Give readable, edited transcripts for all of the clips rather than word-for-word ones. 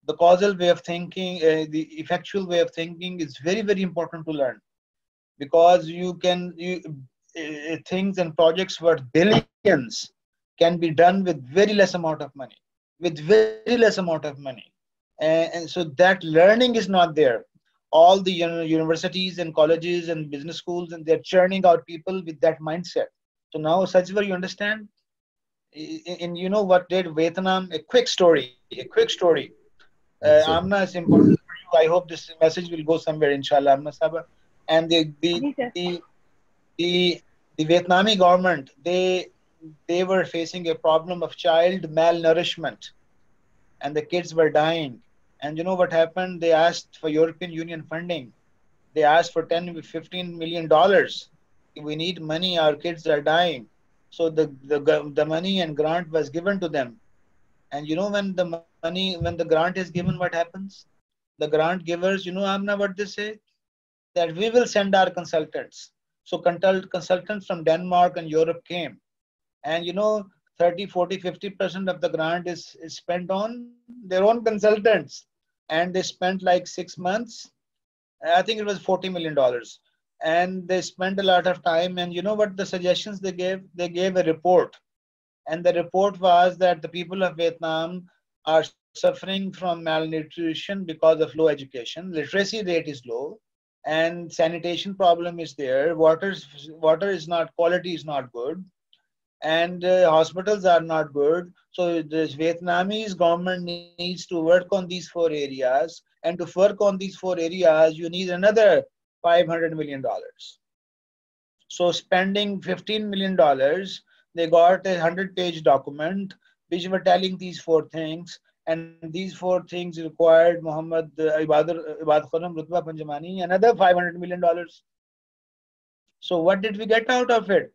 The causal way of thinking, the effectual way of thinking is very, very important to learn, because things and projects worth billions can be done with very less amount of money, and so that learning is not there. All the universities and colleges and business schools, and they're churning out people with that mindset. So now, Sajva, you understand? In you know what did Vietnam? A quick story. Yes, sir. Amna, is important for you. I hope this message will go somewhere, inshallah, Amna Saba. And जी sir. the the Vietnamese government, they were facing a problem of child malnourishment, and the kids were dying. And you know what happened? They asked for European Union funding. They asked for 10, $15 million. We need money. Our kids are dying. So the money and grant was given to them. And you know, when the grant is given, what happens? The grant givers, you know, Amna, what they say? That we will send our consultants. So consultants from Denmark and Europe came. And you know, 30, 40, 50% of the grant is spent on their own consultants. And they spent like 6 months. I think it was $40 million. And they spent a lot of time. And you know what the suggestions they gave? They gave a report. And the report was that the people of Vietnam are suffering from malnutrition because of low education. Literacy rate is low, and sanitation problem is there. Water is not, quality is not good, and hospitals are not good. So the Vietnamese government needs to work on these four areas, and to work on these four areas, you need another $500 million. So spending $15 million, they got a 100-page document which were telling these four things. And these four things required Muhammad Ibad Khuram Rutba Panjamani another $500 million. So what did we get out of it?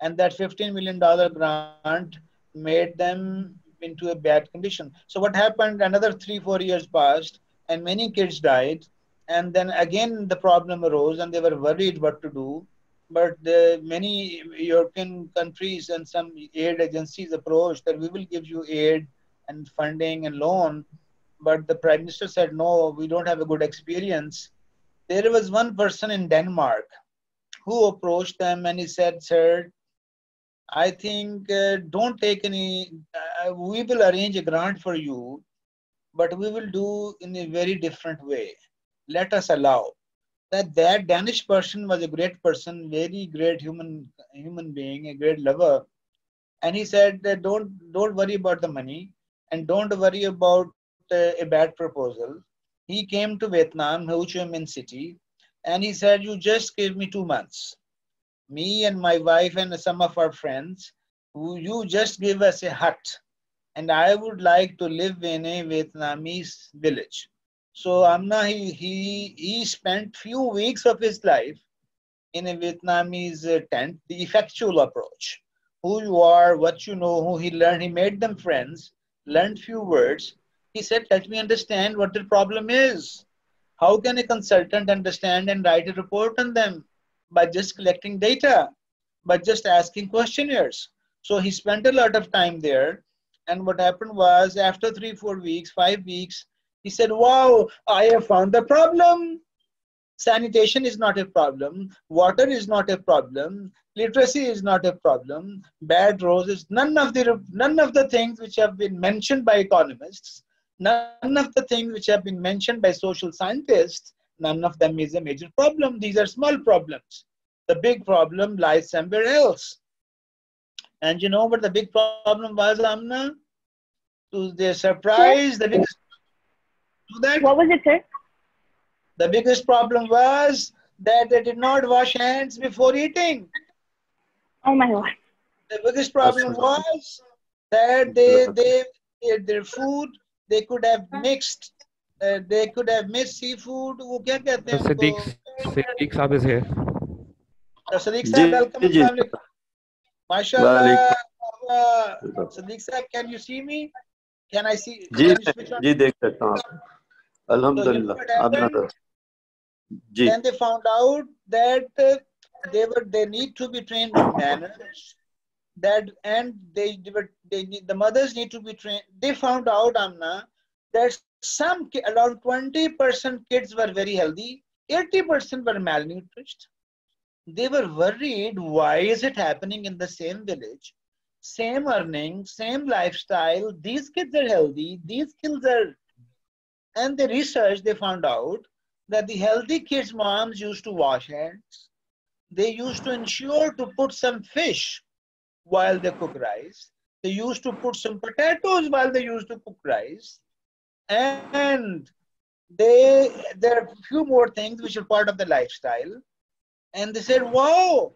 And that $15 million grant made them into a bad condition. So what happened? Another 3-4 years passed, and many kids died. And then again the problem arose, and they were worried what to do. But many European countries and some aid agencies approached that we will give you aid and funding and loan. But the Prime Minister said, no, we don't have a good experience. There was one person in Denmark who approached them, and he said, sir, I think don't take any, we will arrange a grant for you, but we will do in a very different way. Let us allow. That Danish person was a great person, very great human being, a great lover. And he said that don't worry about the money, and don't worry about a bad proposal. He came to Vietnam, Ho Chi Minh City, and he said, you just give me 2 months. Me and my wife and some of our friends, you just give us a hut, and I would like to live in a Vietnamese village. So Amna, he spent few weeks of his life in a Vietnamese tent, the effectual approach. Who you are, what you know, who he learned, he made them friends, learned few words. He said, let me understand what the problem is. How can a consultant understand and write a report on them? By just collecting data, by just asking questionnaires. So he spent a lot of time there. And what happened was, after 3-4 weeks, 5 weeks, he said, wow, I have found the problem. Sanitation is not a problem. Water is not a problem. Literacy is not a problem. Bad roads is none of the things which have been mentioned by economists, none of the things which have been mentioned by social scientists, none of them is a major problem. These are small problems. The big problem lies somewhere else. And you know what the big problem was, Amna? To their surprise, the biggest that. What was it, sir? The biggest problem was that they did not wash hands before eating. Oh my God. The biggest problem was that their food, they could have mixed seafood. वो क्या कहते हैं उनको? Sadiq Saab is here. Sadiq Saab, welcome. MashaAllah. Sadiq Saab, can you see me? Can I see? जी देख सकता हूँ. Alhamdulillah. Then they found out that they need to be trained in manners. The mothers need to be trained. They found out, Amna, that around 20% kids were very healthy, 80% were malnourished. They were worried, why is it happening in the same village? Same earnings, same lifestyle. These kids are healthy. These kids are, and they researched, they found out that the healthy kids' moms used to wash hands. They used to ensure to put some fish while they cook rice. They used to put some potatoes while they used to cook rice. And there are a few more things which are part of the lifestyle. And they said, wow,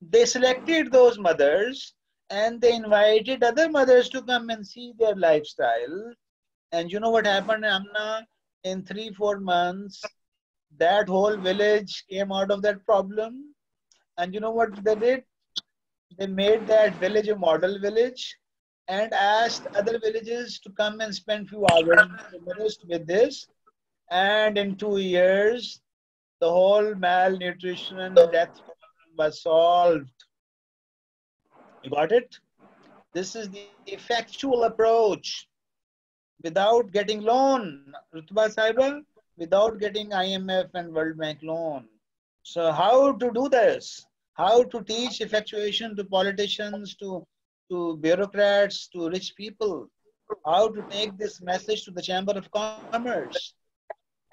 they selected those mothers and they invited other mothers to come and see their lifestyle. And you know what happened, Amna? In 3-4 months, that whole village came out of that problem. And you know what they did? They made that village a model village and asked other villages to come and spend few hours with this. And in 2 years, the whole malnutrition and death problem was solved. You got it? This is the effectual approach without getting loan, Rutba Saiba, without getting IMF and World Bank loan. So how to do this? How to teach effectuation to politicians, to bureaucrats, to rich people? How to take this message to the Chamber of Commerce?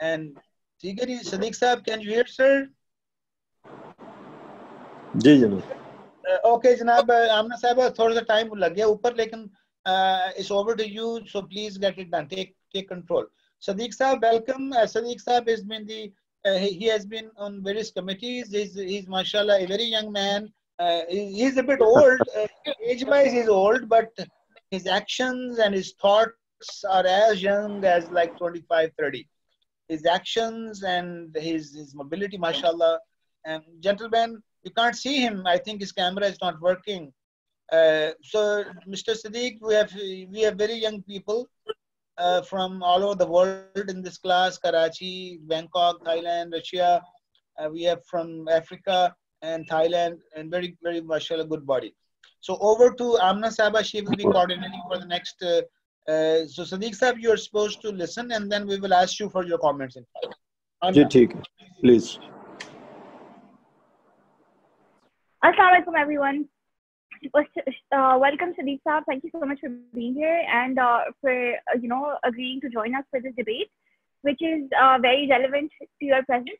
And Tigari, Sadiq Saab, can you hear, sir? जी जनाब. Okay, Janab, Amna Sahib, thoda sa time lag gaya upar, lekin it's over to you, so please get it done. Take control. Sadiq Saab, welcome. Sadiq Saab has been he has been on various committees. He's mashallah a very young man. He's a bit old. Age-wise, he's old, but his actions and his thoughts are as young as like 25, 30. His actions and his mobility, mashallah. And gentlemen, you can't see him. I think his camera is not working. So, Mr. Sadiq, we have very young people from all over the world in this class: Karachi, Bangkok, Thailand, Russia. We have from Africa and Thailand, and very, very mashallah good body. So over to Amna Saba. She will be coordinating for the next. So Sadiq Sahab, you are supposed to listen, and then we will ask you for your comments. In fact. जी ठीक है. Please. Assalamualaikum everyone. Welcome Sadiq Saab. Thank you so much for being here and for agreeing to join us for this debate, which is very relevant to your presence.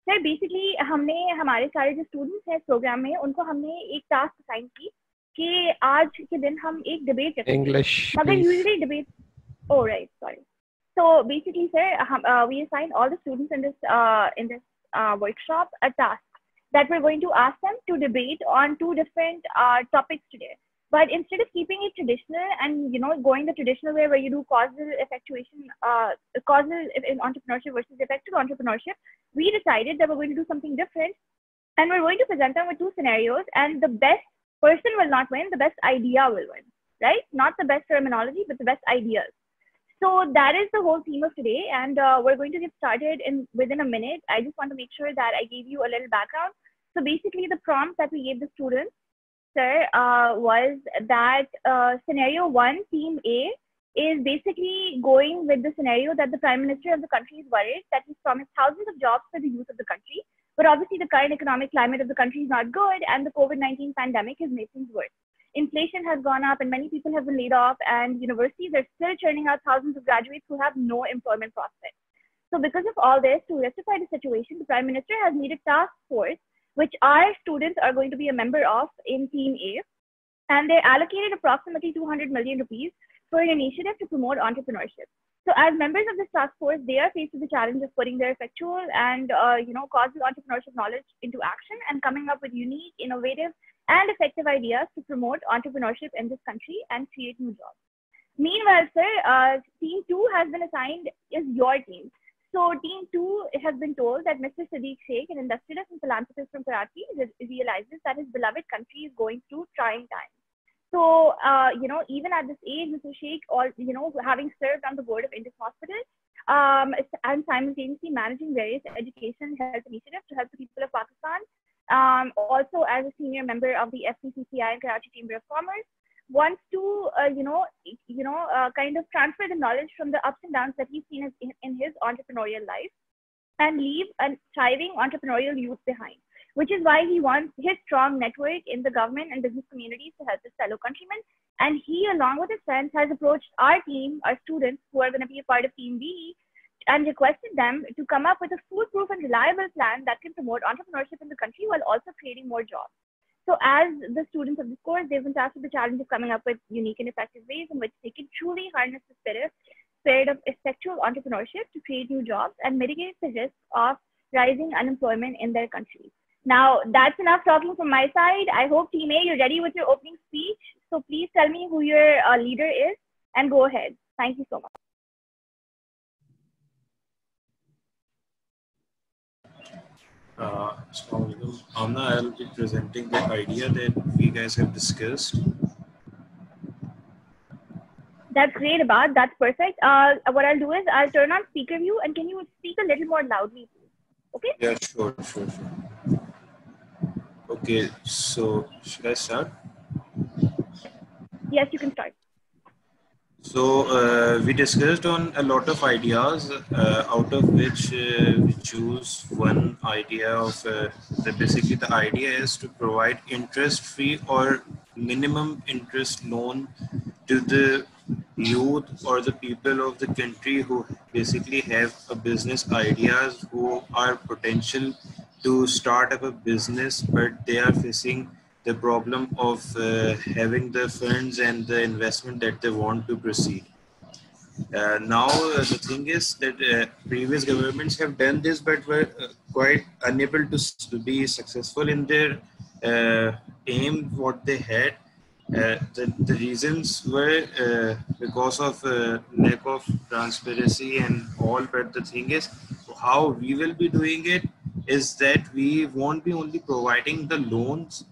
Sir, basically हमने हमारे सारे जो students हैं program में उनको हमने एक task assign की कि आज के दिन हम एक debate रखेंगे. English, मगर please. usually debate. Oh right, sorry. So basically, sir, we assign all the students in this workshop a task that we're going to ask them to debate on 2 different topics today. But instead of keeping it traditional and going the traditional way where you do causal effectuation, causal in entrepreneurship versus effective entrepreneurship, we decided that we're going to do something different, and we're going to present them with 2 scenarios, and the best person will not win, the best idea will win, right? Not the best terminology, but the best ideas. So that is the whole theme of today, and we're going to get started within a minute. I just want to make sure that I gave you a little background. So basically, the prompt that we gave the students, sir, was that scenario 1, team A, is basically going with the scenario that the Prime Minister of the country is worried that he's promised thousands of jobs for the youth of the country, but obviously the current economic climate of the country is not good, and the COVID-19 pandemic has made things worse. Inflation has gone up and many people have been laid off, and universities are still churning out thousands of graduates who have no employment prospects. So because of all this, to rectify the situation, the Prime Minister has made a task force, which our students are going to be a member of in Team A, and they allocated approximately 200 million rupees for an initiative to promote entrepreneurship. So as members of this task force, they are faced with the challenge of putting their factual and causal entrepreneurship knowledge into action and coming up with unique, innovative, and effective ideas to promote entrepreneurship in this country and create new jobs. Meanwhile, sir, Team 2 has been assigned is your team. So Team 2 has been told that Mr. Sadiq Sheikh, an industrialist and philanthropist from Karachi, realizes that his beloved country is going through trying times. So, even at this age, Mr. Sheikh, having served on the board of Indus Hospital, and simultaneously managing various education health initiatives to help the people of Pakistan, also as a senior member of the FCCCI and Karachi Chamber of Commerce, wants to, kind of transfer the knowledge from the ups and downs that he's seen in his entrepreneurial life and leave a thriving entrepreneurial youth behind, which is why he wants his strong network in the government and business communities to help his fellow countrymen. And he, along with his friends, has approached our team, our students who are going to be a part of Team B, and requested them to come up with a foolproof and reliable plan that can promote entrepreneurship in the country while also creating more jobs. So as the students of this course, they've been tasked with the challenge of coming up with unique and effective ways in which they can truly harness the spirit of effectual entrepreneurship to create new jobs and mitigate the risk of rising unemployment in their country. Now, that's enough talking from my side. I hope Team A, you're ready with your opening speech. So please tell me who your leader is and go ahead. Thank you so much. Amna, I'll be presenting the idea that we guys have discussed. That's great, Abad. That's perfect. What I'll do is I'll turn on speaker view, and can you speak a little more loudly, please? Okay? Yeah, sure. Okay, so should I start? Yes, you can start. So we discussed on a lot of ideas, out of which we choose one idea of basically the idea is to provide interest-free or minimum interest loan to the youth or the people of the country who basically have a business ideas, who are potential to start up a business, but they are facing the problem of having the funds and the investment that they want to proceed. Now the thing is that previous governments have done this, but were quite unable to be successful in their aim what they had. The reasons were because of lack of transparency and all, but the thing is how we will be doing it is that we won't be only providing the loans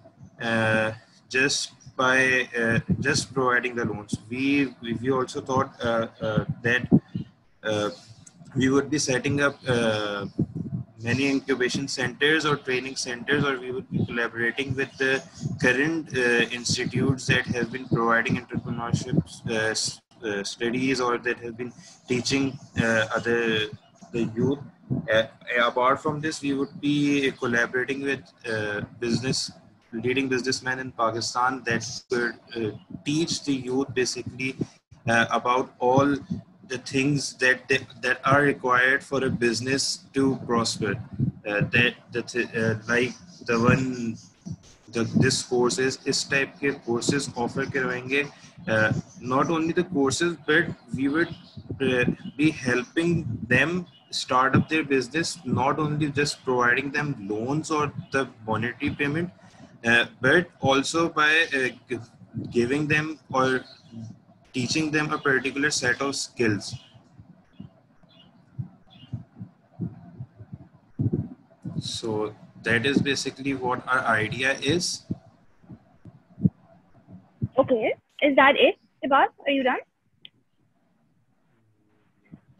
just by just providing the loans. We also thought that we would be setting up many incubation centers or training centers, or we would be collaborating with the current institutes that have been providing entrepreneurship studies or that have been teaching the youth. Apart from this, we would be collaborating with leading businessmen in Pakistan that could teach the youth basically about all the things that are required for a business to prosper. Like the one this courses, इस type के courses offer करवाएंगे. Not only the courses, but we would be helping them start up their business, not only just providing them loans or the monetary payment, but also by giving them or teaching them a particular set of skills. So that is basically what our idea is. Okay, is that it, Ibad? Are you done?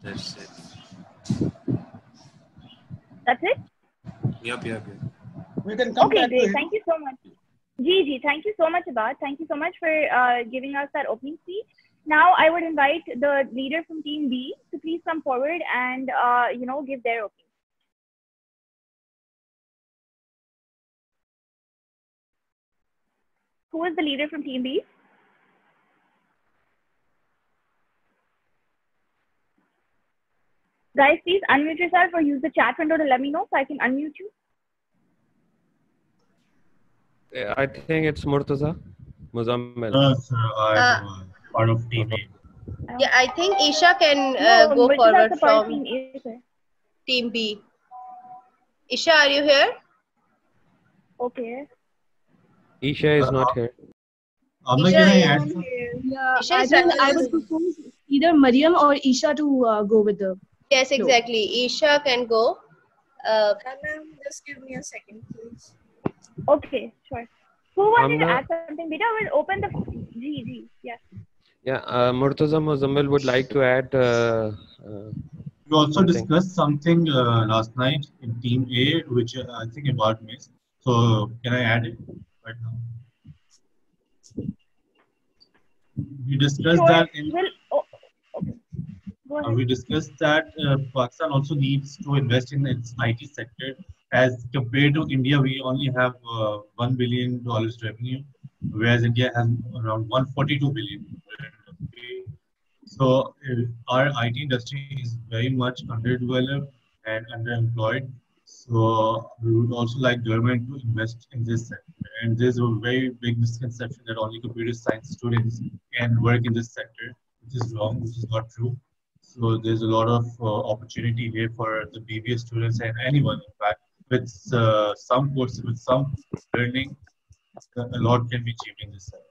That's it. That's it? Yep. We can come okay, back great. to Thank you so much. Gigi, thank you so much, Abad. Thank you so much for giving us that opening speech. Now, I would invite the leader from Team B to please come forward and, give their opening. Who is the leader from Team B? Guys, please unmute yourself or use the chat window to let me know so I can unmute you. I think it's Murtaza Muzammil. Sir, I'm part of Team A. Yeah, I think Isha can go forward from Team B. Isha, are you here? Okay. Isha is not here. Amna, can I add? Yeah, Isha I would propose either Mariam or Isha to go with the. Yes, exactly. Isha can go. Ma'am, just give me a second, please. Okay, sure. Who wanted to add something? Beta will open the G. Yes. Yeah, Murtaza Muzammil would like to add. We also discussed something last night in Team A, which I think Ibad missed. So can I add it right now? We discussed Sure. that in. Okay. Go ahead. We discussed that Pakistan also needs to invest in its IT sector. As compared to India, we only have $1 billion revenue, whereas India has around 142 billion. So our IT industry is very much underdeveloped and underemployed. So we would also like government to invest in this sector. And there's a very big misconception that only computer science students can work in this sector, which is wrong, which is not true. So there's a lot of opportunity here for the BBA students and anyone, in fact, with some courses, with some learning, a lot can be achieved in this sector.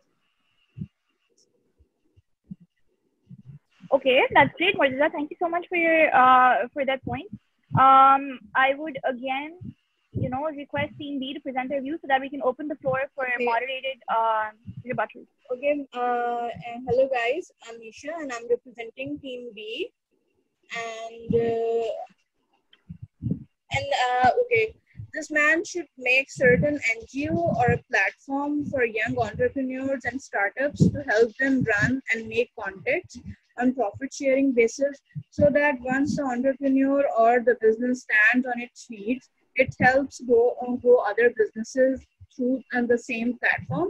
Okay, that's great, Murtaza. Thank you so much for your for that point. I would again, request Team B to present their view so that we can open the floor for moderated rebuttals. Okay. Hello guys. I'm Isha and I'm representing Team B. Okay. This man should make certain NGO or a platform for young entrepreneurs and startups to help them run and make contacts on profit sharing basis, so that once the entrepreneur or the business stands on its feet, it helps grow other businesses through the same platform.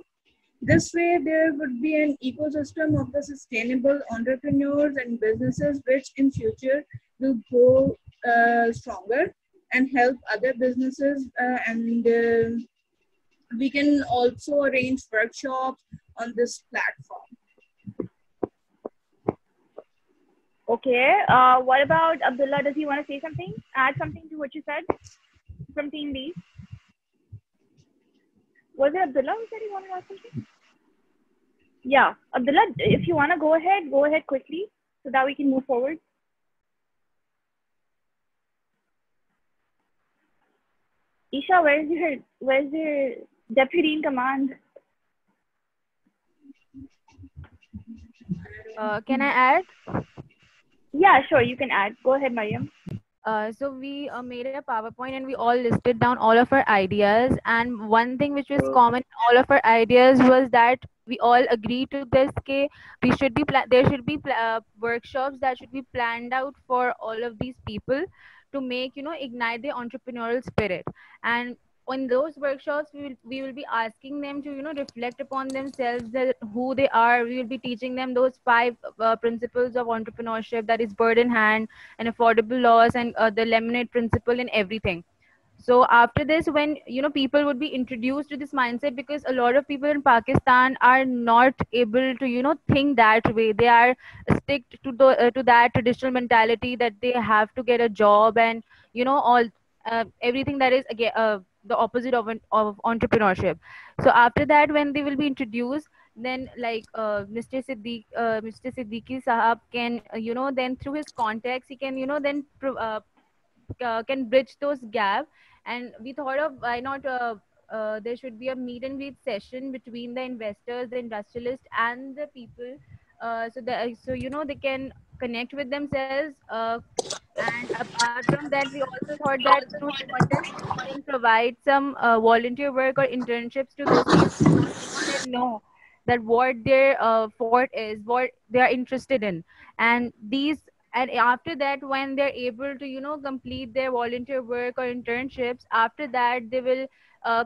This way, there would be an ecosystem of the sustainable entrepreneurs and businesses, which in future will grow stronger and help other businesses. We can also arrange workshops on this platform. Okay. What about Abdullah? Does he want to say something? Add something to what you said from Team B? Was it Abdullah who said he wanted to ask something? Yeah. Abdullah, if you want to go ahead quickly so that we can move forward. Isha, where's your deputy in command? Can I add? Yeah, sure, you can add. Go ahead, Mariam. So we made a PowerPoint and we all listed down all of our ideas. And one thing which was common in all of our ideas was that we all agreed to this. We should be there should be workshops that should be planned out for all of these people to make ignite the entrepreneurial spirit. And in those workshops, we will be asking them to reflect upon themselves, who they are. We will be teaching them those 5 principles of entrepreneurship, that is bird in hand and affordable laws and the lemonade principle and everything. So after this, when people would be introduced to this mindset, because a lot of people in Pakistan are not able to think that way. They are stick to that traditional mentality that they have to get a job and all everything that is again the opposite of entrepreneurship. So after that, when they will be introduced, then like Mr. Siddiqui Sahab can then through his contacts he can then can bridge those gaps. And we thought of why not there should be a meet and greet session between the investors, the industrialists, and the people, so that they can connect with themselves. And apart from that, we also thought that through the contest we can provide some volunteer work or internships to those people, so they know that what their fort is, what they are interested in. And after that, when they're able to complete their volunteer work or internships, after that they will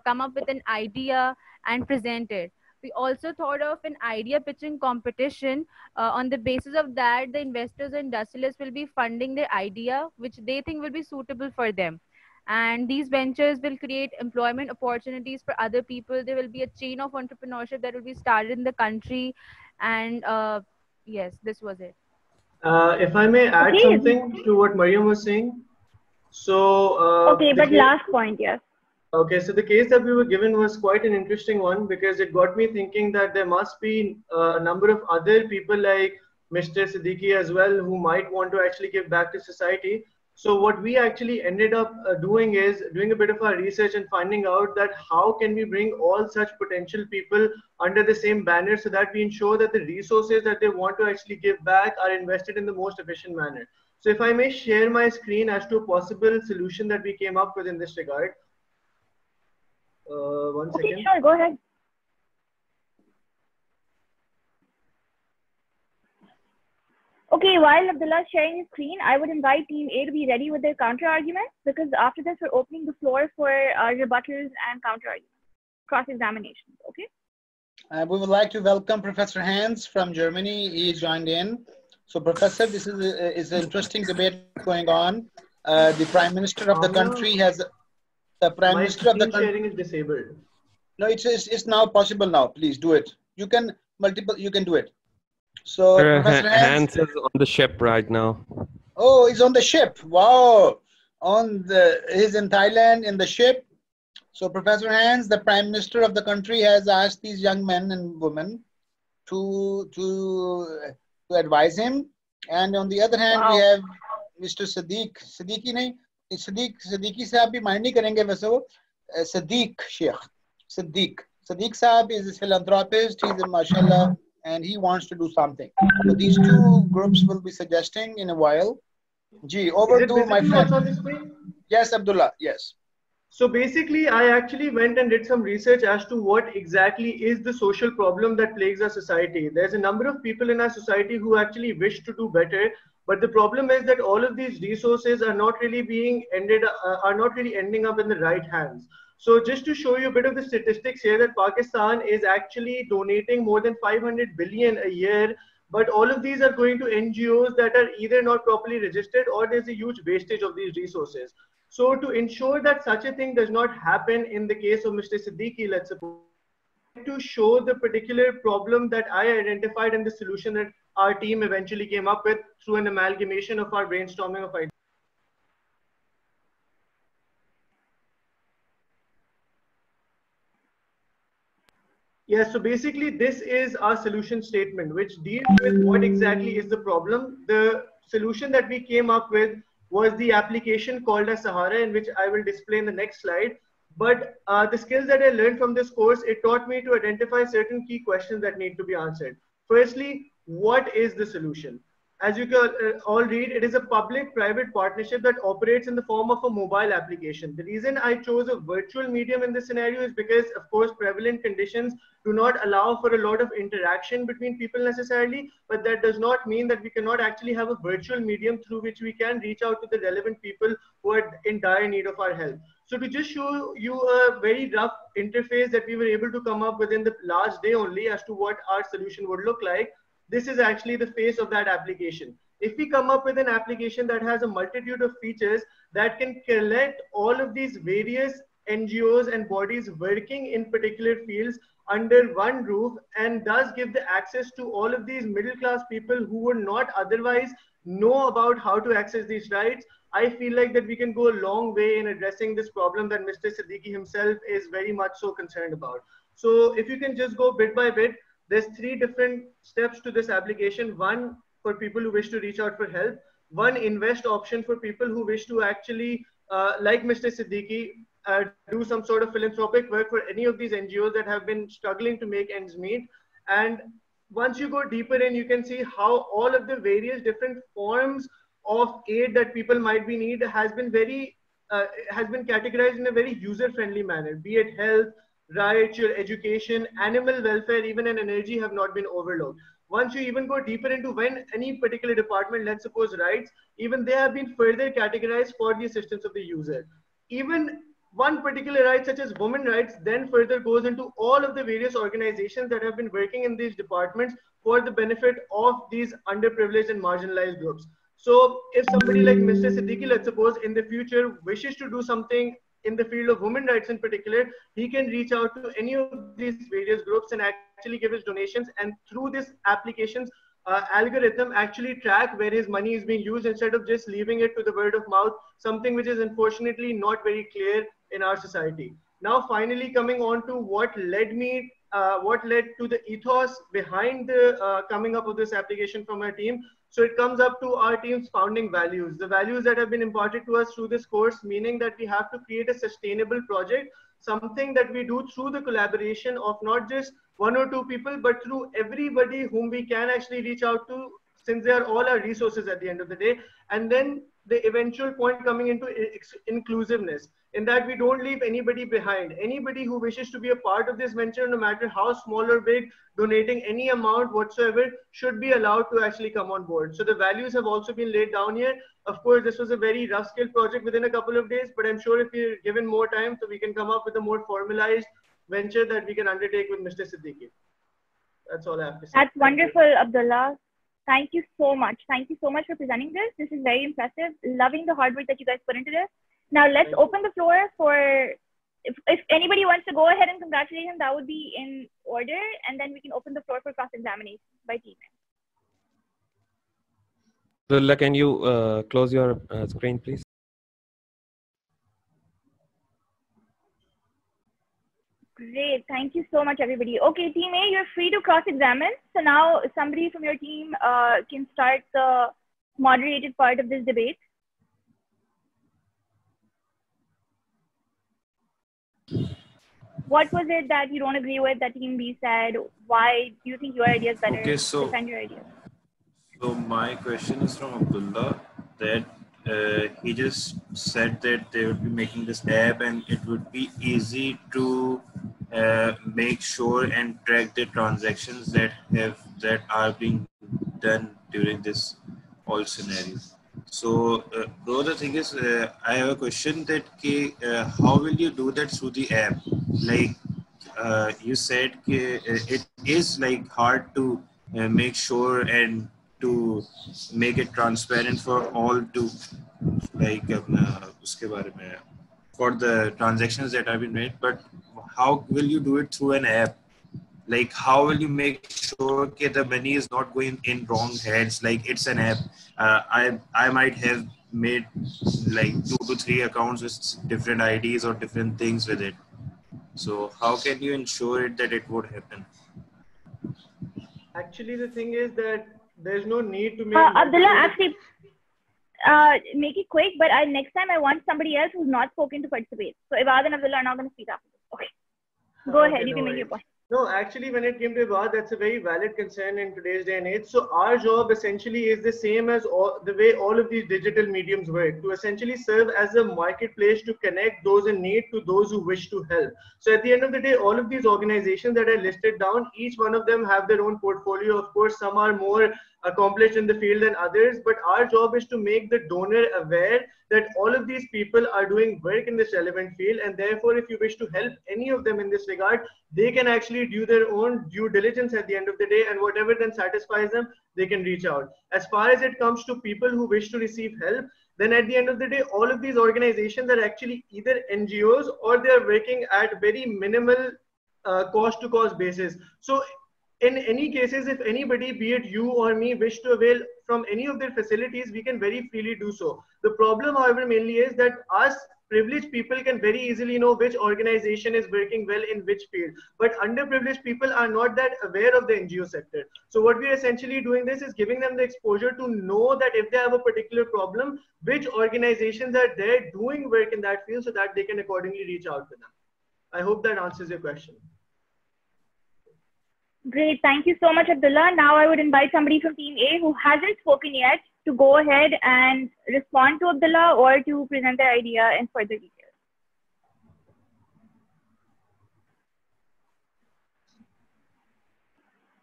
come up with an idea and present it. We also thought of an idea pitching competition. On the basis of that, the investors and industrialists will be funding their idea which they think will be suitable for them, and these ventures will create employment opportunities for other people. There will be a chain of entrepreneurship that will be started in the country. And yes, this was it. If I may add something to what Mariam was saying. So okay, but last point, yes. Okay, so the case that we were given was quite an interesting one, because it got me thinking that there must be a number of other people like Mr. Siddiqui as well who might want to actually give back to society. So what we actually ended up doing is doing a bit of our research and finding out that how can we bring all such potential people under the same banner, so that we ensure that the resources that they want to actually give back are invested in the most efficient manner. So if I may share my screen as to a possible solution that we came up with in this regard. One second. Okay, sure, go ahead. Okay, while Abdullah is sharing his screen, I would invite Team A to be ready with their counter arguments, because after this, we're opening the floor for rebuttals and counter arguments, cross-examinations. Okay. We would like to welcome Professor Hans from Germany. He joined in. So, Professor, this is an interesting debate going on. The Prime Minister of the country has My screen sharing is disabled. No, it's now possible now. Please do it. You can do it. So Professor Hans is on the ship right now. Oh, he's on the ship. Wow. He's in Thailand in the ship. So Professor Hans, the Prime Minister of the country, has asked these young men and women to advise him. And on the other hand, we have Mr. Siddiqui nahi. Siddiqui साहब भी mind नहीं करेंगे वैसे वो Siddiq Sheikh. Siddiq Saab is a philanthropist. He's a mashallah, and he wants to do something. So these two groups will be suggesting in a while. Ji, over to my friend. On the screen? Yes, Abdullah. Yes. So basically, I actually went and did some research as to what exactly is the social problem that plagues our society. There's a number of people in our society who actually wish to do better, but the problem is that all of these resources are not really ending up in the right hands. So just to show you a bit of the statistics here, that Pakistan is actually donating more than 500 billion a year, but all of these are going to NGOs that are either not properly registered, or there's a huge wastage of these resources. So to ensure that such a thing does not happen in the case of Mr. Siddiqui, let's suppose, to show the particular problem that I identified and the solution that our team eventually came up with through an amalgamation of our brainstorming of ideas. Yeah, so basically this is our solution statement, which deals with what exactly is the problem. The solution that we came up with was the application called as Sahara, in which I will display in the next slide. But the skills that I learned from this course, it taught me to identify certain key questions that need to be answered. Firstly, what is the solution? As you can all read, it is a public-private partnership that operates in the form of a mobile application. The reason I chose a virtual medium in this scenario is because, of course, prevalent conditions do not allow for a lot of interaction between people necessarily, but that does not mean that we cannot actually have a virtual medium through which we can reach out to the relevant people who are in dire need of our help. So to just show you a very rough interface that we were able to come up within the last day only as to what our solution would look like, this is actually the face of that application. If we come up with an application that has a multitude of features that can collect all of these various NGOs and bodies working in particular fields under one roof, and thus give the access to all of these middle class people who would not otherwise know about how to access these rights, I feel like that we can go a long way in addressing this problem that Mr. Siddiqui himself is very much so concerned about. So if you can just go bit by bit, there's 3 different steps to this application. One for people who wish to reach out for help. One invest option for people who wish to actually, like Mr. Siddiqui, do some sort of philanthropic work for any of these NGOs that have been struggling to make ends meet. And once you go deeper in, you can see how all of the various different forms of aid that people might be need has been categorized in a very user-friendly manner, be it health, rights, your education, animal welfare, even and energy have not been overlooked. Once you even go deeper into when any particular department, let's suppose rights, even they have been further categorized for the assistance of the user. Even one particular right, such as women rights, then further goes into all of the various organizations that have been working in these departments for the benefit of these underprivileged and marginalized groups. So if somebody like Mr. Siddiqui, let's suppose, in the future wishes to do something in the field of women rights in particular, he can reach out to any of these various groups and actually give his donations, and through this application's algorithm actually track where his money is being used, instead of just leaving it to the word of mouth, something which is unfortunately not very clear in our society. Now finally coming on to what led to the ethos behind the coming up of this application from our team. So it comes up to our team's founding values, the values that have been imparted to us through this course, meaning that we have to create a sustainable project, something that we do through the collaboration of not just 1 or 2 people, but through everybody whom we can actually reach out to, since they are all our resources at the end of the day. And then the eventual point coming into inclusiveness, in that we don't leave anybody behind. Anybody who wishes to be a part of this venture, no matter how small or big, donating any amount whatsoever, should be allowed to actually come on board. So the values have also been laid down here. Of course, this was a very rough scale project within a couple of days, but I'm sure if we're given more time, so we can come up with a more formalized venture that we can undertake with Mr. Siddiqui. That's all I have to say. That's wonderful, Abdullah. Thank you so much. Thank you so much for presenting this. This is very impressive. Loving the hard work that you guys put into this. Now let's open the floor for, if anybody wants to go ahead and congratulate him, that would be in order. And then we can open the floor for cross-examination by team. Abdullah, can you close your screen, please? Great. Thank you so much, everybody. Okay, Team A, you're free to cross-examine. So now somebody from your team can start the moderated part of this debate. What was it that you don't agree with that Team B said? Why do you think your idea is better? Okay, so defend your idea. So my question is from Abdullah, that he just said that they would be making this app and it would be easy to make sure and track the transactions that are being done during this whole scenario. So bro, the thing is, I have a question that how will you do that through the app? Like you said, it is like hard to make sure and to make it transparent for all to like uske bare mein, for the transactions that have been made, but how will you do it through an app? Like how will you make sure that the money is not going in wrong hands? Like it's an app. I might have made like 2 to 3 accounts with different IDs or different things with it. So how can you ensure it that it would happen? Actually, the thing is that there's no need to make Abdullah, actually, make it quick, but next time I want somebody else who's not spoken to participate. So Ibad and Abdullah are not going to speak after this. Okay. Go ahead, you can make your point. No, actually, when it came to Ibad, that's a very valid concern in today's day and age. So our job essentially is the same as the way all of these digital mediums work, to essentially serve as a marketplace to connect those in need to those who wish to help. So at the end of the day, all of these organizations that I listed down, each one of them have their own portfolio. Of course, some are more accomplished in the field than others, but our job is to make the donor aware that all of these people are doing work in this relevant field, and therefore if you wish to help any of them in this regard, they can actually do their own due diligence at the end of the day, and whatever then satisfies them, they can reach out. As far as it comes to people who wish to receive help, then at the end of the day, all of these organizations are actually either NGOs or they are working at very minimal cost to cost basis. So in any cases, if anybody, be it you or me, wish to avail from any of their facilities, we can very freely do so. The problem, however, mainly is that us privileged people can very easily know which organization is working well in which field, but underprivileged people are not that aware of the NGO sector. So what we are essentially doing this is giving them the exposure to know that if they have a particular problem, which organizations are there doing work in that field so that they can accordingly reach out to them. I hope that answers your question. Great. Thank you so much, Abdullah. Now I would invite somebody from Team A who hasn't spoken yet to go ahead and respond to Abdullah or to present their idea in further detail.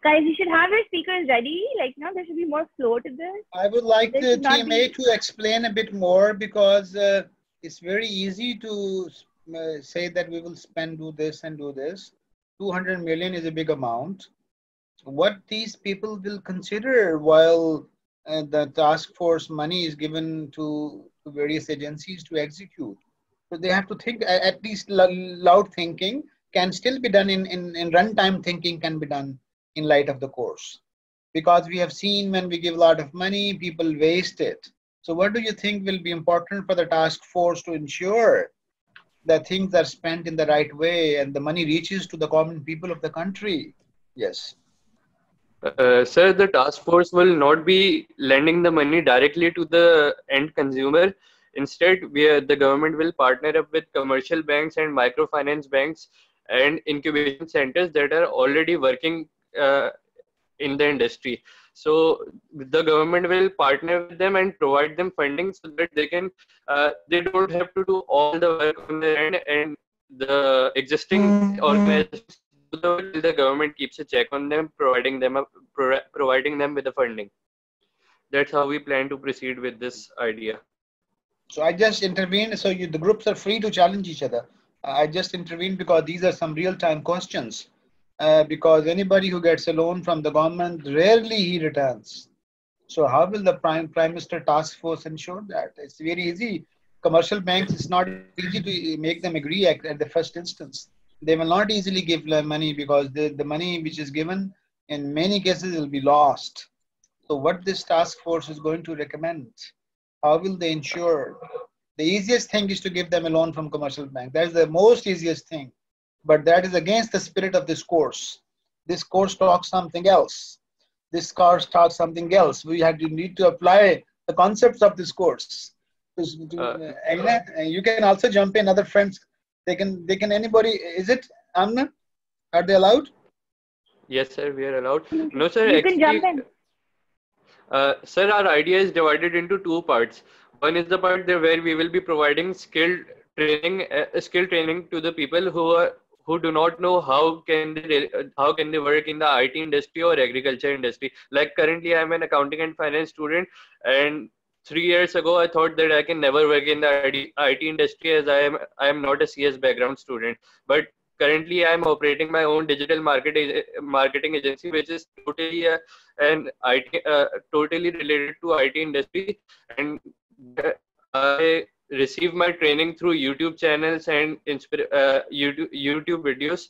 Guys, you should have your speakers ready. Like, you know, there should be more flow to this. I would like the Team A to explain a bit more, because it's very easy to say that we will do this and do this. 200 million is a big amount. What these people will consider while the task force money is given to various agencies to execute. So they have to think, at least loud thinking can still be done in runtime thinking can be done in light of the course. Because we have seen when we give a lot of money, people waste it. So what do you think will be important for the task force to ensure that things are spent in the right way and the money reaches to the common people of the country? Yes. Sir, the task force will not be lending the money directly to the end consumer. Instead, the government will partner up with commercial banks and microfinance banks and incubation centers that are already working in the industry. So the government will partner with them and provide them funding so that they don't have to do all the work on their end, and the existing organizations do the work till the government keeps a check on them, providing them with the funding. That's how we plan to proceed with this idea. So I just intervened. So the groups are free to challenge each other. I just intervened because these are some real-time questions. Because anybody who gets a loan from the government, rarely he returns. So how will the Prime Minister Task Force ensure that? It's very easy. Commercial banks, it's not easy to make them agree at the first instance. They will not easily give money because the money which is given in many cases will be lost. So what this task force is going to recommend? How will they ensure? The easiest thing is to give them a loan from commercial bank. That is the most easiest thing. But that is against the spirit of this course. This course talks something else. This course talks something else. Need to apply the concepts of this course. You can also jump in. Other friends, they can. Anybody? Is it Amna? Are they allowed? Yes, sir. We are allowed. No, sir. You can jump in. Sir, our idea is divided into two parts. One is the part where we will be providing skill training to the people who do not know how can they work in the IT industry or agriculture industry. Like currently, I'm an accounting and finance student, and 3 years ago I thought that I can never work in the IT industry as I am not a CS background student. But currently, I am operating my own digital marketing agency, which is totally totally related to IT industry, and I receive my training through YouTube channels and YouTube videos.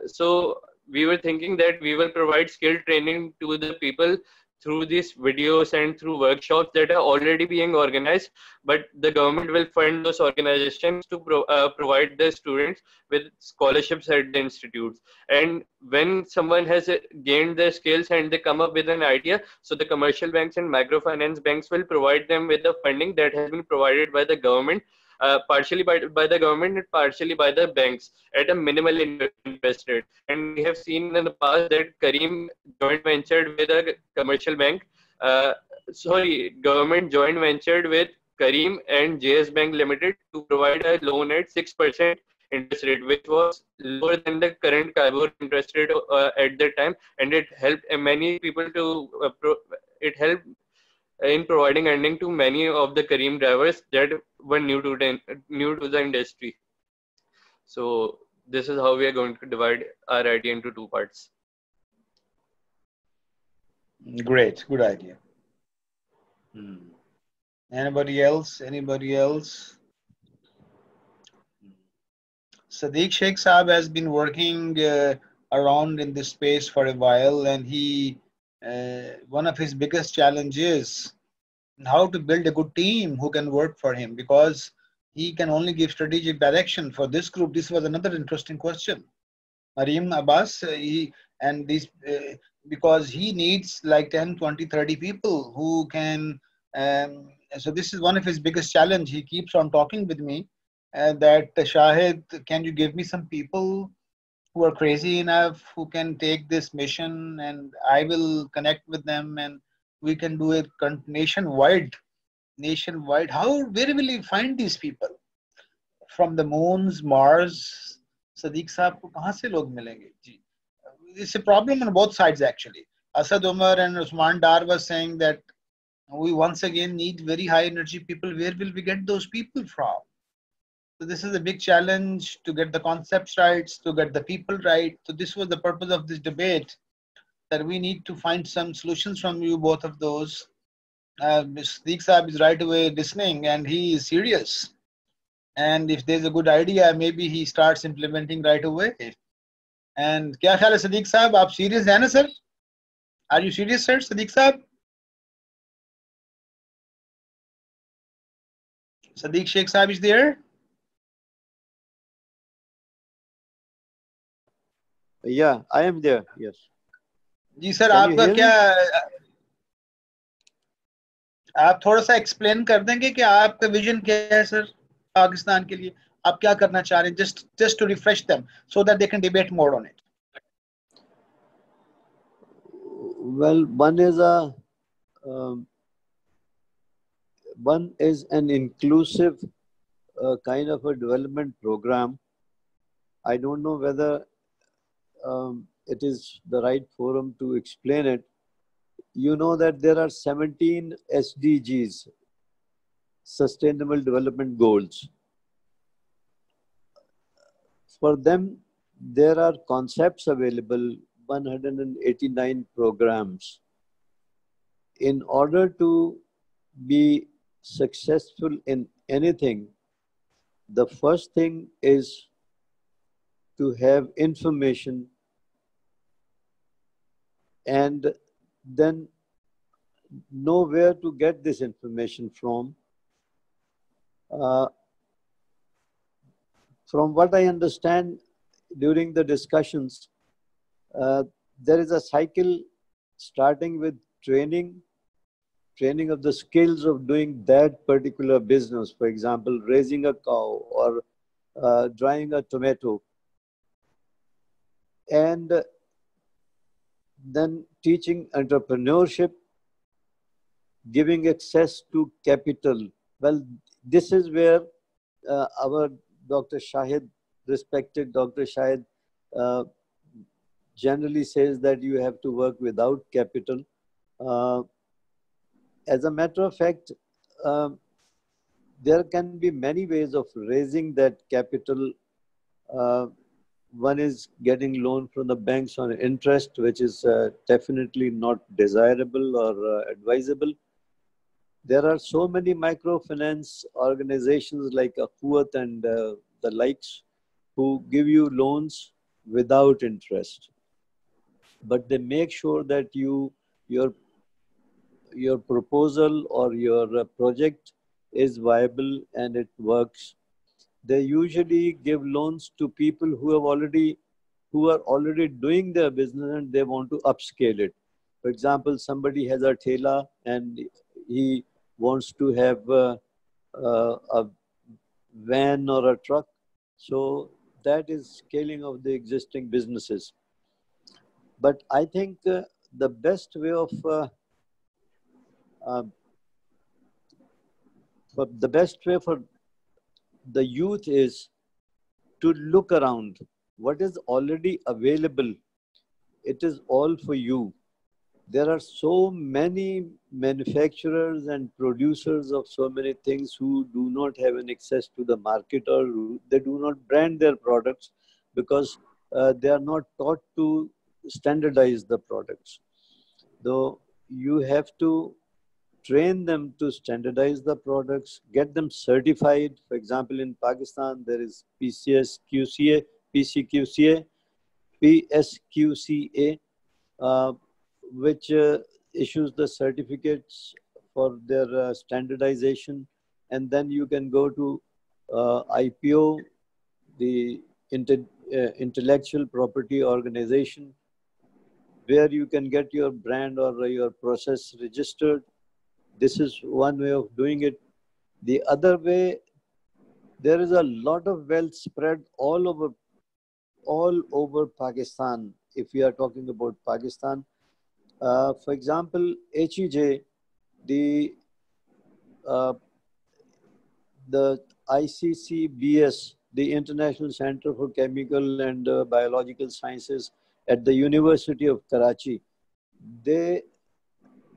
So we were thinking that we will provide skill training to the people through these videos and through workshops that are already being organized, but the government will fund those organizations to provide the students with scholarships at the institutes. And when someone has gained their skills and they come up with an idea, so the commercial banks and microfinance banks will provide them with the funding that has been provided by the government, partially by the government and partially by the banks at a minimal interest rate. And we have seen in the past that Kareem joint ventured with a commercial bank. Government joint ventured with Kareem and JS Bank Limited to provide a loan at 6% interest rate, which was lower than the current CIBOR interest rate at that time, and it helped many people it helped in providing earning to many of the Kareem drivers that were new to the industry. So this is how we are going to divide our idea into two parts. Great, good idea. Anybody else? Sadiq Sheikh Saab has been working around in this space for a while, and one of his biggest challenges is how to build a good team who can work for him, because he can only give strategic direction for this group. This was another interesting question. Mariam Abbas, because he needs like 10, 20, 30 people who can, so this is one of his biggest challenge. He keeps on talking with me that Shahid, can you give me some people who are crazy enough, who can take this mission, and I will connect with them and we can do it nationwide. Where will you find these people? From the moons, Mars? Sadiq Saab ko kahan se log milenge? It's a problem on both sides actually. Asad Umar and Usman Dar was saying that we once again need very high energy people. Where will we get those people from? So this is a big challenge to get the concepts right, to get the people right. So this was the purpose of this debate, that we need to find some solutions from you, both of those. Sadiq Saab is right away listening and he is serious. And if there's a good idea, maybe he starts implementing right away. And kya khayal hai Sadiq Saab, aap serious hai na sir? Are you serious sir, Sadiq Saab? Sadiq Sheikh Saab is there? Yeah, I am there. Yes. जी sir, आपका क्या, आप थोड़ा सा explain कर देंगे कि आपका विजन क्या है सर पाकिस्तान के लिए, आप क्या करना चाह रहे हैं, just to refresh them so that they can debate more on it. Well, um, one is an inclusive kind of a development program. I don't know whether it is the right forum to explain it. You know that there are 17 SDGs, Sustainable Development Goals. For them, there are concepts available, 189 programs. In order to be successful in anything, the first thing is to have information and then know where to get this information from. From what I understand during the discussions, there is a cycle starting with training of the skills of doing that particular business. For example, raising a cow or drying a tomato. And then teaching entrepreneurship, giving access to capital. Well, this is where our Dr. Shahid, respected Dr. Shahid, generally says that you have to work without capital. As a matter of fact, there can be many ways of raising that capital. One is getting loan from the banks on interest, which is definitely not desirable or advisable. There are so many microfinance organizations like Akuat and the likes who give you loans without interest. But they make sure that your proposal or your project is viable and it works. They usually give loans to people who are already doing their business and they want to upscale it. For example, somebody has a thela and he wants to have a van or a truck. So that is scaling of the existing businesses. But I think the best way of for the youth is to look around. What is already available, it is all for you. There are so many manufacturers and producers of so many things who do not have an access to the market, or they do not brand their products because they are not taught to standardize the products. Though you have to train them to standardize the products, get them certified. For example, in Pakistan, there is PCSQCA, PCQCA, PSQCA, which issues the certificates for their standardization. And then you can go to IPO, the Intellectual Property Organization, where you can get your brand or your process registered. This is one way of doing it. The other way, there is a lot of wealth spread all over Pakistan. If we are talking about Pakistan, for example, HEJ, the ICCBS, the International Center for Chemical and Biological Sciences at the University of Karachi, they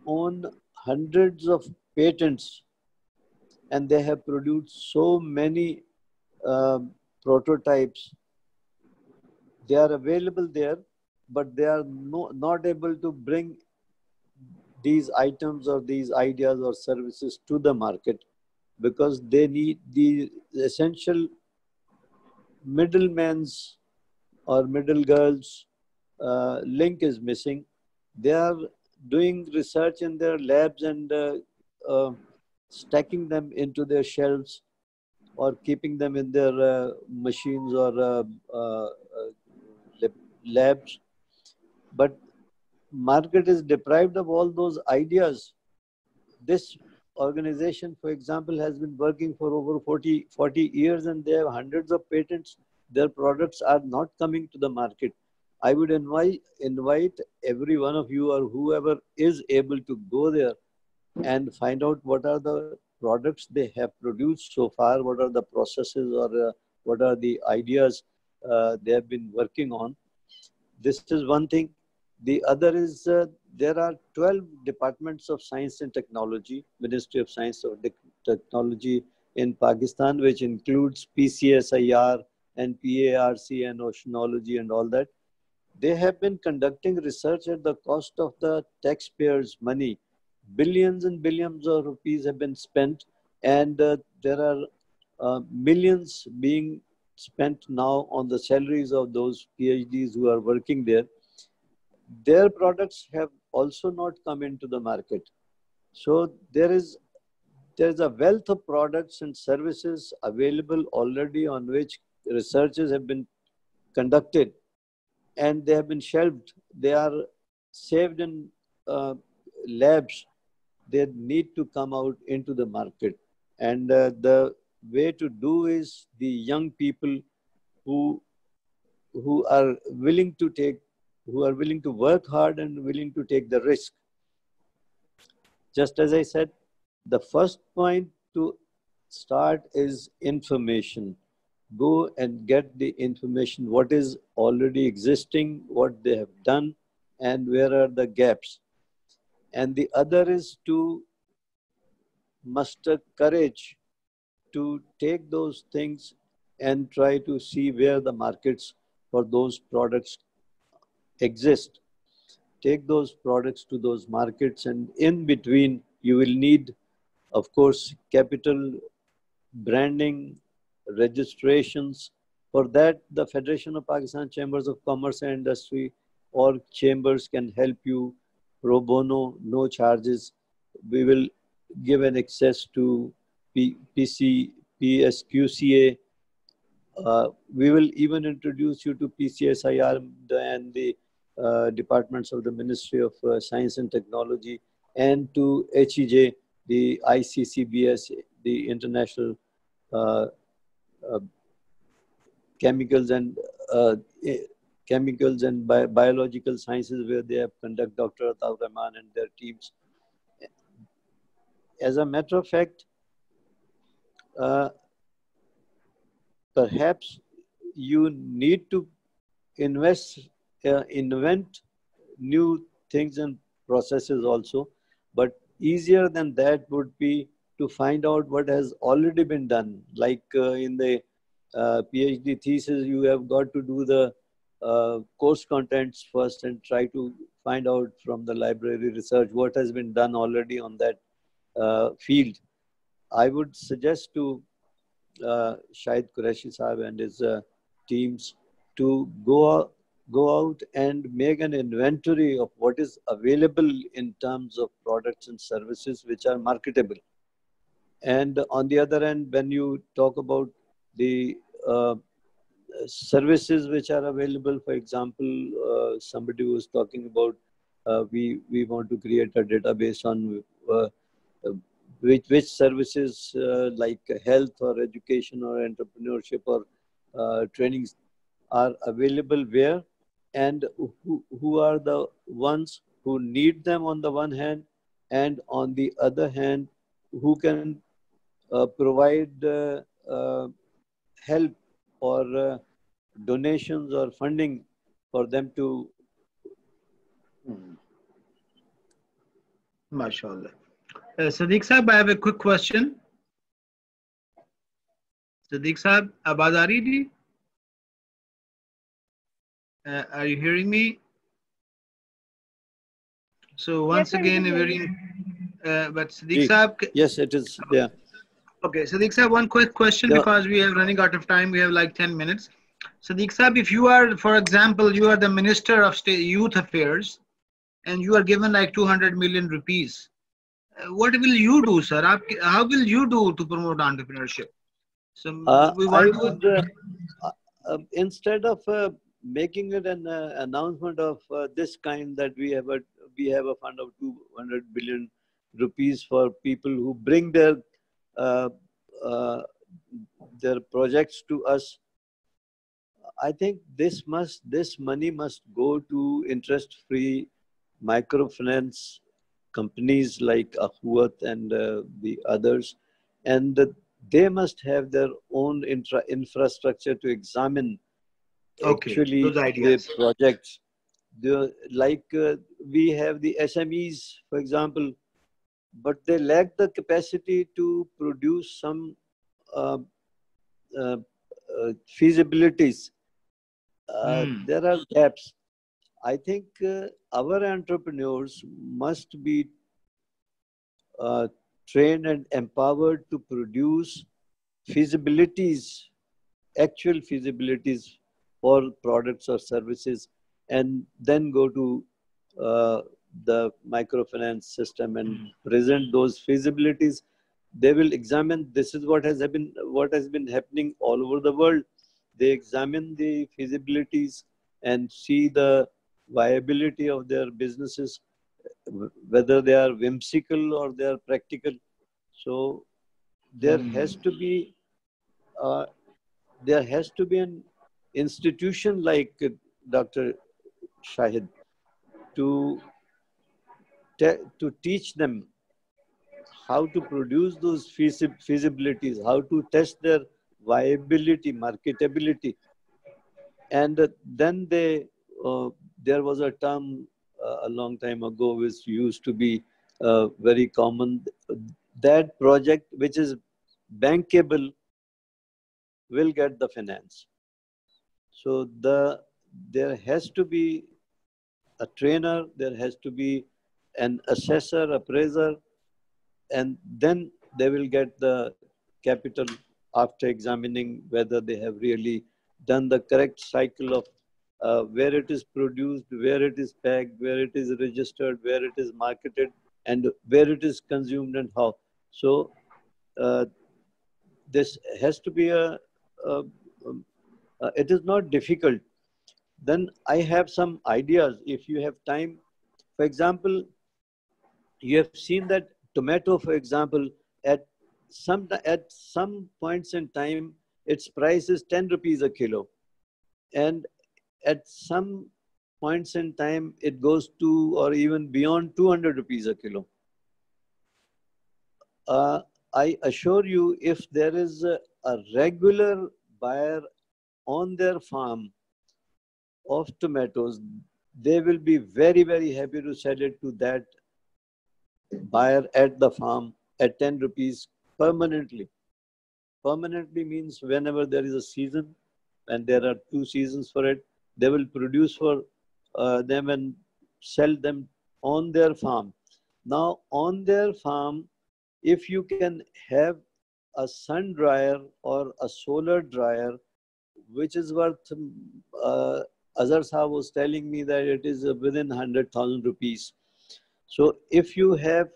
own hundreds of patents and they have produced so many prototypes. They are available there, but they are not able to bring these items or these ideas or services to the market because they need the essential middleman's or middle girls link is missing. They are doing research in their labs and stacking them into their shelves or keeping them in their machines or labs. But market is deprived of all those ideas. This organization, for example, has been working for over 40 years and they have hundreds of patents. Their products are not coming to the market. I would invite every one of you or whoever is able to go there and find out what are the products they have produced so far, what are the processes or what are the ideas they have been working on. This is one thing. The other is there are 12 departments of science and technology, Ministry of Science and Technology in Pakistan, which includes PCSIR and PARC and oceanology and all that. They have been conducting research at the cost of the taxpayers' money. Billions and billions of rupees have been spent, and there are millions being spent now on the salaries of those PhDs who are working there. Their products have also not come into the market. So there is a wealth of products and services available already on which researches have been conducted, and they have been shelved. They are saved in labs. They need to come out into the market. And the way to do is the young people who are willing to work hard and willing to take the risk. Just as I said, the first point to start is information. Go and get the information, what is already existing, what they have done, and where are the gaps. And the other is to muster courage to take those things and try to see where the markets for those products exist. Take those products to those markets, and in between you will need, of course, capital, branding, registrations. For that, the Federation of Pakistan Chambers of Commerce and Industry or chambers can help you pro bono, no charges. We will give an access to PSQCA. We will even introduce you to PCSIR and the departments of the Ministry of Science and Technology, and to HEJ, the ICCBS, the International Chemicals and Biological Sciences, where they have conducted Dr. Ataur Rahman and their teams. As a matter of fact, perhaps you need to invent new things and processes also, but easier than that would be to find out what has already been done. Like in the PhD thesis, you have got to do the course contents first and try to find out from the library research what has been done already on that field. I would suggest to Shahid Qureshi Sahib and his teams to go out and make an inventory of what is available in terms of products and services which are marketable. And on the other hand, when you talk about the services which are available, for example, somebody was talking about we want to create a database on which services like health or education or entrepreneurship or trainings are available where, and who are the ones who need them on the one hand, and on the other hand, who can provide help or donations or funding for them to. MashaAllah. Sadiq Sahib, I have a quick question. Sadiq Sahib, आवाज आ रही थी? Are you hearing me? So once again, but Sadiq Sahib. Yes, it is there. Okay, Sadiq Sahib, one quick question because we are running out of time. We have like 10 minutes. Sadiq Sahib, if you are, for example, you are the Minister of State Youth Affairs and you are given like 200 million rupees, what will you do, sir? How will you do to promote entrepreneurship? So we want instead of making it an announcement of this kind that we have a fund of 200 billion rupees for people who bring their projects to us, I think this money must go to interest-free microfinance companies like Ahuat and the others, and they must have their own infrastructure to examine Okay, actually those the ideas. projects. We have the SMEs, for example, but they lack the capacity to produce some uh, uh, feasibilities. There are gaps. I think our entrepreneurs must be uh, trained and empowered to produce feasibilities, actual feasibilities for products or services, and then go to uh, the microfinance system and present those feasibilities. They will examine. This is what has been happening all over the world. They examine the feasibilities and see the viability of their businesses, whether they are whimsical or they are practical. So there has to be uh, an institution like Dr. Shahid to to teach them how to produce those feasibilities, how to test their viability, marketability, and then there was a term a long time ago which used to be very common. That project which is bankable will get the finance. So there has to be a trainer, there has to be an assessor, appraiser, and then they will get the capital after examining whether they have really done the correct cycle of where it is produced, where it is packed, where it is registered, where it is marketed, and where it is consumed and how. So uh, this has to be a it is not difficult. Then I have some ideas. If you have time, for example, you have seen that tomato, for example, at some points in time, its price is 10 rupees a kilo, and at some points in time, it goes to or even beyond 200 rupees a kilo. I assure you, if there is a regular buyer on their farm of tomatoes, they will be very, very happy to sell it to that buyer at the farm at 10 rupees permanently. Permanently means whenever there is a season, and there are 2 seasons for it, they will produce for them and sell them on their farm. Now, on their farm, if you can have a sun dryer or a solar dryer, which is worth, Azhar Saab was telling me that it is within 100,000 rupees. So if you have,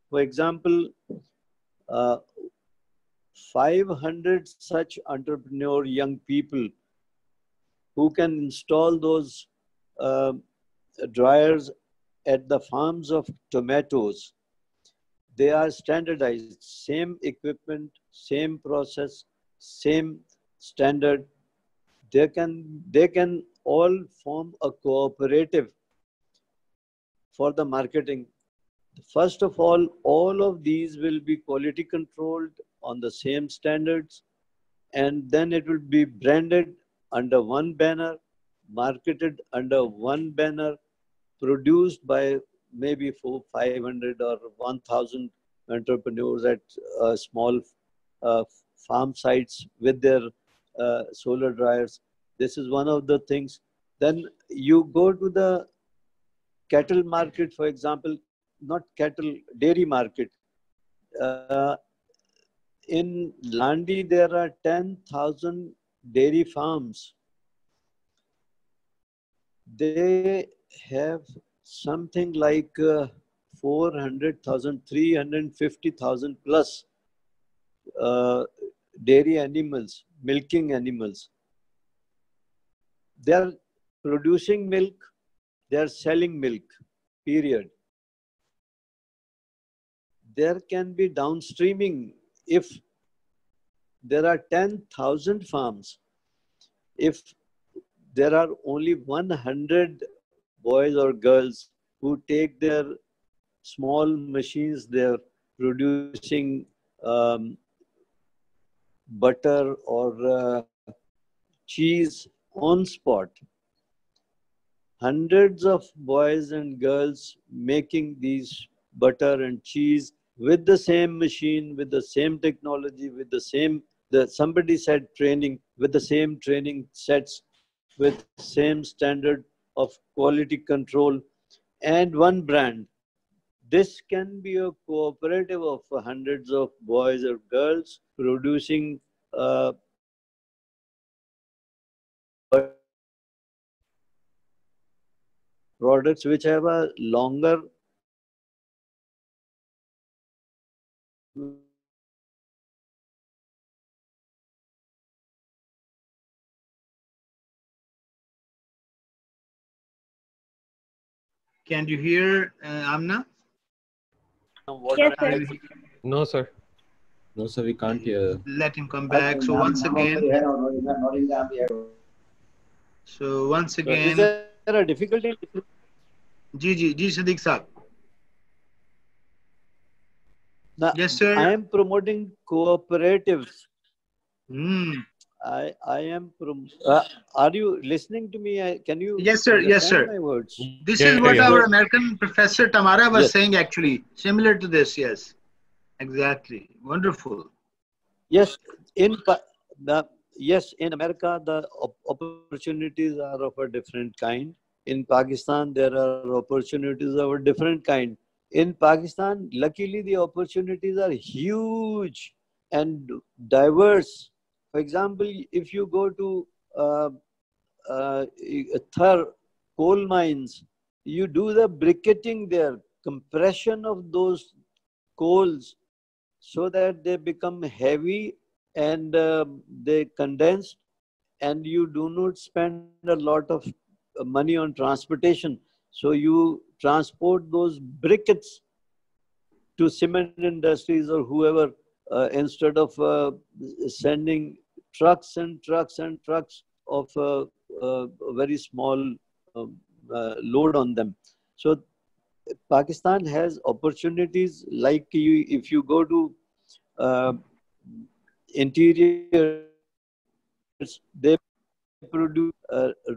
for example, uh, 500 such entrepreneur young people who can install those uh, dryers at the farms of tomatoes, they are standardized, same equipment, same process, same standard. They can all form a cooperative for the marketing. First of all of these will be quality controlled on the same standards, and then it will be branded under one banner, marketed under one banner, produced by maybe 500 or 1,000 entrepreneurs at small uh, farm sites with their solar dryers. This is one of the things. Then you go to the cattle market, for example, not cattle, dairy market. Uh, in Landi, there are 10,000 dairy farms. They have something like 400,000, 350,000 plus dairy animals, milking animals. They are producing milk, they are selling milk, period. There can be downstreaming if there are 10,000 farms. If there are only 100 boys or girls who take their small machines, they're producing butter or cheese on spot. Hundreds of boys and girls making these butter and cheese with the same machine, with the same technology, with the same, somebody said training, with the same training sets, with same standard of quality control, and one brand. This can be a cooperative of hundreds of boys or girls producing products which have a longer Can you hear Amna? Yes, sir. No, sir. No, sir, we can't hear. Let him come back. So once again, is there a difficulty? Ji Sadiq Saab. Now, Yes, sir. I am promoting cooperatives. Hmm. I am are you listening to me? Can you Yes, sir. Yes, sir. my words? This is what our American professor Tamara was saying, actually. Similar to this, yes. Exactly. Wonderful. Yes, in America, the opportunities are of a different kind. In Pakistan, there are opportunities of a different kind. In Pakistan, luckily, the opportunities are huge and diverse. For example, if you go to Thar coal mines, you do the briquetting there, compression of those coals so that they become heavy and they condense, and you do not spend a lot of money on transportation. So you transport those briquettes to cement industries or whoever instead of sending trucks and trucks and trucks of a very small load on them. So Pakistan has opportunities like if you go to interiors, they produce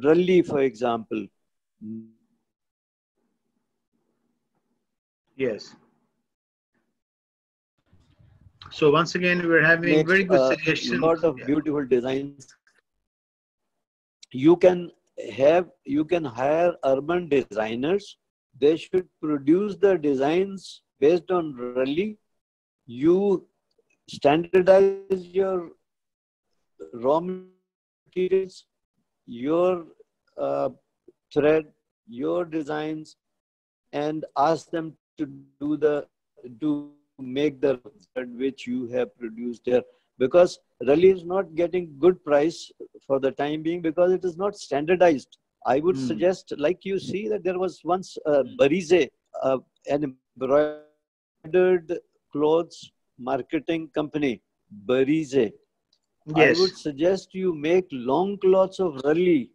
Ralli, for example. Yes. So once again, we're having very good suggestions. A lot of beautiful designs. You can hire urban designers. They should produce the designs based on Ralli. You standardize your raw materials, your thread, your designs, and ask them to make the thread which you have produced here. Because Ralli is not getting good price for the time being because it is not standardized. I would suggest, like you see that there was once Barize, an embroidered clothes marketing company, Barize. Yes. I would suggest you make long cloths of Ralli,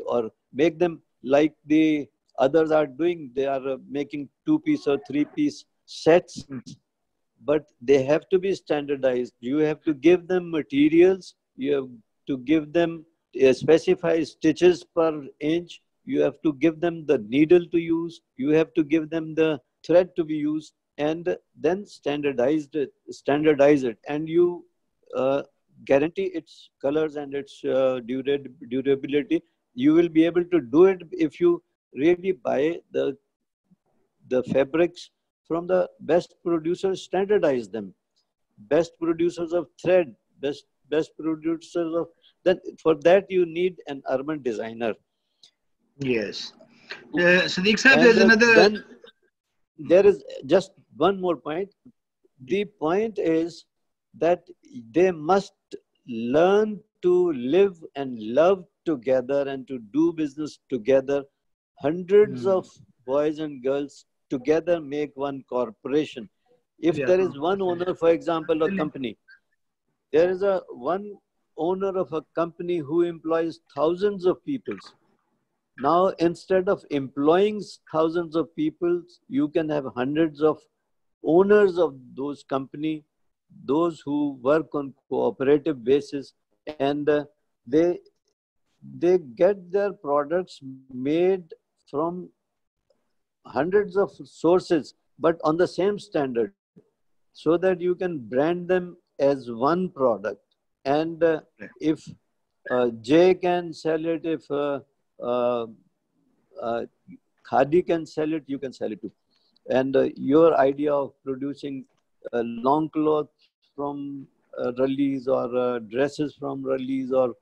or make them like the others are doing. They are making 2-piece or 3-piece sets, but they have to be standardized. You have to give them materials. You have to give them specified stitches per inch. You have to give them the needle to use. You have to give them the thread to be used, and then standardize it. And you guarantee its colors and its durability. You will be able to do it if you really buy the fabrics from the best producers, standardize them. Best producers of thread, best producers of, then for that you need an urban designer. Yes. Sadiq Sahab, there's another. Then there is just one more point. The point is that they must learn to live and love together and to do business together. Hundreds of boys and girls together make one corporation. If there is one owner, for example, a company, there is one owner of a company who employs thousands of people. Now, instead of employing thousands of people, you can have hundreds of owners of those company, those who work on cooperative basis, and they get their products made from hundreds of sources, but on the same standard, so that you can brand them as one product. And if J can sell it, if Khadi can sell it, you can sell it too. And your idea of producing long clothes from rallies, or dresses from rallies, or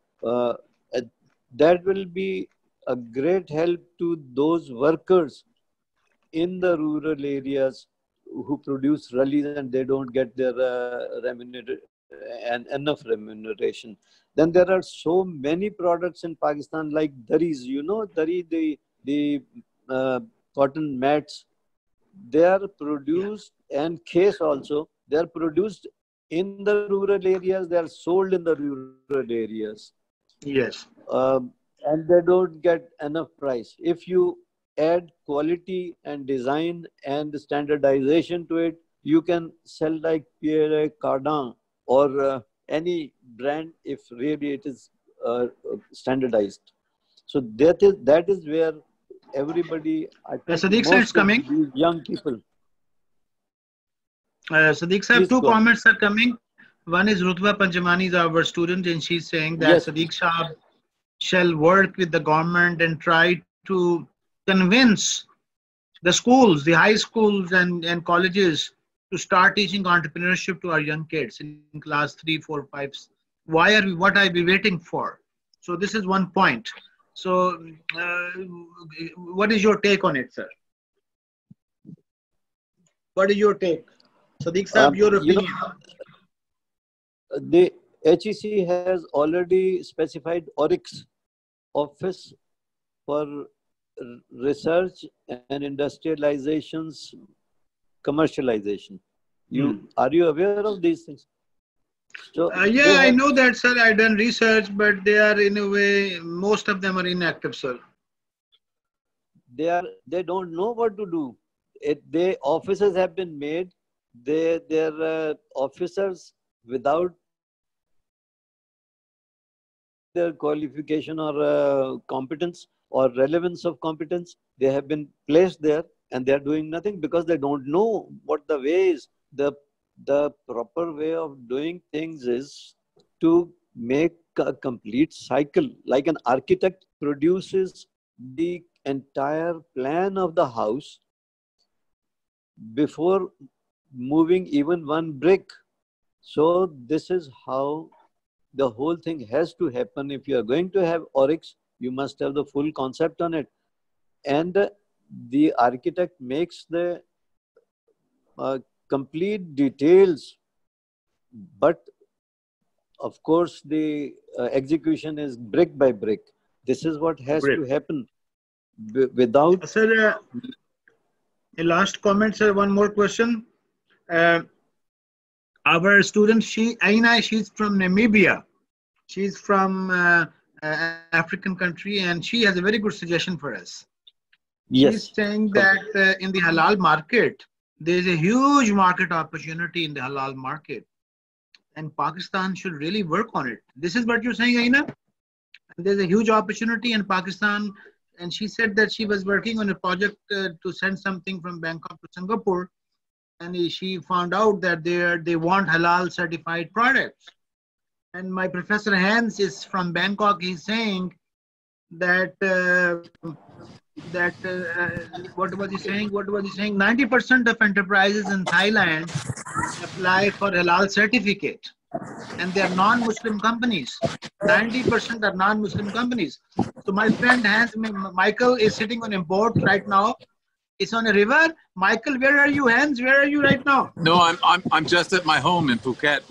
that will be a great help to those workers in the rural areas who produce rallies and they don't get their enough remuneration. Then there are so many products in Pakistan like daris, you know, dari, the cotton mats, they are produced, and case also, they are produced in the rural areas, they are sold in the rural areas. Yes. And they don't get enough price. If you add quality and design and standardization to it, you can sell like Pierre Cardin or any brand if really it is standardized. So that is where everybody, I think Sadiq sir, it's coming. These young people. Sadiq sir, two comments are coming. One is Rutba Panjamani is our student, and she's saying that yes, Sadiq Shah shall work with the government and try to convince the schools, the high schools and colleges to start teaching entrepreneurship to our young kids in class 3, 4, 5. What are we waiting for? So this is one point. So what is your take on it, sir? What is your take? Sadiq Saab, your opinion. The HEC has already specified ORIX, Office for Research and Industrialization's Commercialization. Are you aware of these things? So yeah, I know that, sir. I done research, but they are in a way, most of them are inactive, sir. They don't know what to do. Officers have been made. Their officers without their qualification or competence or relevance of competence, they have been placed there and they are doing nothing because they don't know what the way is. The proper way of doing things is to make a complete cycle. Like an architect produces the entire plan of the house before moving even one brick. So this is how the whole thing has to happen. If you are going to have ORIX, you must have the full concept on it. And the architect makes the complete details, but of course the execution is brick by brick. This is what has to happen. Without... Sir, a last comment, sir, one more question. Our student, Aina, she's from Namibia. She's from African country, and she has a very good suggestion for us. Yes. She's saying that in the halal market, there's a huge market opportunity in the halal market, and Pakistan should really work on it. This is what you're saying, Aina? There's a huge opportunity in Pakistan, and she said that she was working on a project to send something from Bangkok to Singapore, and she found out that they want halal certified products. And my professor Hans is from Bangkok. He's saying that what was he saying? 90% of enterprises in Thailand apply for halal certificate, and they are non-Muslim companies. 90% are non-Muslim companies. So my friend Hans, Michael, is sitting on a boat right now. It's on a river. Michael, where are you, Hans? Where are you right now? No, I'm just at my home in Phuket,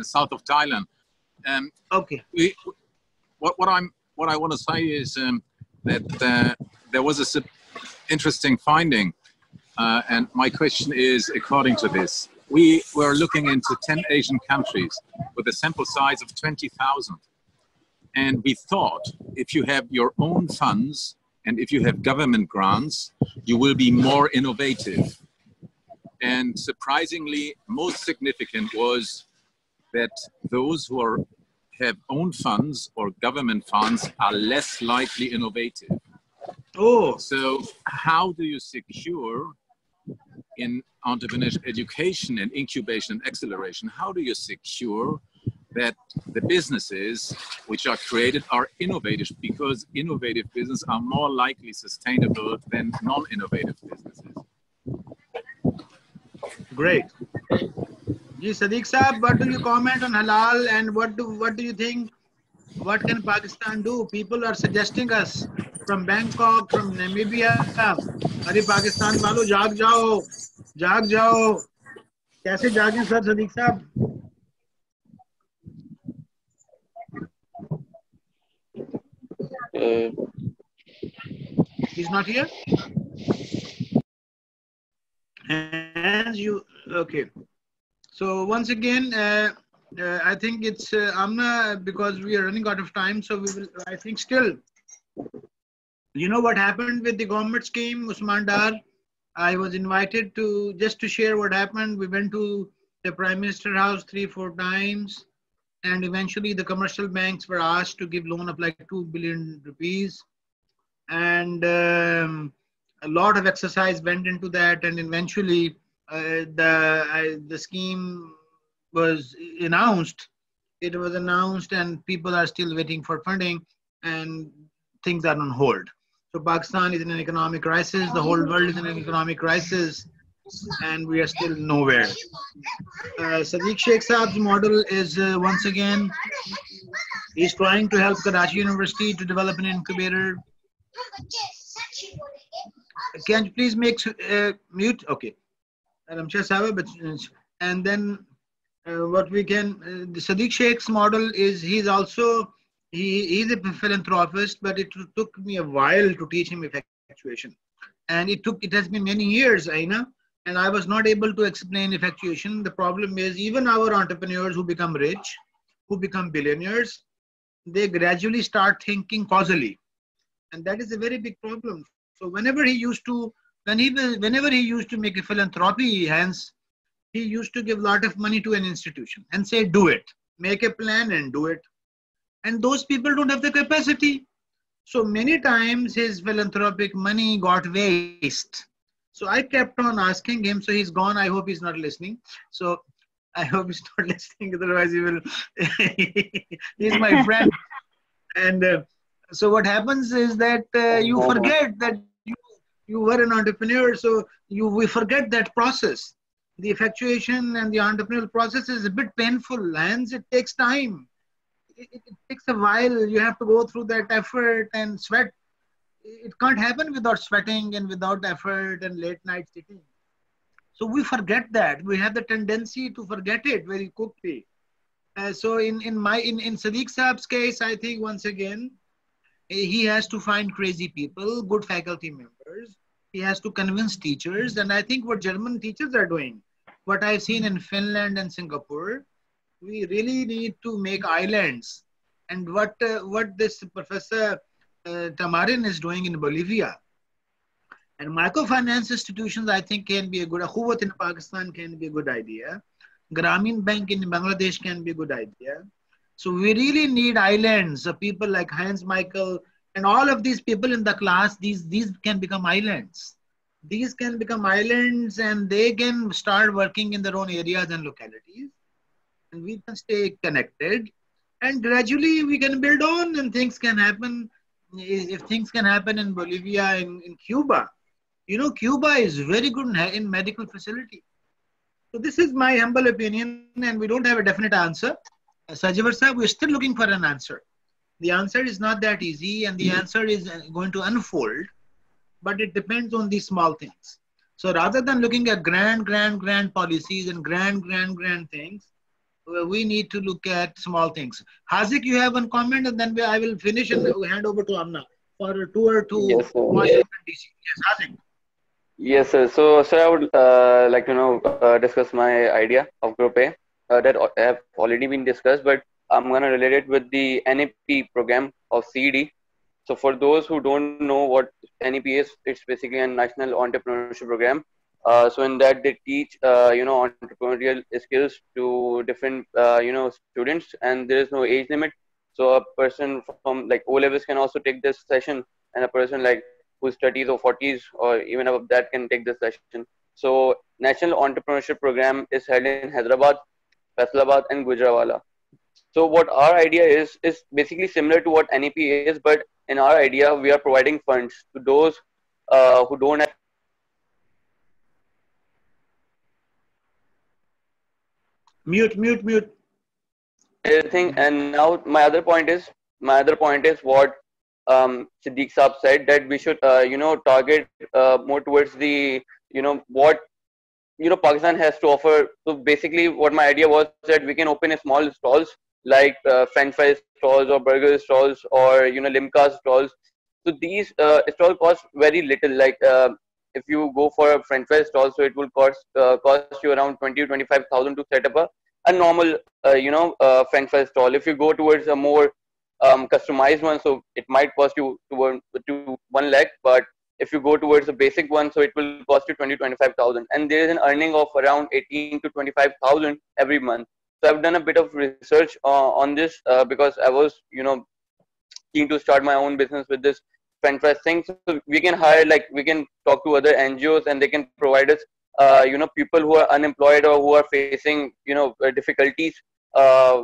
south of Thailand. Okay. What I want to say is that there was this interesting finding, and my question is according to this: we were looking into 10 Asian countries with a sample size of 20,000. And we thought if you have your own funds and if you have government grants, you will be more innovative. And surprisingly, most significant was that those who have own funds or government funds are less likely innovative. Oh. So how do you secure in entrepreneurship education and incubation and acceleration, how do you secure that the businesses which are created are innovative, because innovative businesses are more likely sustainable than non-innovative businesses? Great. Ji Sadiq Saab, what do you comment on halal, and what do you think? What can Pakistan do? People are suggesting us from Bangkok, from Namibia. Are Pakistan walo, jaag jao, jaag jao. Kaise jaage sir, Sadiq Saab? He's not here. And you okay? So once again, I think it's Amna, because we are running out of time. So we will. I think still, you know what happened with the government scheme, Usman Dar. I was invited to just to share what happened. We went to the Prime Minister house 3-4 times, and eventually the commercial banks were asked to give loan of like 2 billion rupees, and a lot of exercise went into that, and eventually the scheme was announced. It was announced, and people are still waiting for funding, and things are on hold. So Pakistan is in an economic crisis. The whole world is in an economic crisis, and we are still nowhere. Sadiq Sheikh Saab's model is once again, he's trying to help Karachi University to develop an incubator. Can you please make mute? Okay. And then what we can, the Sadiq Sheikh's model is he's also, he's a philanthropist, but it took me a while to teach him effectuation. And it has been many years, Aina, and I was not able to explain effectuation. The problem is even our entrepreneurs who become rich, who become billionaires, they gradually start thinking causally. And that is a very big problem. So whenever he used to make a philanthropy, hence, he used to give a lot of money to an institution and say, do it, make a plan and do it. And those people don't have the capacity. So many times his philanthropic money got waste. So I kept on asking him, so he's gone. I hope he's not listening. So I hope he's not listening, otherwise he will, he's my friend. And so what happens is that you forget that you were an entrepreneur, so we forget that process. The effectuation and the entrepreneurial process is a bit painful, hence it takes time. It takes a while. You have to go through that effort and sweat. It can't happen without sweating and without effort and late night sitting. So we forget that. We have the tendency to forget it very quickly. So in Sadiq Saab's case, I think once again, he has to find crazy people, good faculty members. He has to convince teachers. And I think what German teachers are doing, what I've seen in Finland and Singapore, we really need to make islands. And what this Professor Tamarin is doing in Bolivia. And microfinance institutions, I think, can be a good, Akhuwat in Pakistan can be a good idea. Grameen Bank in Bangladesh can be a good idea. So we really need islands of people like Heinz Michael and all of these people in the class. These can become islands. These can become islands, and they can start working in their own areas and localities. And we can stay connected, and gradually we can build on, and things can happen. If things can happen in Bolivia, in Cuba, you know, Cuba is very good in medical facility. So this is my humble opinion, and we don't have a definite answer. Sajivar sir, we're still looking for an answer. The answer is not that easy, and the answer is going to unfold, but it depends on these small things. So rather than looking at grand policies and grand things, we need to look at small things. Hazik, you have one comment, and then I will finish and hand over to Amna for a tour to Washington, D.C. Yes, Hazik. Yes, sir. So, sir, I would like to discuss my idea of Group A that have already been discussed, but I'm gonna relate it with the NEP program of CED. So, for those who don't know what NEP is, it's basically a national entrepreneurship program. So, in that they teach entrepreneurial skills to different students, and there is no age limit. So, a person from like O levels can also take this session, and a person like whose 30s or 40s or even above that can take this session. So National Entrepreneurship Program is held in Hyderabad, Faisalabad, and Gujranwala. So what our idea is basically similar to what NEP is, but in our idea we are providing funds to those who don't have Mute. everything. And now my other point is what Siddiq Saab said, that we should target more towards the what Pakistan has to offer. So basically what my idea was that we can open a small stalls like french fry stalls or burger stalls or limca stalls. So these stalls cost very little, like if you go for a french fry stall, so it will cost you around 20 to 25,000 to set up a normal french fry stall. If you go towards a more customized one, so it might cost you to 1 lakh, but if you go towards the basic one, so it will cost you 20 25,000, and there is an earning of around 18 to 25,000 every month. So I've done a bit of research on this because I was keen to start my own business with this french fries thing. So we can hire, like we can talk to other NGOs and they can provide us people who are unemployed or who are facing difficulties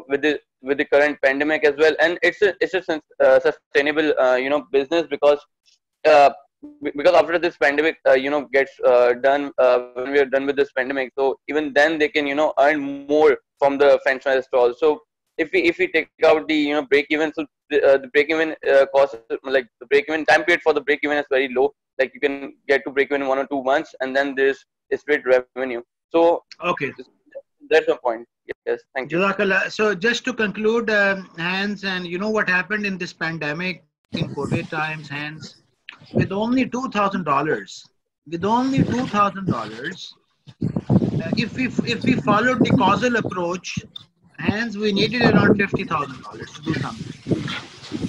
with the current pandemic as well. And it's a sustainable business uh, because after this pandemic gets done, when we are done with this pandemic, so even then they can earn more from the franchise stall. So if we take out the break even, so the break even cost, like the break even time period for the break even is very low, like you can get to break even in 1 or 2 months, and then there's straight revenue. So Okay. that's my point. Yes, thank you. Jazakallah. So just to conclude, Hans, and you know what happened in this pandemic in COVID times, Hans, with only $2,000, if we followed the causal approach, Hans, we needed around $50,000 to do something.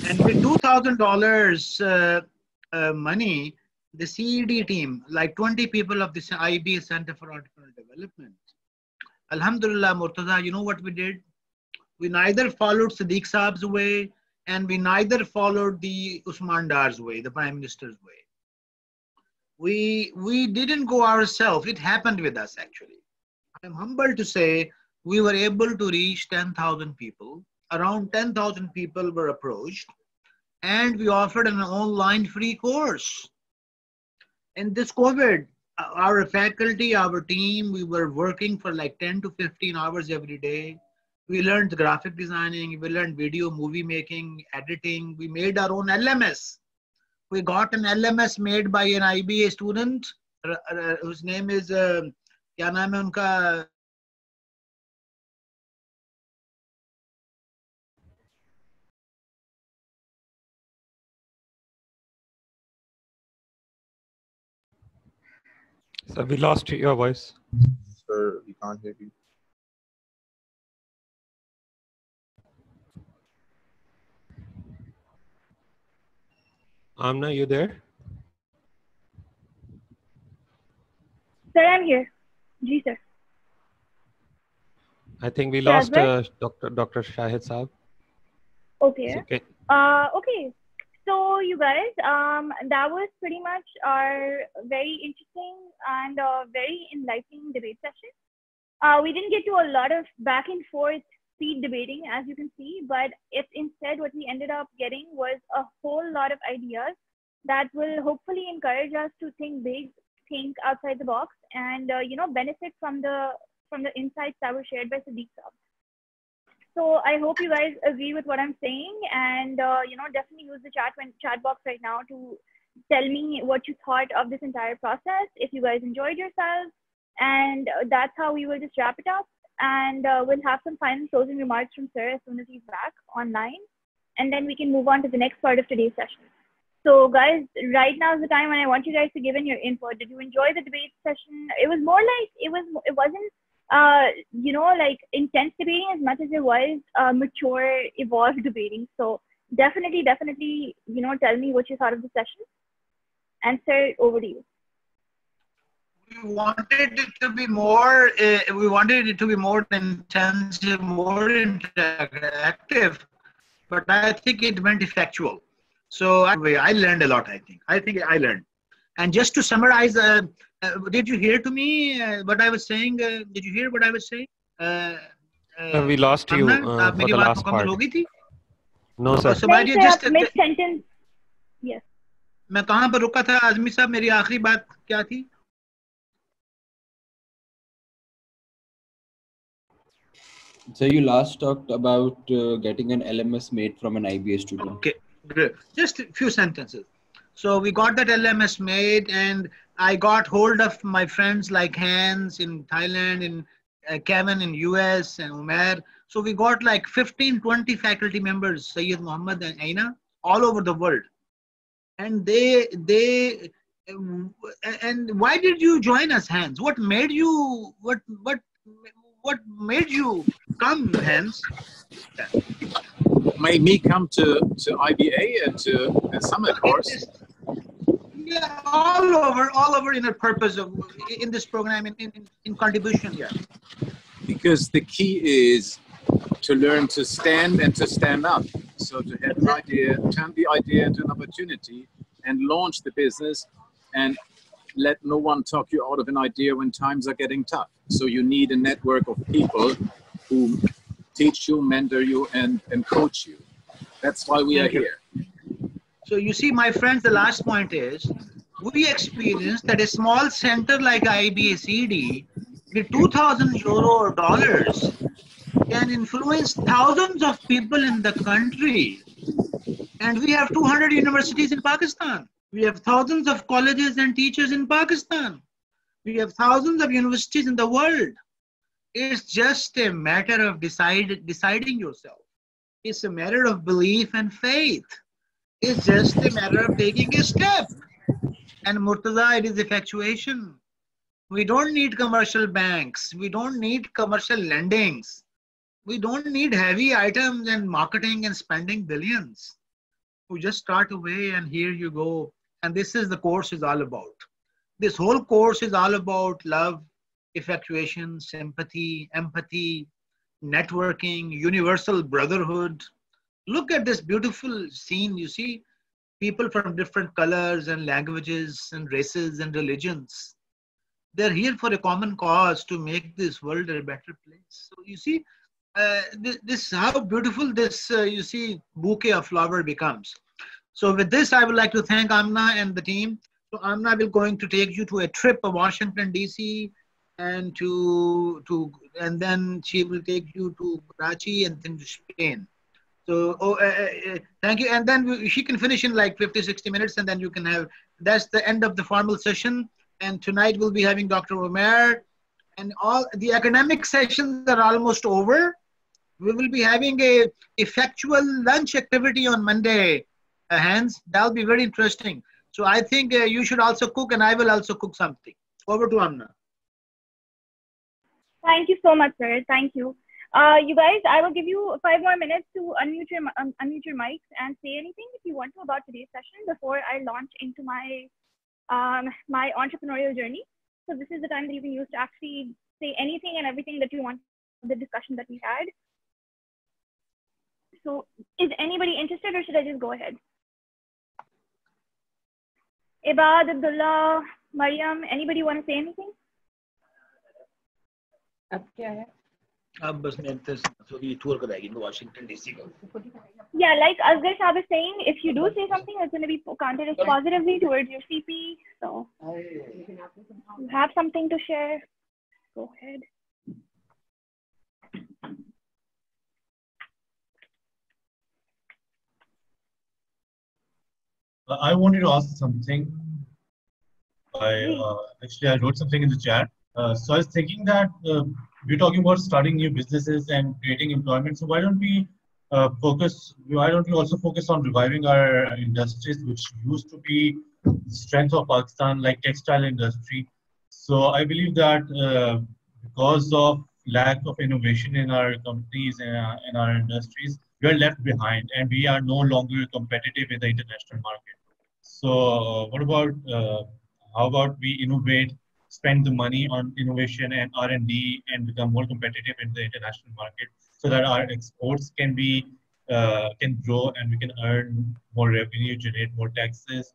And with $2,000 money, the CED team, like 20 people of this IESS Center for Entrepreneurial Development, Alhamdulillah, Murtaza, you know what we did? We neither followed Siddiq Saab's way, and we neither followed the Usman Dar's way, the Prime Minister's way. We didn't go ourselves. It happened with us, actually. I'm humbled to say we were able to reach 10,000 people. Around 10,000 people were approached, and we offered an online free course. In this COVID, our faculty, our team, we were working for like 10 to 15 hours every day. We learned graphic designing, we learned video, movie making, editing. We made our own LMS. We got an LMS made by an IBA student whose name is, kya naam hai unka? So we lost your voice. Sir, we can't hear you. Amna, you there? Sir, I'm here. Ji, sir. I think we lost Dr. Shahid Saab. Okay. Okay. Okay. So you guys, that was pretty much our very interesting and very enlightening debate session. We didn't get to a lot of back and forth speed debating, as you can see, but instead what we ended up getting was a whole lot of ideas that will hopefully encourage us to think big, think outside the box, and benefit from the insights that were shared by Siddiq Saab. So I hope you guys agree with what I'm saying, and definitely use the chat box right now to tell me what you thought of this entire process, if you guys enjoyed yourselves, and that's how we will just wrap it up. And we'll have some final closing remarks from Sir as soon as he's back online, and then we can move on to the next part of today's session. So guys, right now is the time when I want you guys to give in your input. Did you enjoy the debate session? It was more like it wasn't like intense debating as much as it was mature, evolved debating. So definitely, tell me what you thought of the session. And sir, over to you. We wanted it to be more. We wanted it to be more intensive, more interactive, but I think it went effectual. So I learned a lot. I think I learned. And just to summarize, did you hear to me what I was saying? Did you hear what I was saying? We lost you for the last part. No, sir. So my dear, just mid-sentence. Yes. मैं कहाँ पर रुका था आजमी साहब? मेरी आखिरी बात क्या थी? So you last talked about getting an LMS made from an IBA student. Okay, great. Just a few sentences. So we got that LMS made, and I got hold of my friends like Hans in Thailand, in Kevin in US, and Umair. So we got like 15, 20 faculty members, Sayyid Muhammad and Aina, all over the world. And and why did you join us, Hans? What made you, what made you come, Hans? Made me come to IBA and to the summit course. Yeah, all over in a purpose of in this program in contribution. Yeah. Because the key is to learn to stand and to stand up. So to have an idea, turn the idea into an opportunity, and launch the business, and let no one talk you out of an idea when times are getting tough. So you need a network of people who teach you, mentor you, and coach you. That's why we are here. So you see, my friends, the last point is, we experienced that a small center like IBACD with 2,000 euro or dollars can influence thousands of people in the country. And we have 200 universities in Pakistan. We have thousands of colleges and teachers in Pakistan. We have thousands of universities in the world. It's just a matter of deciding yourself. It's a matter of belief and faith. It's just a matter of taking a step. And Murtaza, it is effectuation. We don't need commercial banks. We don't need commercial lendings. We don't need heavy items and marketing and spending billions. We just start away and here you go. And this is the course is all about. This whole course is all about love, effectuation, sympathy, empathy, networking, universal brotherhood. Look at this beautiful scene. You see people from different colors and languages and races and religions. They're here for a common cause to make this world a better place. So you see, this how beautiful this you see bouquet of flower becomes. So with this, I would like to thank Amna and the team. So Amna will going to take you to a trip of Washington DC, and and then she will take you to Karachi and then to Spain. So thank you. And then she can finish in like 50-60 minutes, and then you can have, that's the end of the formal session. And tonight we'll be having Dr. Umair, and all the academic sessions are almost over. We will be having a effectual lunch activity on Monday, Hans. That'll be very interesting. So I think you should also cook, and I will also cook something. Over to Amna. Thank you so much, sir. Thank you. You guys, I will give you 5 more minutes to unmute your mics and say anything if you want to about today's session before I launch into my my entrepreneurial journey. So this is the time that you can use to actually say anything and everything that you want, the discussion that we had. So is anybody interested, or should I just go ahead? Ibad, Abdullah, Mariam, anybody want to say anything? अब क्या है? अब बस मैं ये tour कराएगी Washington DC का. Yeah, like Asghar Saab is saying, if you do say something, it's going to be counted as positively towards your CP. So you have something to share, go ahead. I wanted to ask something. Actually, I wrote something in the chat. So I was thinking that we're talking about starting new businesses and creating employment. So why don't we why don't we also focus on reviving our industries which used to be the strength of Pakistan, like textile industry? So I believe that because of lack of innovation in our companies and in our industries, we are left behind and we are no longer competitive in the international market. So what about how about we innovate, spend the money on innovation and R&D and become more competitive in the international market so that our exports can grow and we can earn more revenue, generate more taxes,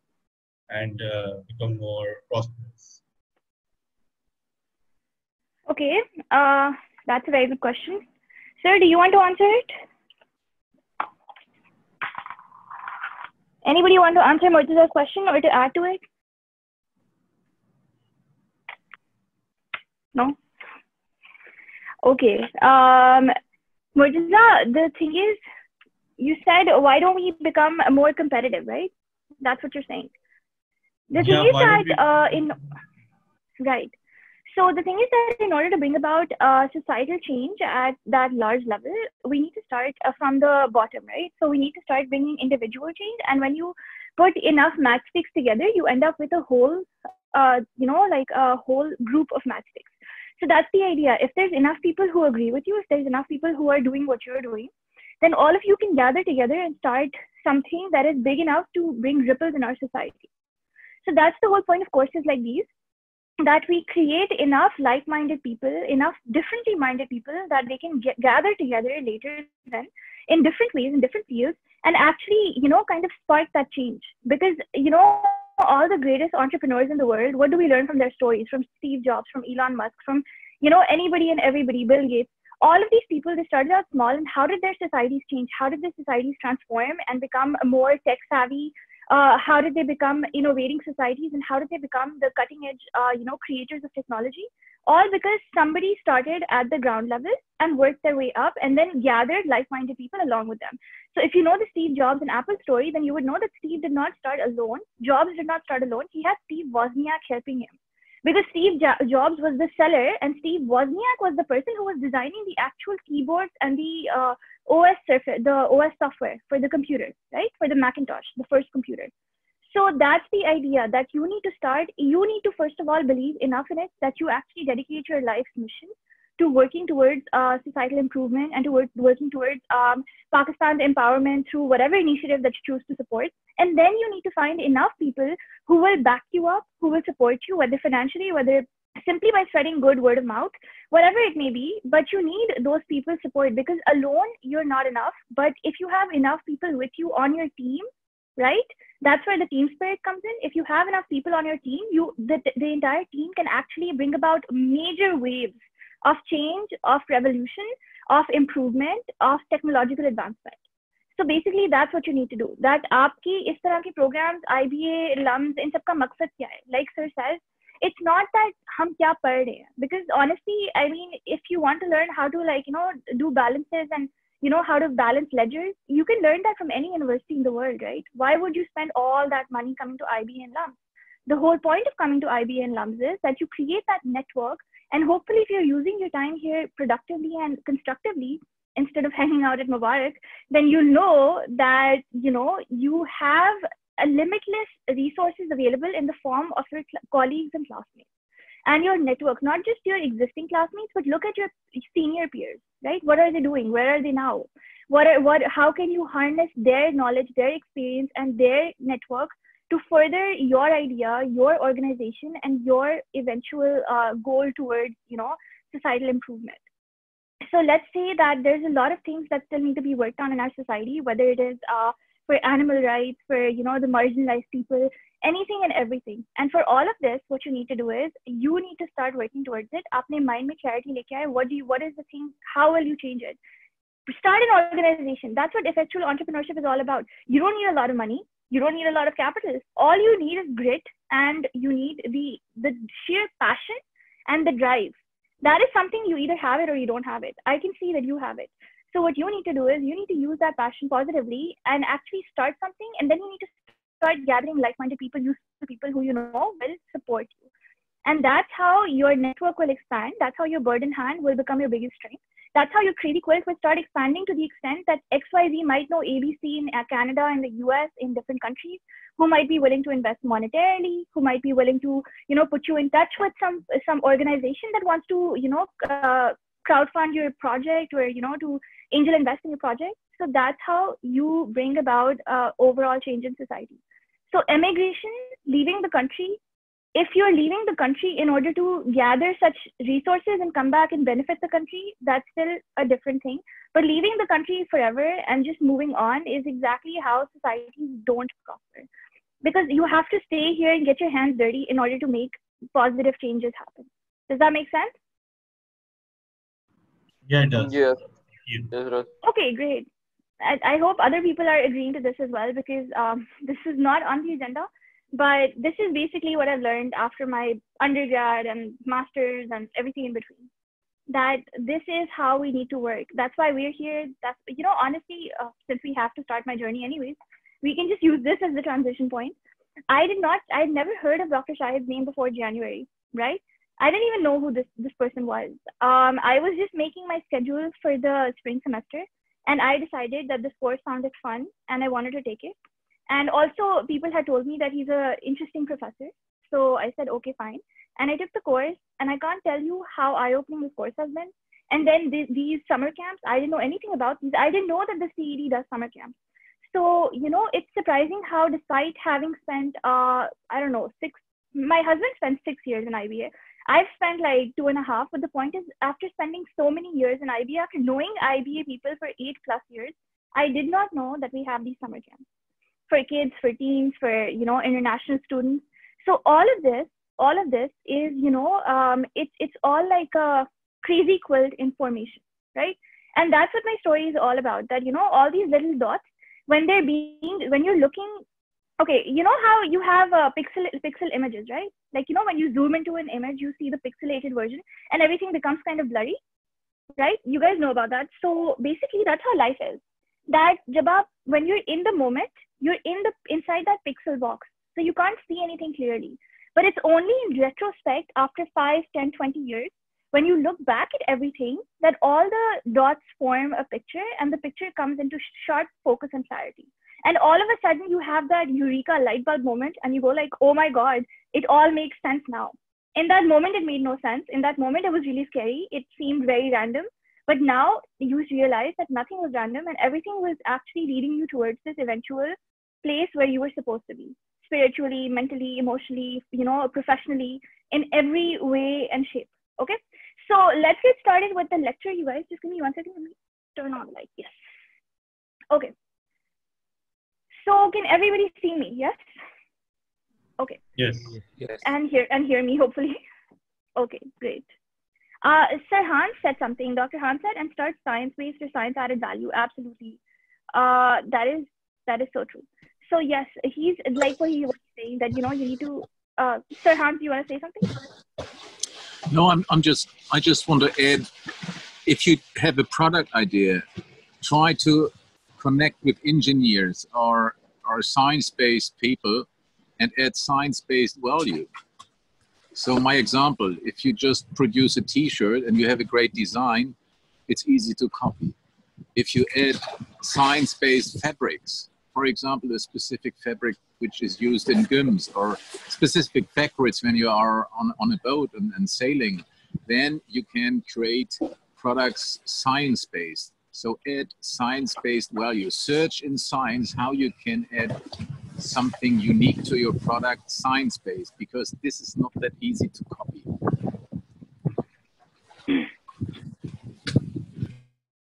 and become more prosperous. Okay, that's a very good question. Sir, do you want to answer it? Anybody want to answer Murtaza's question or to add to it? No? Okay. Murtaza, the thing is, you said, why don't we become more competitive, right? That's what you're saying. The thing is that, right. So the thing is that in order to bring about societal change at that large level, we need to start from the bottom, right? So we need to start bringing individual change. And when you put enough matchsticks together, you end up with a whole, like a whole group of matchsticks. So that's the idea. If there's enough people who agree with you, if there's enough people who are doing what you're doing, then all of you can gather together and start something that is big enough to bring ripples in our society. So that's the whole point of courses like these, that we create enough like-minded people, enough differently minded people that they can gather together later then in different ways, in different fields, and actually, kind of spark that change. Because, all the greatest entrepreneurs in the world, what do we learn from their stories? From Steve Jobs, from Elon Musk, from, anybody and everybody, Bill Gates. All of these people, they started out small, and how did their societies change? How did their societies transform and become more tech savvy? How did they become innovating societies, and how did they become the cutting edge, creators of technology? All because somebody started at the ground level and worked their way up and then gathered like-minded people along with them. So if you know the Steve Jobs and Apple story, then you would know that Steve did not start alone. Jobs did not start alone. He had Steve Wozniak helping him. Because Steve Jobs was the seller and Steve Wozniak was the person who was designing the actual keyboards and the OS software for the computer, right? For the Macintosh, the first computer. So that's the idea, that you need to first of all believe enough in it that you actually dedicate your life's mission to working towards societal improvement and to working towards Pakistan's empowerment through whatever initiative that you choose to support. And then you need to find enough people who will back you up, who will support you, whether financially, whether simply by spreading good word of mouth, whatever it may be. But you need those people's support, because alone you're not enough. But if you have enough people with you on your team, right? That's where the team spirit comes in. If you have enough people on your team, the entire team can actually bring about major waves of change, of revolution, of improvement, of technological advancement. So basically, that's what you need to do. That आपकी इस तरह के programs, IBA, LUMS, इन सब का मकसद क्या है? Like sir says, it's not that हम क्या पढ़ रहे हैं. Because honestly, I mean, if you want to learn how to do balances and how to balance ledgers, you can learn that from any university in the world, right? Why would you spend all that money coming to IB and LUMS? The whole point of coming to IB and LUMS is that you create that network, and hopefully if you're using your time here productively and constructively instead of hanging out at Mubarak, then you know that, you have a limitless resources available in the form of your colleagues and classmates. And your network, not just your existing classmates, but look at your senior peers, right? What are they doing? Where are they now? How can you harness their knowledge, their experience, and their network to further your idea, your organization, and your eventual goal towards, societal improvement? So let's say that there's a lot of things that still need to be worked on in our society, whether it is for animal rights, for, the marginalized people, anything and everything. And for all of this, what you need to do is you need to start working towards it. Apne mind mein clarity leke aaye. What is the thing? How will you change it? Start an organization. That's what effectual entrepreneurship is all about. You don't need a lot of money. You don't need a lot of capital. All you need is grit, and you need the sheer passion and the drive. That is something you either have it or you don't have it. I can see that you have it. So what you need to do is you need to use that passion positively and actually start something, and then you need to start gathering like-minded people, useful people who will support you. And that's how your network will expand. That's how your bird in hand will become your biggest strength. That's how your crazy quilt will start expanding to the extent that XYZ might know ABC in Canada, in the US, in different countries, who might be willing to invest monetarily, who might be willing to, put you in touch with some organization that wants to, crowdfund your project or, to angel invest in your project. So that's how you bring about overall change in society. So immigration, leaving the country, if you're leaving the country in order to gather such resources and come back and benefit the country, that's still a different thing. But leaving the country forever and just moving on is exactly how societies don't prosper. Because you have to stay here and get your hands dirty in order to make positive changes happen. Does that make sense? Yeah, it does. Yeah. Okay, great. I hope other people are agreeing to this as well, because this is not on the agenda. But this is basically what I've learned after my undergrad and master's and everything in between, that this is how we need to work. That's why we're here. That's, honestly, since we have to start my journey anyways, we can just use this as the transition point. I'd never heard of Dr. Shahid's name before January, right? I didn't even know who this person was. I was just making my schedule for the spring semester, and I decided that this course sounded fun and I wanted to take it. And also people had told me that he's an interesting professor. So I said, okay, fine. And I took the course, and I can't tell you how eye-opening this course has been. And then these summer camps, I didn't know anything about these. I didn't know that the CED does summer camps. So, it's surprising how, despite having spent, my husband spent 6 years in IBA. I've spent like 2.5, but the point is, after spending so many years in IBA, after knowing IBA people for 8+ years, I did not know that we have these summer camps for kids, for teens, for, international students. So all of this is, it's all like a crazy quilt in formation, right? And that's what my story is all about, that, all these little dots, when you're looking, okay, how you have pixel images, right? Like, when you zoom into an image, you see the pixelated version and everything becomes kind of blurry, right? You guys know about that. So basically that's how life is. That when you're in the moment, you're inside that pixel box. So you can't see anything clearly. But it's only in retrospect, after 5, 10, 20 years, when you look back at everything, that all the dots form a picture, and the picture comes into sharp focus and clarity. And all of a sudden you have that eureka light bulb moment, and you go like, oh my God, it all makes sense now. In that moment, it made no sense. In that moment, it was really scary. It seemed very random. But now you realize that nothing was random, and everything was actually leading you towards this eventual place where you were supposed to be, spiritually, mentally, emotionally, professionally, in every way and shape. Okay, so let's get started with the lecture, you guys. Just give me 1 second. Let me turn on the light. Yes. Okay. So can everybody see me? Yes. Okay. Yes. Yes. And hear me, hopefully. Okay, great. Sir Hans said something. Dr. Hans said, and start science-based or science-added value. Absolutely. That is so true. So yes, he's like what he was saying, that you need to. Sir Hans, you want to say something? No, I just want to add, if you have a product idea, try to connect with engineers or science-based people and add science-based value. So my example, if you just produce a t-shirt and you have a great design, it's easy to copy. If you add science-based fabrics, for example, a specific fabric which is used in gyms, or specific fabrics when you are on a boat and sailing, then you can create products science-based. So add science-based value. Search in science how you can add something unique to your product, science-based, because this is not that easy to copy.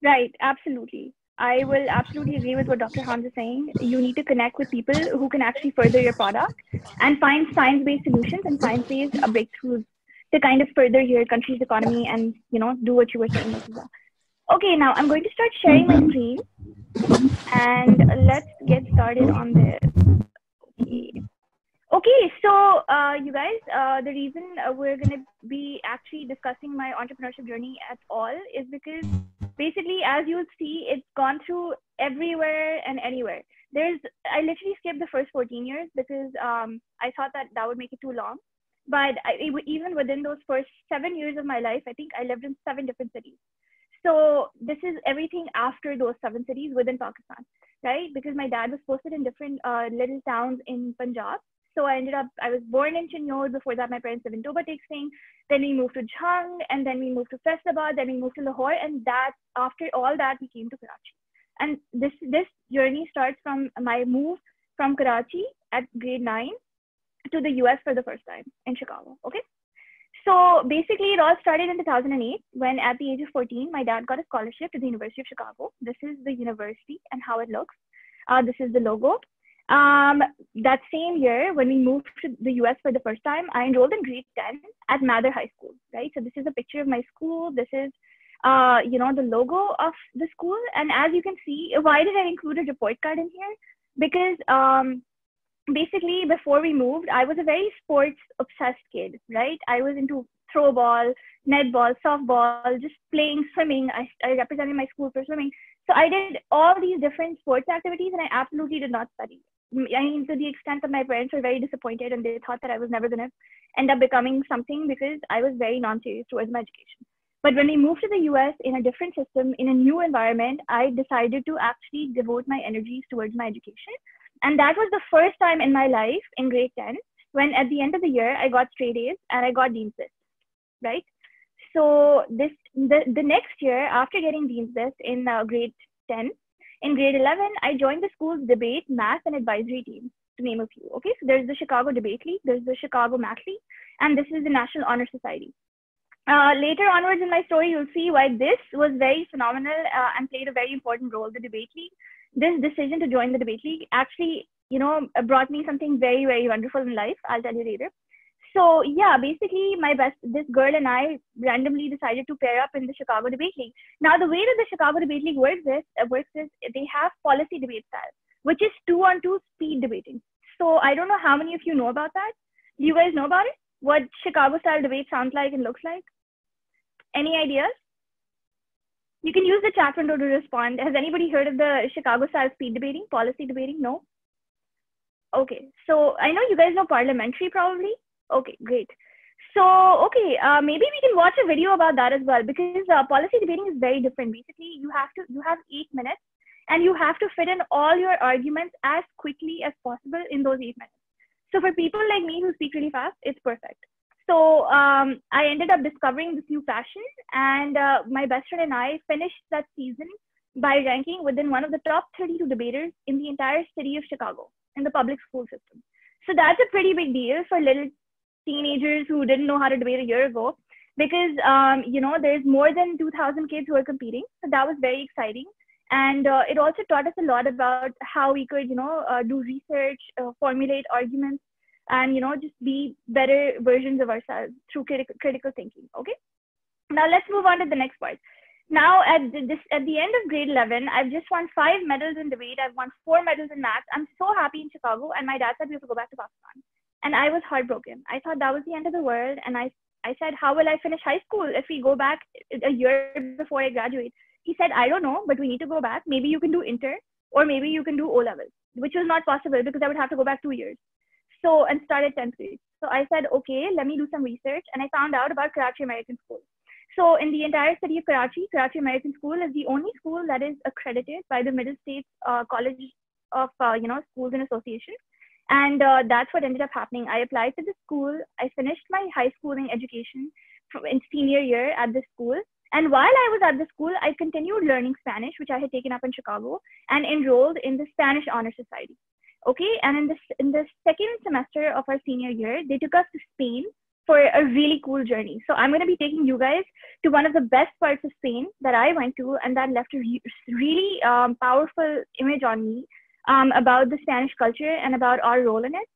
Right, absolutely. I will absolutely agree with what Dr. Hans is saying. You need to connect with people who can actually further your product and find science-based solutions and science-based breakthroughs to kind of further your country's economy and, do what you were saying, Masiza. Okay, now I'm going to start sharing my screen, and let's get started on this. Okay, so you guys, the reason we're going to be actually discussing my entrepreneurship journey at all is because basically, as you'll see, it's gone through everywhere and anywhere. I literally skipped the first 14 years because I thought that would make it too long. But even within those first 7 years of my life, I think I lived in 7 different cities. So this is everything after those 7 cities within Pakistan, right? Because my dad was posted in different little towns in Punjab. So I was born in Chinnor. Before that, my parents lived in Toba Tek Singh. Then we moved to Jhang, and then we moved to Faisalabad, then we moved to Lahore. And that, after all that, we came to Karachi. And this journey starts from my move from Karachi at grade 9 to the US for the first time in Chicago, okay? So basically, it all started in 2008 when, at the age of 14, my dad got a scholarship to the University of Chicago. This is the university and how it looks. This is the logo. That same year, when we moved to the US for the first time, I enrolled in grade 10 at Mather High School, right? So this is a picture of my school. This is, the logo of the school. And as you can see, why did I include a report card in here? Because basically, before we moved, I was a very sports obsessed kid, right? I was into throw ball, netball, softball, just playing, swimming. I represented my school for swimming. So I did all these different sports activities, and I absolutely did not study. I mean, to the extent that my parents were very disappointed, and they thought that I was never going to end up becoming something because I was very non-serious towards my education. But when we moved to the US in a different system, in a new environment, I decided to actually devote my energies towards my education. And that was the first time in my life in grade 10, when at the end of the year, I got straight A's and I got Dean's List, right? So the next year, after getting Dean's List in grade 10, in grade 11, I joined the school's debate, math, and advisory team, to name a few. Okay, so there's the Chicago Debate League, there's the Chicago Math League, and this is the National Honor Society. Later onwards in my story, you'll see why this was very phenomenal and played a very important role, the Debate League. This decision to join the Debate League actually, brought me something very, very wonderful in life. I'll tell you later. So yeah, basically this girl and I randomly decided to pair up in the Chicago Debate League. Now, the way that the Chicago Debate League works is they have policy debate style, which is 2-on-2 speed debating. So I don't know how many of you know about that. Do you guys know about it? What Chicago style debate sounds like and looks like? Any ideas? You can use the chat window to respond. Has anybody heard of the Chicago style speed debating, policy debating? No? Okay, so I know you guys know parliamentary probably. Okay, great. So, okay, maybe we can watch a video about that as well, because policy debating is very different. Basically, you have 8 minutes and you have to fit in all your arguments as quickly as possible in those 8 minutes. So for people like me who speak really fast, it's perfect. So I ended up discovering this new passion, and my best friend and I finished that season by ranking within one of the top 32 debaters in the entire city of Chicago in the public school system. So that's a pretty big deal for little teenagers who didn't know how to debate a year ago, because there's more than 2,000 kids who are competing. So that was very exciting. And it also taught us a lot about how we could, do research, formulate arguments, and, just be better versions of ourselves through critical thinking. Okay. Now let's move on to the next part. Now at the end of grade 11, I've just won 5 medals in debate. I've won 4 medals in math. I'm so happy in Chicago. And my dad said we have to go back to Pakistan. And I was heartbroken. I thought that was the end of the world. And I said, how will I finish high school if we go back a year before I graduate? He said, I don't know, but we need to go back. Maybe you can do inter, or maybe you can do O-levels, which was not possible because I would have to go back 2 years. So, and start at 10th grade. So I said, okay, let me do some research. And I found out about Karachi American School. So in the entire city of Karachi, Karachi American School is the only school that is accredited by the Middle States College of, Schools and Association. And that's what ended up happening. I applied to the school. I finished my high schooling education in senior year at the school. And while I was at the school, I continued learning Spanish, which I had taken up in Chicago, and enrolled in the Spanish Honor Society. Okay, and in the second semester of our senior year, they took us to Spain for a really cool journey. So I'm going to be taking you guys to one of the best parts of Spain that I went to, and that left a really powerful image on me about the Spanish culture and about our role in it.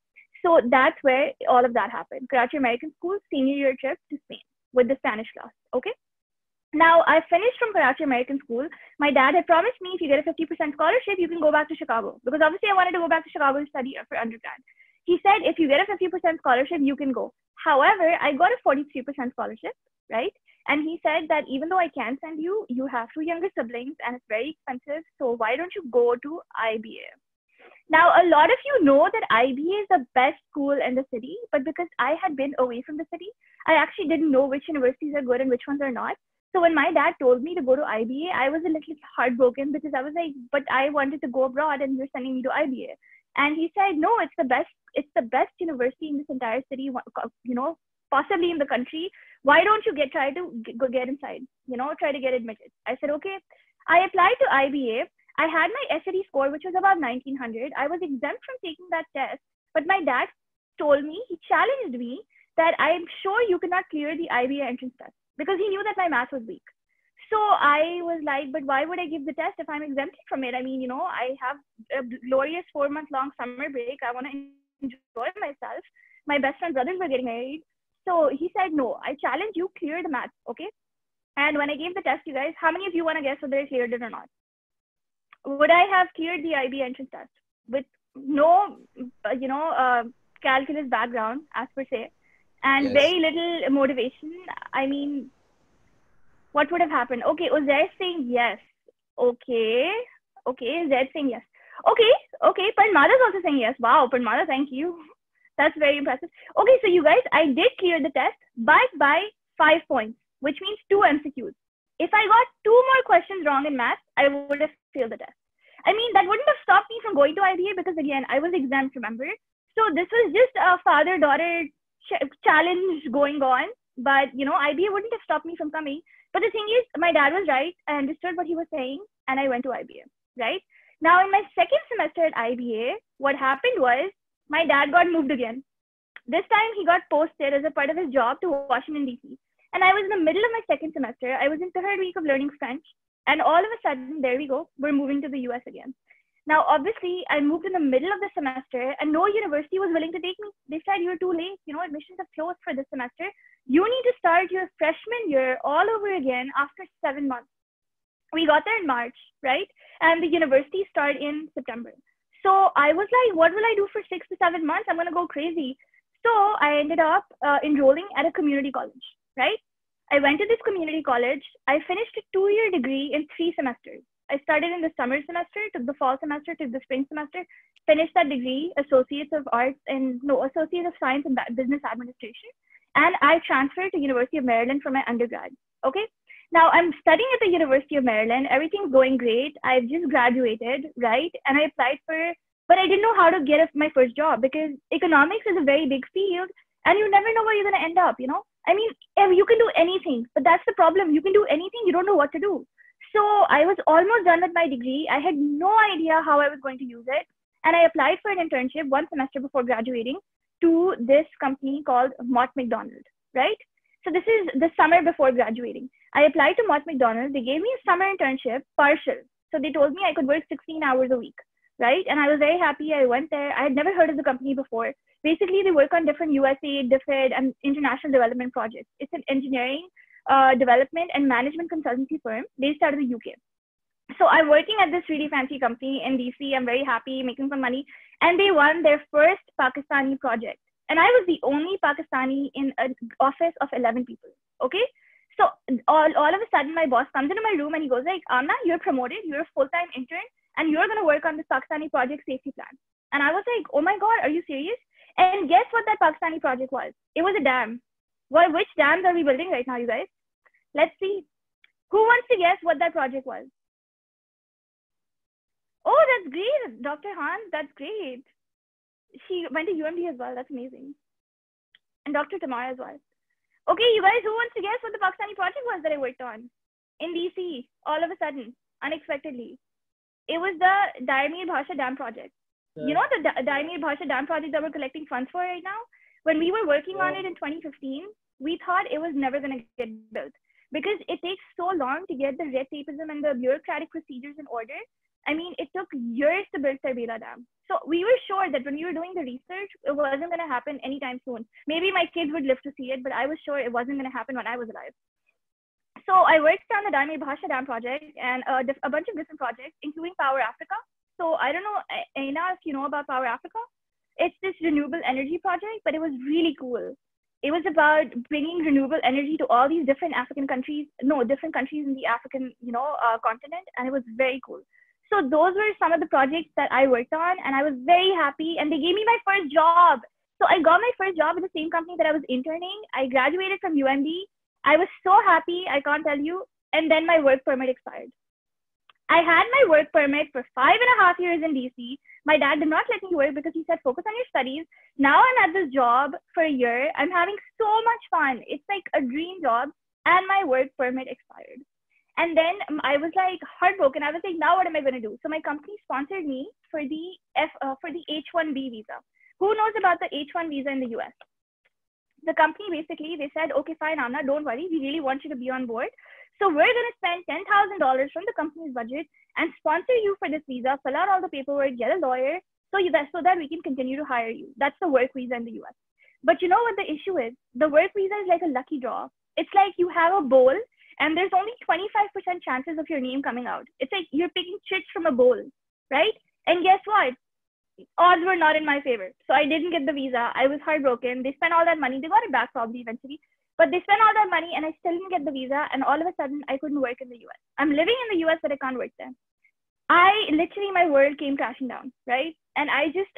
So that's where all of that happened. Karachi American School, senior year trip to Spain with the Spanish class. Okay. Now, I finished from Karachi American School. My dad had promised me if you get a 50% scholarship, you can go back to Chicago. Because obviously I wanted to go back to Chicago to study for undergrad. He said, if you get a 50% scholarship, you can go. However, I got a 43% scholarship, right? And he said that even though I can send you, you have 2 younger siblings and it's very expensive. So why don't you go to IBA? Now, a lot of you know that IBA is the best school in the city, but because I had been away from the city, I actually didn't know which universities are good and which ones are not. So when my dad told me to go to IBA, I was a little heartbroken because I was like, but I wanted to go abroad and you're sending me to IBA. And he said, no, it's the best university in this entire city, you know, possibly in the country. Why don't you try to get inside, you know, try to get admitted? I said, okay. I applied to IBA. I had my SAT score, which was about 1900. I was exempt from taking that test, but my dad told me, he challenged me that I'm sure you cannot clear the IBA entrance test because he knew that my math was weak. So I was like, but why would I give the test if I'm exempted from it? I mean, you know, I have a glorious 4-month-long summer break. I want to enjoy myself. My best friend's brothers were getting married. So he said, no, I challenge you, clear the math, okay? And when I gave the test, you guys, how many of you want to guess whether I cleared it or not? Would I have cleared the IB entrance test with no, you know, calculus background, as per se, and very little motivation? I mean, what would have happened? Okay, Uzair saying yes. Okay, Zed saying yes. Okay, Parmada's also saying yes. Wow, Parmada, thank you. That's very impressive. Okay, so you guys, I did clear the test, but by 5 points, which means 2 MCQs. If I got 2 more questions wrong in math, I would have failed the test. I mean, that wouldn't have stopped me from going to IBA because, again, I was exempt, remember? So this was just a father-daughter challenge going on. But, you know, IBA wouldn't have stopped me from coming. But the thing is, my dad was right. I understood what he was saying, and I went to IBA, right? Now, in my second semester at IBA, what happened was my dad got moved again. This time, he got posted as a part of his job to Washington, D.C. And I was in the middle of my second semester. I was in the 3rd week of learning French. And all of a sudden, there we go. We're moving to the US again. Now, obviously, I moved in the middle of the semester and no university was willing to take me. They said, you're too late. You know, admissions have closed for this semester. You need to start your freshman year all over again after 7 months. We got there in March, right? And the university started in September. So I was like, what will I do for 6 to 7 months? I'm going to go crazy. So I ended up enrolling at a community college, right? I went to this community college. I finished a 2-year degree in 3 semesters. I started in the summer semester, took the fall semester, took the spring semester, finished that degree, Associate of Science in Business Administration. And I transferred to University of Maryland for my undergrad, okay? Now I'm studying at the University of Maryland. Everything's going great. I've just graduated, right? And I applied but I didn't know how to get my first job because economics is a very big field and you never know where you're going to end up, you know? I mean, you can do anything, but that's the problem. You can do anything, you don't know what to do. So I was almost done with my degree. I had no idea how I was going to use it. And I applied for an internship 1 semester before graduating to this company called Mott MacDonald, right? So this is the summer before graduating. I applied to Mott MacDonald. They gave me a summer internship, partial. So they told me I could work 16 hours a week, right? And I was very happy. I went there. I had never heard of the company before. Basically, they work on different USAID, DFID, and international development projects. It's an engineering, development, and management consultancy firm based out of the UK. So I'm working at this really fancy company in DC. I'm very happy, making some money. And they won their first Pakistani project. And I was the only Pakistani in an office of 11 people, okay? So all of a sudden, my boss comes into my room and he goes like, Amna, you're promoted, you're a full-time intern, and you're gonna work on this Pakistani project safety plan. And I was like, oh my God, are you serious? And guess what that Pakistani project was? It was a dam. Well, which dams are we building right now, you guys? Let's see. Who wants to guess what that project was? Oh, that's great, Dr. Hans, that's great. She went to UMD as well, that's amazing. And Dr. Tamara as well. Okay, you guys, who wants to guess what the Pakistani project was that I worked on? In DC, all of a sudden, unexpectedly. It was the Daimir Bhasha Dam project. You know the Daimir Bhasha Dam project that we're collecting funds for right now? When we were working on it in 2015, we thought it was never going to get built because it takes so long to get the red tapeism and the bureaucratic procedures in order. I mean, it took years to build Sarbela Dam. So we were sure that when we were doing the research, it wasn't going to happen anytime soon. Maybe my kids would live to see it, but I was sure it wasn't going to happen when I was alive. So I worked on the Daimir Bhasha Dam project and a bunch of different projects, including Power Africa. So I don't know, Aina, if you know about Power Africa. It's this renewable energy project, but it was really cool. It was about bringing renewable energy to all these different countries in the African, continent, and it was very cool. So those were some of the projects that I worked on, and I was very happy. And they gave me my first job. So I got my first job at the same company that I was interning. I graduated from UMD. I was so happy, I can't tell you. And then my work permit expired. I had my work permit for 5.5 years in DC. My dad did not let me work because he said, focus on your studies. Now I'm at this job for a year. I'm having so much fun. It's like a dream job. And my work permit expired. And then I was like heartbroken. I was like, now what am I going to do? So my company sponsored me for the H-1B visa. Who knows about the H-1 visa in the US? The company basically, they said, okay, fine, Amna, don't worry. We really want you to be on board. So we're going to spend $10,000 from the company's budget and sponsor you for this visa, fill out all the paperwork, get a lawyer, so that we can continue to hire you. That's the work visa in the US. But you know what the issue is? The work visa is like a lucky draw. It's like you have a bowl and there's only 25% chances of your name coming out. It's like you're picking chicks from a bowl, right? And guess what? Odds were not in my favor. So I didn't get the visa. I was heartbroken. They spent all that money. They got it back probably eventually. But they spent all that money and I still didn't get the visa. And all of a sudden, I couldn't work in the US. I'm living in the US, but I can't work there. My world came crashing down, right? And I just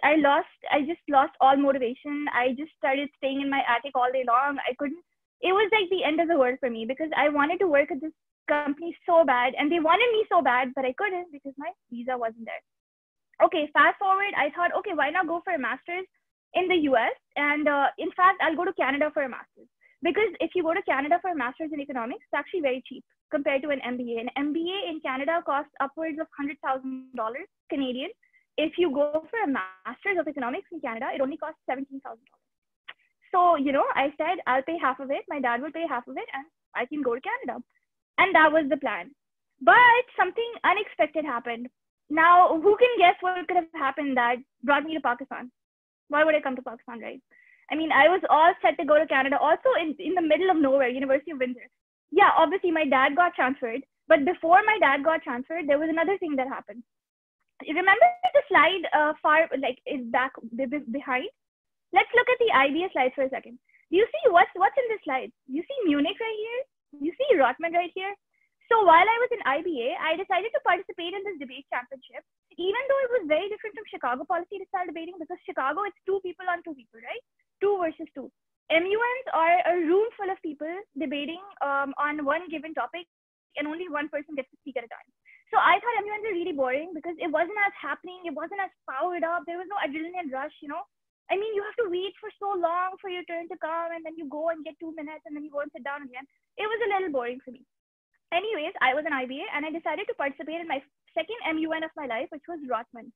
lost all motivation. I just started staying in my attic all day long. It was like the end of the world for me because I wanted to work at this company so bad and they wanted me so bad, but I couldn't because my visa wasn't there. Okay, fast forward, I thought, okay, why not go for a master's in the US? And in fact, I'll go to Canada for a master's. Because if you go to Canada for a master's in economics, it's actually very cheap compared to an MBA. An MBA in Canada costs upwards of $100,000 Canadian. If you go for a master's of economics in Canada, it only costs $17,000. So, I said, I'll pay half of it. My dad will pay half of it and I can go to Canada. And that was the plan. But something unexpected happened. Now, who can guess what could have happened that brought me to Pakistan? Why would I come to Pakistan, right? I mean, I was all set to go to Canada, also in the middle of nowhere, University of Windsor. Yeah, obviously my dad got transferred. But before my dad got transferred, there was another thing that happened. You remember the slide is back behind? Let's look at the IBS slides for a second. Do you see what's in this slide? You see Munich right here? You see Rotman right here? So while I was in IBA, I decided to participate in this debate championship, even though it was very different from Chicago policy style debating, because Chicago, it's 2 people on 2 people, right? 2 versus 2. MUNs are a room full of people debating on one given topic, and only one person gets to speak at a time. So I thought MUNs were really boring because it wasn't as happening, it wasn't as powered up, there was no adrenaline rush, I mean, you have to wait for so long for your turn to come, and then you go and get 2 minutes, and then you go and sit down again. It was a little boring for me. Anyways, I was an IBA, and I decided to participate in my second MUN of my life, which was Rotman.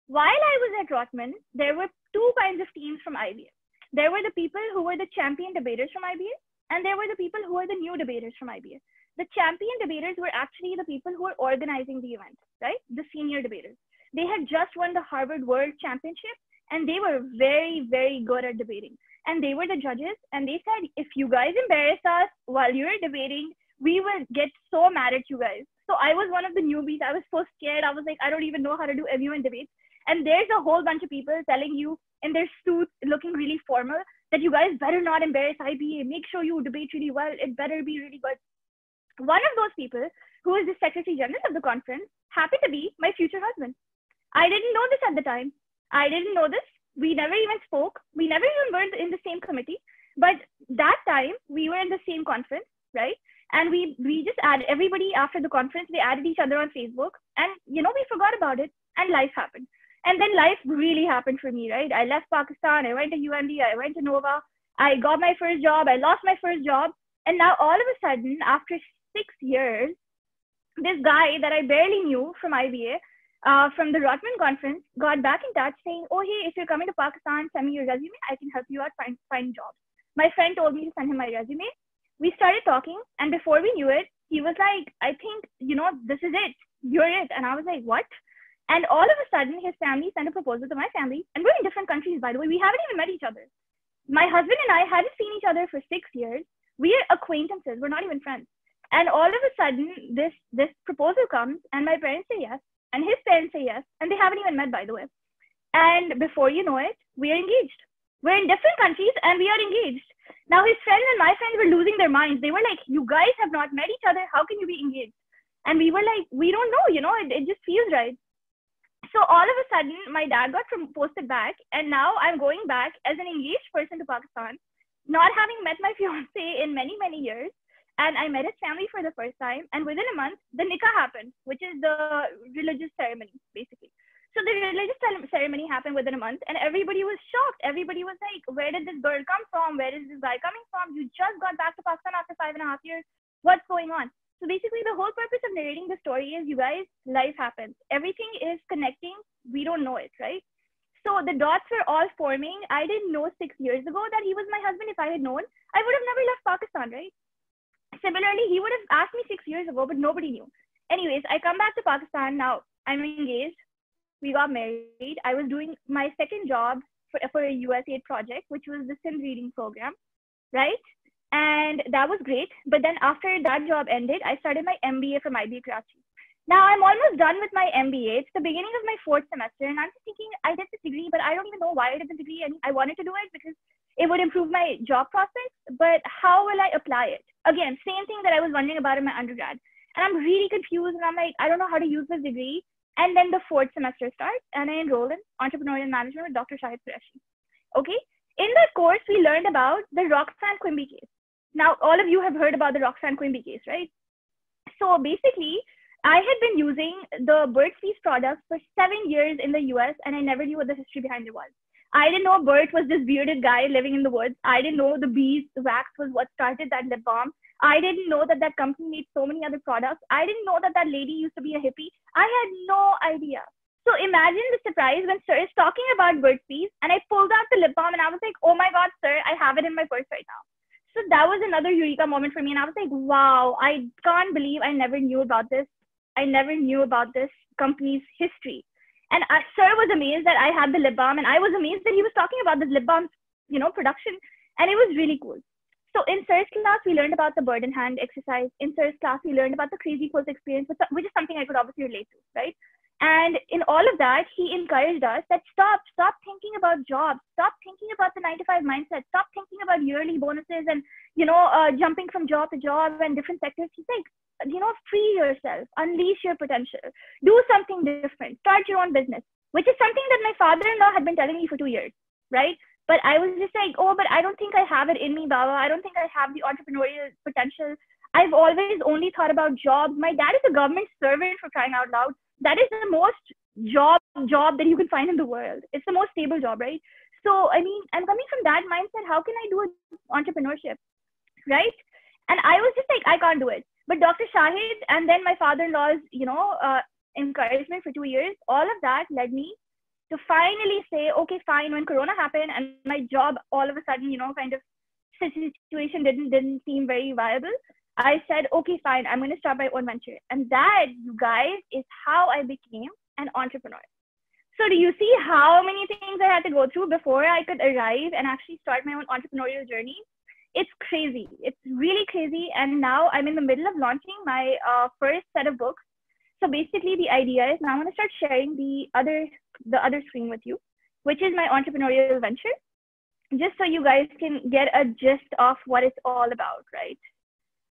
While I was at Rotman, there were 2 kinds of teams from IBA. There were the people who were the champion debaters from IBA, and there were the people who were the new debaters from IBA. The champion debaters were actually the people who were organizing the event, right? The senior debaters. They had just won the Harvard World Championship, and they were very, very good at debating. And they were the judges, and they said, if you guys embarrass us while you're debating, we will get so mad at you guys. So I was one of the newbies. I was so scared. I was like, I don't even know how to do MUN debates. And there's a whole bunch of people telling you in their suits, looking really formal, that you guys better not embarrass IBA. Make sure you debate really well. It better be really good. One of those people, who is the Secretary General of the conference, happened to be my future husband. I didn't know this at the time. I didn't know this. We never even spoke. We never even were in the same committee. But that time, we were in the same conference, right? And we just added everybody after the conference. They added each other on Facebook. And, we forgot about it. And life happened. And then life really happened for me, right? I left Pakistan. I went to UMD. I went to Nova. I got my first job. I lost my first job. And now all of a sudden, after 6 years, this guy that I barely knew from IBA, from the Rotman conference, got back in touch saying, oh, hey, if you're coming to Pakistan, send me your resume. I can help you out find jobs. My friend told me to send him my resume. We started talking, and before we knew it, he was like, I think, this is it. You're it. And I was like, what? And all of a sudden, his family sent a proposal to my family. And we're in different countries, by the way. We haven't even met each other. My husband and I hadn't seen each other for 6 years. We are acquaintances. We're not even friends. And all of a sudden, this proposal comes, and my parents say yes, and his parents say yes, and they haven't even met, by the way. And before you know it, we are engaged. We're in different countries, and we are engaged. Now, his friends and my friends were losing their minds. They were like, you guys have not met each other. How can you be engaged? And we were like, we don't know, it just feels right. So all of a sudden, my dad got posted back, and now I'm going back as an engaged person to Pakistan, not having met my fiance in many, many years. And I met his family for the first time. And within a month, the nikah happened, which is the religious ceremony, basically. So the religious ceremony happened within a month, and everybody was shocked. Everybody was like, where did this girl come from? Where is this guy coming from? You just got back to Pakistan after 5.5 years. What's going on? So basically, the whole purpose of narrating the story is, you guys, life happens. Everything is connecting. We don't know it, right? So the dots were all forming. I didn't know 6 years ago that he was my husband. If I had known, I would have never left Pakistan, right? Similarly, he would have asked me 6 years ago, but nobody knew. Anyways, I come back to Pakistan. Now I'm engaged. We got married. I was doing my second job for a USAID project, which was the Sindh reading program, right? And that was great. But then after that job ended, I started my MBA from IB Karachi. Now I'm almost done with my MBA. It's the beginning of my 4th semester, and I'm just thinking, I did this degree, but I don't even know why I did the degree. And I wanted to do it because it would improve my job prospects, but how will I apply it? Again, same thing that I was wondering about in my undergrad. And I'm really confused, and I'm like, I don't know how to use this degree. And then the 4th semester starts, and I enroll in entrepreneurial management with Dr. Shahid Qureshi. Okay. In that course, we learned about the Roxanne Quimby case. Now, all of you have heard about the Roxanne Quimby case, right? So basically, I had been using the Burt's Bees products for 7 years in the US, and I never knew what the history behind it was. I didn't know Bert was this bearded guy living in the woods. I didn't know the bees wax was what started that lip balm. I didn't know that that company made so many other products. I didn't know that that lady used to be a hippie. I had no idea. So imagine the surprise when sir is talking about Burt's Bees, and I pulled out the lip balm, and I was like, oh my God, sir, I have it in my purse right now. So that was another eureka moment for me. And I was like, wow, I can't believe I never knew about this. I never knew about this company's history. And sir was amazed that I had the lip balm, and I was amazed that he was talking about this lip balm, production. And it was really cool. So in sir's class, we learned about the bird in hand exercise. In sir's class, we learned about the crazy pulse experience, which is something I could obviously relate to, right? And in all of that, he encouraged us that stop thinking about jobs, stop thinking about the 9-to-5 mindset, stop thinking about yearly bonuses and, jumping from job to job and different sectors. He's like, free yourself, unleash your potential, do something different, start your own business, which is something that my father-in-law had been telling me for 2 years, right? But I was just like, oh, but I don't think I have it in me, Baba. I don't think I have the entrepreneurial potential. I've always only thought about jobs. My dad is a government servant, for crying out loud. That is the most job that you can find in the world. It's the most stable job, right? So, I mean, I'm coming from that mindset. How can I do entrepreneurship, right? And I was just like, I can't do it. But Dr. Shahid and then my father-in-law's, encouragement for 2 years, all of that led me to finally say, okay, fine. When Corona happened and my job all of a sudden, kind of situation didn't seem very viable, I said, okay, fine, I'm going to start my own venture. And that, you guys, is how I became an entrepreneur. So do you see how many things I had to go through before I could arrive and actually start my own entrepreneurial journey? It's crazy. It's really crazy. And now I'm in the middle of launching my first set of books. So basically the idea is now I'm going to start sharing the other screen with you, which is my entrepreneurial venture, just so you guys can get a gist of what it's all about, right?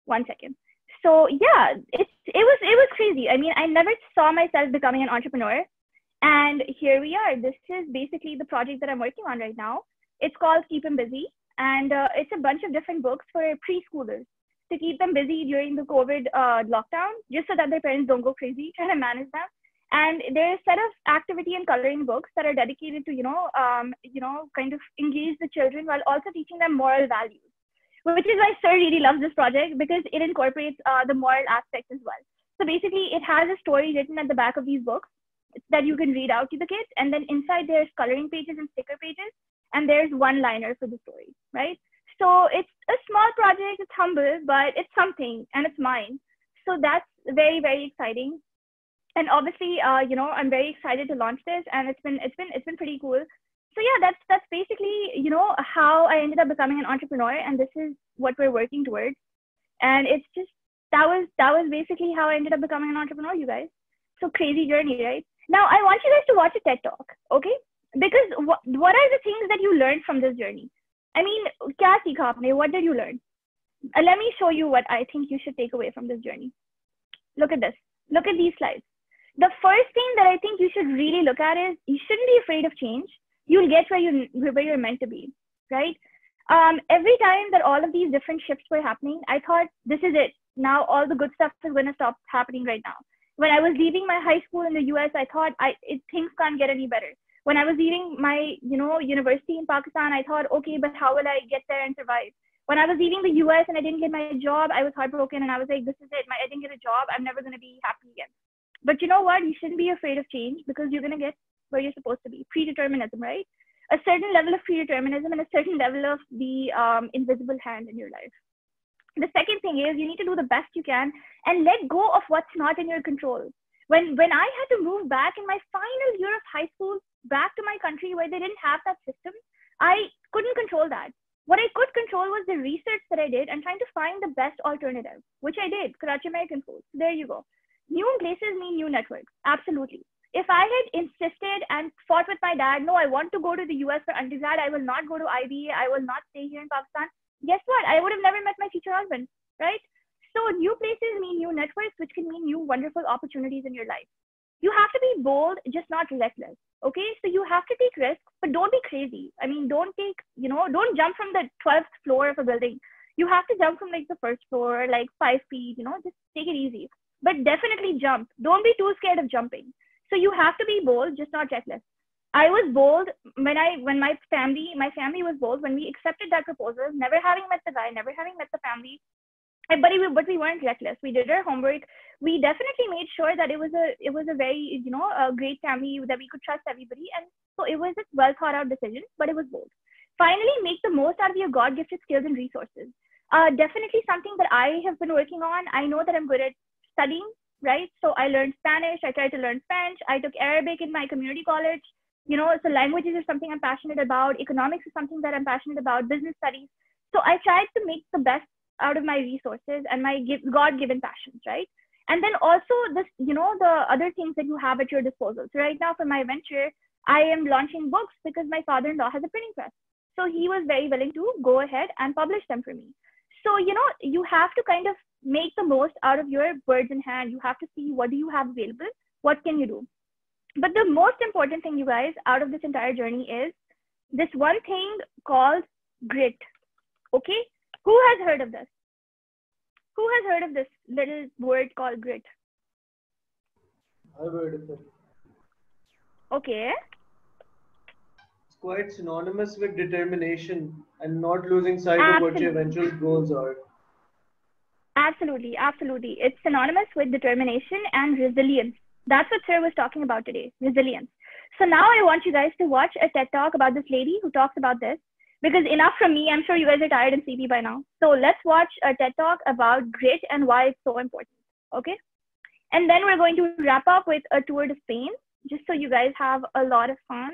1 second. So yeah, it was crazy. I mean, I never saw myself becoming an entrepreneur, and here we are. This is basically the project that I'm working on right now. It's called Keep 'em Busy, and it's a bunch of different books for preschoolers to keep them busy during the COVID lockdown, just so that their parents don't go crazy trying to manage them. And there's a set of activity and coloring books that are dedicated to kind of engage the children while also teaching them moral values. Which is why Sir really loves this project, because it incorporates the moral aspect as well. So basically, it has a story written at the back of these books that you can read out to the kids. And then inside there's coloring pages and sticker pages. And there's one-liner for the story, right? So it's a small project, it's humble, but it's something, and it's mine. So that's very, very exciting. And obviously, I'm very excited to launch this, and it's been pretty cool. So yeah, that's basically, how I ended up becoming an entrepreneur, and this is what we're working towards. And it's just, that was basically how I ended up becoming an entrepreneur, you guys. So crazy journey, right? Now, I want you guys to watch a TED Talk, okay? Because what are the things that you learned from this journey? I mean, kya seekha aapne? What did you learn? Let me show you what I think you should take away from this journey. Look at this. Look at these slides. the first thing that I think you should really look at is you shouldn't be afraid of change. You'll get where you're meant to be, right? Every time that all of these different shifts were happening, I thought, this is it. Now all the good stuff is going to stop happening right now. When I was leaving my high school in the US, I thought things can't get any better. When I was leaving my, university in Pakistan, I thought, okay, but how will I get there and survive? When I was leaving the US and I didn't get my job, I was heartbroken and I was like, this is it. I didn't get a job. I'm never going to be happy again. But you know what? You shouldn't be afraid of change because you're going to get where you're supposed to be. Predeterminism, right? A certain level of predeterminism and a certain level of the invisible hand in your life. The second thing is you need to do the best you can and let go of what's not in your control. When I had to move back in my final year of high school, back to my country where they didn't have that system, I couldn't control that. What I could control was the research that I did and trying to find the best alternative, which I did, Karachi American Schools. There you go. New places mean new networks. Absolutely. If I had insisted and fought with my dad, no, I want to go to the US for undergrad, I will not go to IBA, I will not stay here in Pakistan. Guess what? I would have never met my future husband, right? So new places mean new networks, which can mean new wonderful opportunities in your life. You have to be bold, just not reckless. Okay, so you have to take risks, but don't be crazy. I mean, don't jump from the 12th floor of a building. You have to jump from like the first floor, like 5 feet, just take it easy. But definitely jump. Don't be too scared of jumping. So you have to be bold, just not reckless. I was bold when my family was bold when we accepted that proposal, never having met the guy, never having met the family. But we weren't reckless. We did our homework. We definitely made sure that it was a very a great family that we could trust everybody, and so it was a well thought out decision. But it was bold. Finally, make the most out of your God gifted skills and resources. Definitely something that I have been working on. I know that I'm good at studying, right? So I learned Spanish. I tried to learn French. I took Arabic in my community college. So languages is something I'm passionate about. Economics is something that I'm passionate about. Business studies. So I tried to make the best out of my resources and my God-given passions, right? And then also this, the other things that you have at your disposal. So right now for my venture, I am launching books because my father-in-law has a printing press. So he was very willing to go ahead and publish them for me. So, you have to kind of make the most out of your birds in hand. You have to see what do you have available? What can you do? But the most important thing, you guys, out of this entire journey is this one thing called grit. Okay? Who has heard of this? Who has heard of this little word called grit? I've heard of it. Okay. It's quite synonymous with determination and not losing sight of what your eventual goals are. Absolutely, absolutely. It's synonymous with determination and resilience. That's what Sir was talking about today, resilience. So now I want you guys to watch a TED Talk about this lady who talks about this. Because enough from me, I'm sure you guys are tired and sleepy by now. So let's watch a TED Talk about grit and why it's so important, okay? And then we're going to wrap up with a tour to Spain, just so you guys have a lot of fun.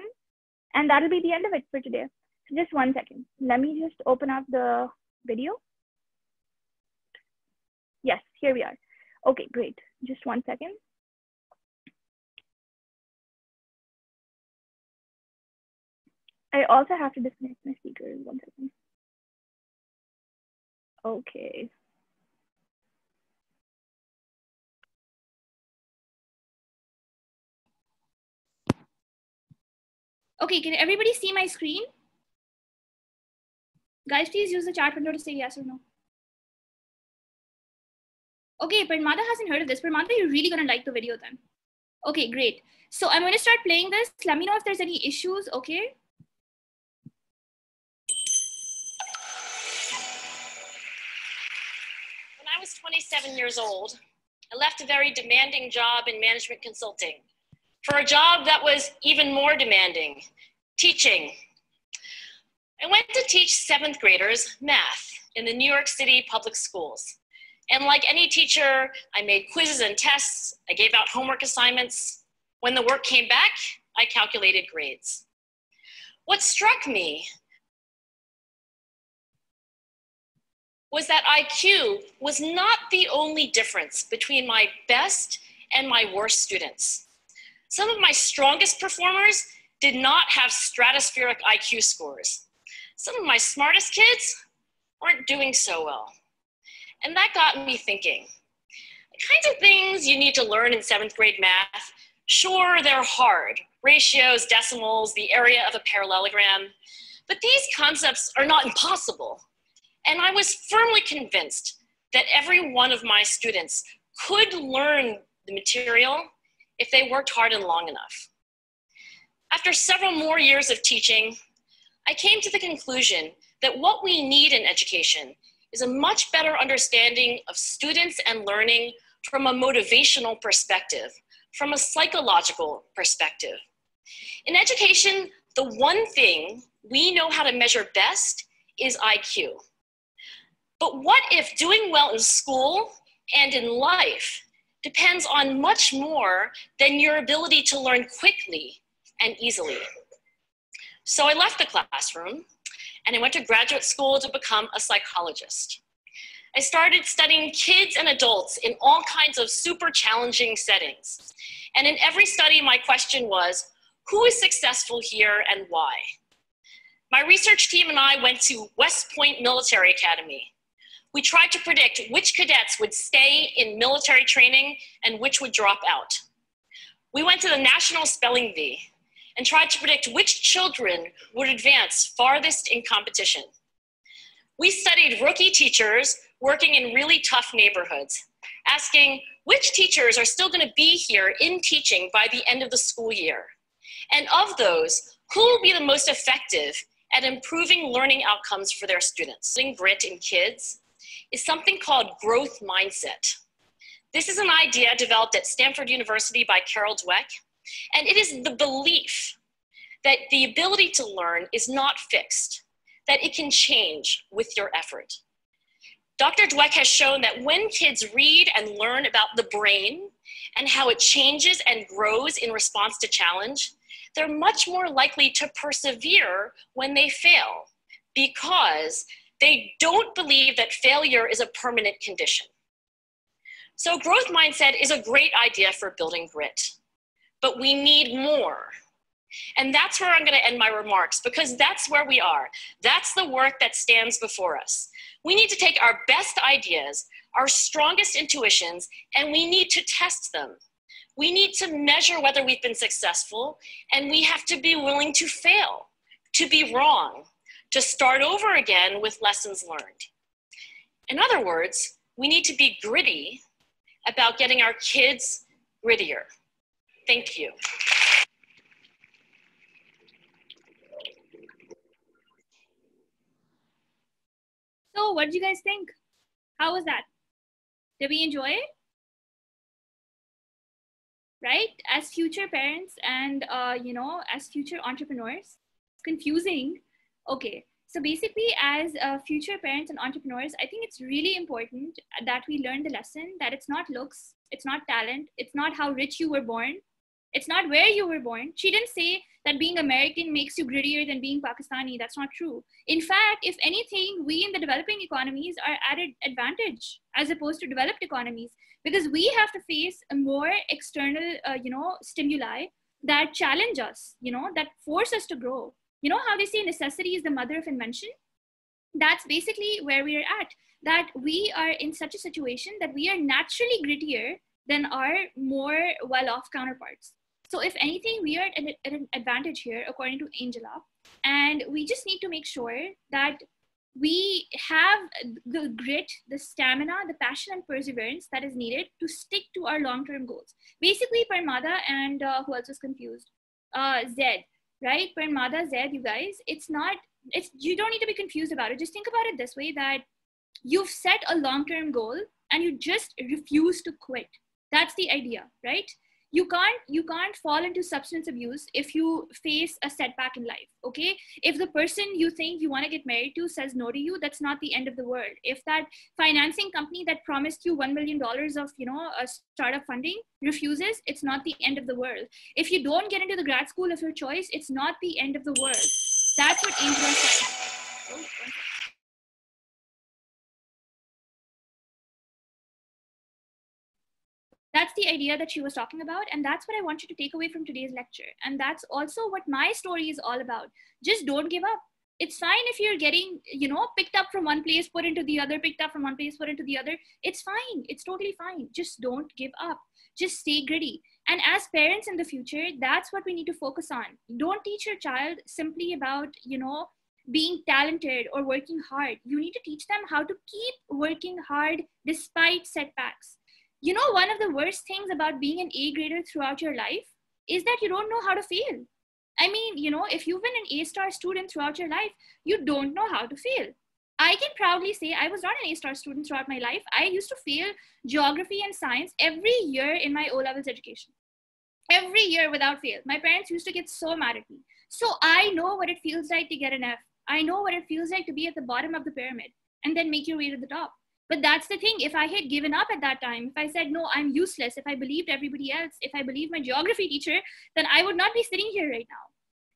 And that'll be the end of it for today. So just 1 second. Let me just open up the video. Yes, here we are. Okay, great. Just 1 second. I also have to disconnect my speakers. 1 second. Okay. Okay, can everybody see my screen? Guys, please use the chat window to say yes or no. Okay, Padmada hasn't heard of this. Padmada, you're really gonna like the video then. Okay, great. So I'm gonna start playing this. Let me know if there's any issues, okay? When I was 27 years old, I left a very demanding job in management consulting for a job that was even more demanding, teaching. I went to teach 7th graders math in the New York City public schools. And like any teacher, I made quizzes and tests. I gave out homework assignments. When the work came back, I calculated grades. What struck me was that IQ was not the only difference between my best and my worst students. Some of my strongest performers did not have stratospheric IQ scores. Some of my smartest kids weren't doing so well. And that got me thinking. The kinds of things you need to learn in 7th grade math, sure, they're hard. Ratios, decimals, the area of a parallelogram. But these concepts are not impossible. And I was firmly convinced that every one of my students could learn the material if they worked hard and long enough. After several more years of teaching, I came to the conclusion that what we need in education is a much better understanding of students and learning from a motivational perspective, from a psychological perspective. In education, the one thing we know how to measure best is IQ. But what if doing well in school and in life depends on much more than your ability to learn quickly and easily? So I left the classroom and I went to graduate school to become a psychologist. I started studying kids and adults in all kinds of super challenging settings. And in every study, my question was, who is successful here and why? My research team and I went to West Point Military Academy. We tried to predict which cadets would stay in military training and which would drop out. We went to the National Spelling Bee and tried to predict which children would advance farthest in competition. We studied rookie teachers working in really tough neighborhoods, asking which teachers are still going to be here in teaching by the end of the school year. And of those, who will be the most effective at improving learning outcomes for their students? Grit in kids is something called growth mindset. This is an idea developed at Stanford University by Carol Dweck, and it is the belief that the ability to learn is not fixed, that it can change with your effort. Dr. Dweck has shown that when kids read and learn about the brain and how it changes and grows in response to challenge, they're much more likely to persevere when they fail because they don't believe that failure is a permanent condition. So growth mindset is a great idea for building grit, but we need more. And that's where I'm going to end my remarks, because that's where we are. That's the work that stands before us. We need to take our best ideas, our strongest intuitions, and we need to test them. We need to measure whether we've been successful, and we have to be willing to fail, to be wrong, to start over again with lessons learned. In other words, we need to be gritty about getting our kids grittier. Thank you. So what did you guys think? How was that? Did we enjoy it? Right? As future parents and, as future entrepreneurs, confusing. Okay. So basically, as future parents and entrepreneurs, I think it's really important that we learn the lesson that it's not looks, it's not talent, it's not how rich you were born, it's not where you were born. She didn't say that being American makes you grittier than being Pakistani. That's not true. In fact, if anything, we in the developing economies are at an advantage as opposed to developed economies, because we have to face a more external, stimuli that challenge us, that force us to grow. You know how they say necessity is the mother of invention? That's basically where we are at, that we are in such a situation that we are naturally grittier than our more well-off counterparts. So if anything, we are at an advantage here, according to Angela, and we just need to make sure that we have the grit, the stamina, the passion and perseverance that is needed to stick to our long-term goals. Basically, Parmada and who else was confused? Zed. Right? Parmada, Zed, you guys, you don't need to be confused about it. Just think about it this way, that you've set a long-term goal and you just refuse to quit. That's the idea, right? You can't fall into substance abuse if you face a setback in life, okay? If the person you think you want to get married to says no to you, that's not the end of the world. If that financing company that promised you $1 million of, a startup funding refuses, it's not the end of the world. If you don't get into the grad school of your choice, it's not the end of the world. That's what Angela said. Oh, that's the idea that she was talking about. And that's what I want you to take away from today's lecture. And that's also what my story is all about. Just don't give up. It's fine if you're getting, picked up from one place, put into the other, picked up from one place, put into the other. It's fine. It's totally fine. Just don't give up. Just stay gritty. And as parents in the future, that's what we need to focus on. Don't teach your child simply about, being talented or working hard. You need to teach them how to keep working hard despite setbacks. One of the worst things about being an A grader throughout your life is that you don't know how to fail. I mean, if you've been an A-star student throughout your life, you don't know how to fail. I can proudly say I was not an A-star student throughout my life. I used to fail geography and science every year in my O-levels education. Every year without fail. My parents used to get so mad at me. So I know what it feels like to get an F. I know what it feels like to be at the bottom of the pyramid and then make your way to the top. But that's the thing. If I had given up at that time, if I said, no, I'm useless, if I believed everybody else, if I believed my geography teacher, then I would not be sitting here right now.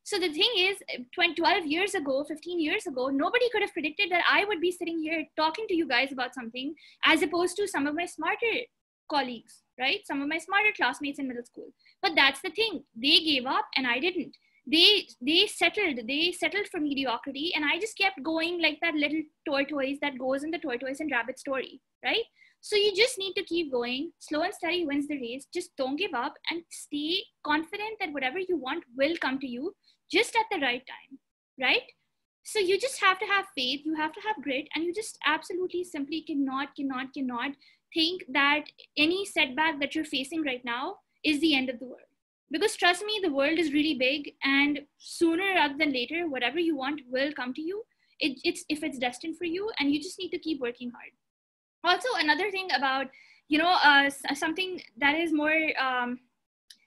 So the thing is, 12 years ago, 15 years ago, nobody could have predicted that I would be sitting here talking to you guys about something as opposed to some of my smarter colleagues, right? Some of my smarter classmates in middle school. But that's the thing. They gave up and I didn't. They settled for mediocrity, and I just kept going like that little tortoise that goes in the tortoise and rabbit story, right? So you just need to keep going. Slow and steady wins the race. Just don't give up and stay confident that whatever you want will come to you just at the right time, right? So you just have to have faith, you have to have grit, and you just absolutely simply cannot think that any setback that you're facing right now is the end of the world. Because trust me, the world is really big, and sooner rather than later, whatever you want will come to you. If it's destined for you, and you just need to keep working hard. Also, another thing about, something that is more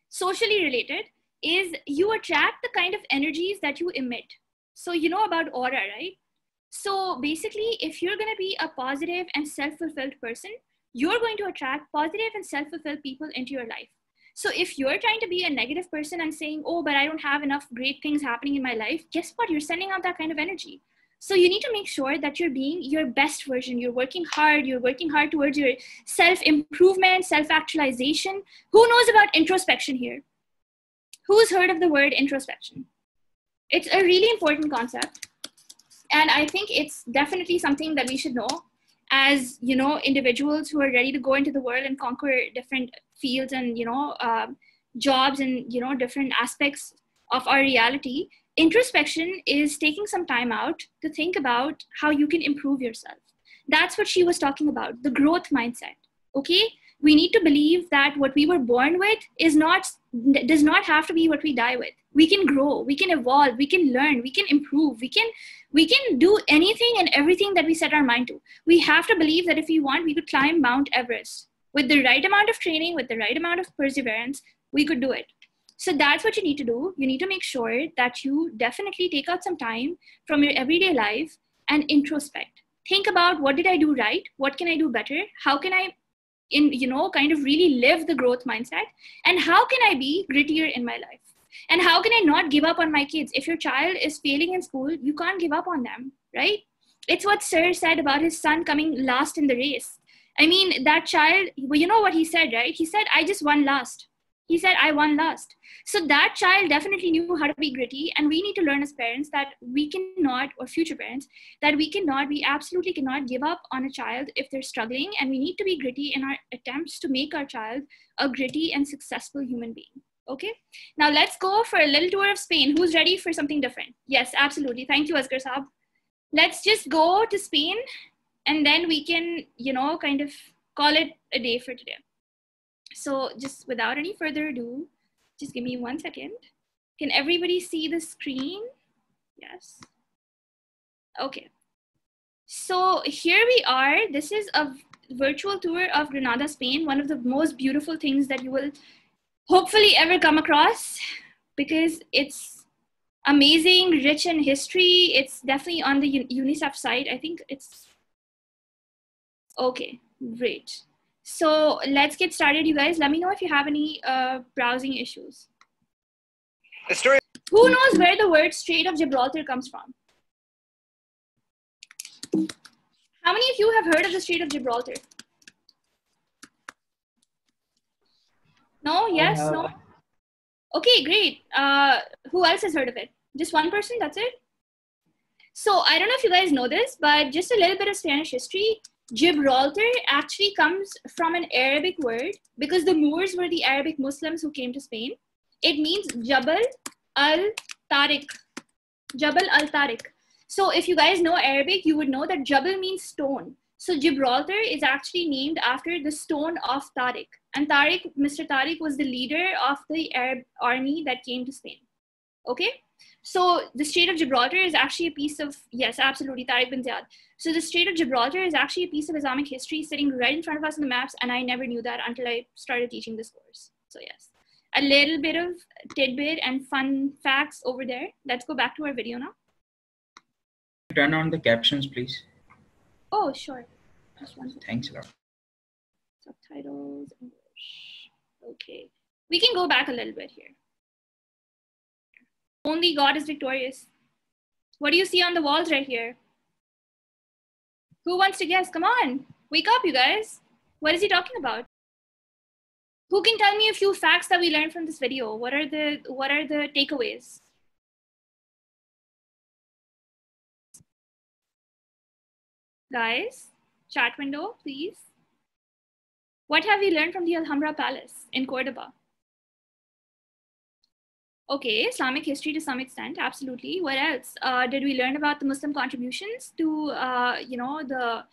socially related is you attract the kind of energies that you emit. So you know about aura, right? So basically, if you're going to be a positive and self-fulfilled person, you're going to attract positive and self-fulfilled people into your life. So if you're trying to be a negative person and saying, oh, but I don't have enough great things happening in my life, guess what? You're sending out that kind of energy. So you need to make sure that you're being your best version. You're working hard towards your self-improvement, self-actualization. Who knows about introspection here? Who's heard of the word introspection? It's a really important concept. And I think it's definitely something that we should know as, individuals who are ready to go into the world and conquer different fields and, jobs and, different aspects of our reality. Introspection is taking some time out to think about how you can improve yourself. That's what she was talking about, the growth mindset, okay? We need to believe that what we were born with does not have to be what we die with. We can grow, we can evolve, we can learn, we can improve, we can do anything and everything that we set our mind to. We have to believe that if we want, we could climb Mount Everest. With the right amount of training, with the right amount of perseverance, we could do it. So that's what you need to do. You need to make sure that you definitely take out some time from your everyday life and introspect. Think about, what did I do right? What can I do better? How can I, kind of really live the growth mindset? And how can I be grittier in my life? And how can I not give up on my kids? If your child is failing in school, you can't give up on them, right? It's what Sir said about his son coming last in the race. I mean, that child, well, you know what he said, right? He said, I just won last. He said, I won last. So that child definitely knew how to be gritty. And we need to learn as parents that we cannot, or future parents, that we absolutely cannot give up on a child if they're struggling. And we need to be gritty in our attempts to make our child a gritty and successful human being. Okay, now let's go for a little tour of Spain. Who's ready for something different? Yes, absolutely. Thank you, Asghar Saab. Let's just go to Spain and then we can, kind of call it a day for today. So just without any further ado, just give me 1 second. Can everybody see the screen? Yes. Okay. So here we are. This is a virtual tour of Granada, Spain. One of the most beautiful things that you will hopefully ever come across, because it's amazing, rich in history. It's definitely on the UNICEF site. I think it's okay. Great. So let's get started, you guys. Let me know if you have any browsing issues. Who knows where the word Strait of Gibraltar comes from? How many of you have heard of the Strait of Gibraltar? No? Yes? No? Okay, great. Who else has heard of it? Just one person? That's it? So I don't know if you guys know this, but just a little bit of Spanish history. Gibraltar actually comes from an Arabic word because the Moors were the Arabic Muslims who came to Spain. It means Jabal al-Tariq. Jabal al-Tariq. So if you guys know Arabic, you would know that Jabal means stone. So Gibraltar is actually named after the stone of Tariq. And Tariq, Mr. Tariq was the leader of the Arab army that came to Spain. Okay? So the Strait of Gibraltar is actually a piece of, yes, absolutely, Tariq bin Ziyad. So the Strait of Gibraltar is actually a piece of Islamic history sitting right in front of us in the maps, and I never knew that until I started teaching this course. So yes, a little bit of tidbit and fun facts over there. Let's go back to our video now. Turn on the captions, please. Oh, sure. Just one second. Thanks a lot. Subtitles, English. Okay. We can go back a little bit here. Only God is victorious. What do you see on the walls right here? Who wants to guess? Come on. Wake up, you guys. What is he talking about? Who can tell me a few facts that we learned from this video? What are the takeaways? Guys, chat window, please. What have we learned from the Alhambra Palace in Cordoba? Okay, Islamic history to some extent, absolutely. What else? Did we learn about the Muslim contributions to, the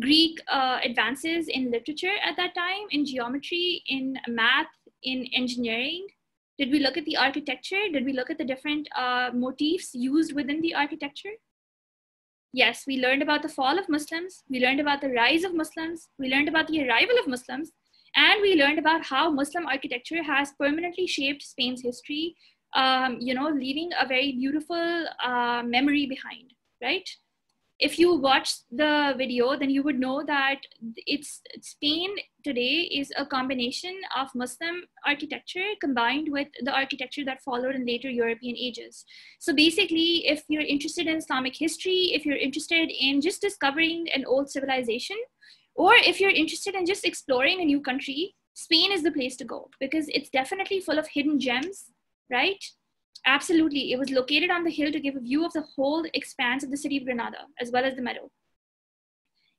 Greek advances in literature at that time, in geometry, in math, in engineering? Did we look at the architecture? Did we look at the different motifs used within the architecture? Yes, we learned about the fall of Muslims. We learned about the rise of Muslims. We learned about the arrival of Muslims. And we learned about how Muslim architecture has permanently shaped Spain's history, leaving a very beautiful memory behind, right? If you watch the video, then you would know that Spain today is a combination of Muslim architecture combined with the architecture that followed in later European ages. So basically, if you're interested in Islamic history, if you're interested in just discovering an old civilization, or if you're interested in just exploring a new country, Spain is the place to go because it's definitely full of hidden gems, right? Absolutely. It was located on the hill to give a view of the whole expanse of the city of Granada, as well as the meadow.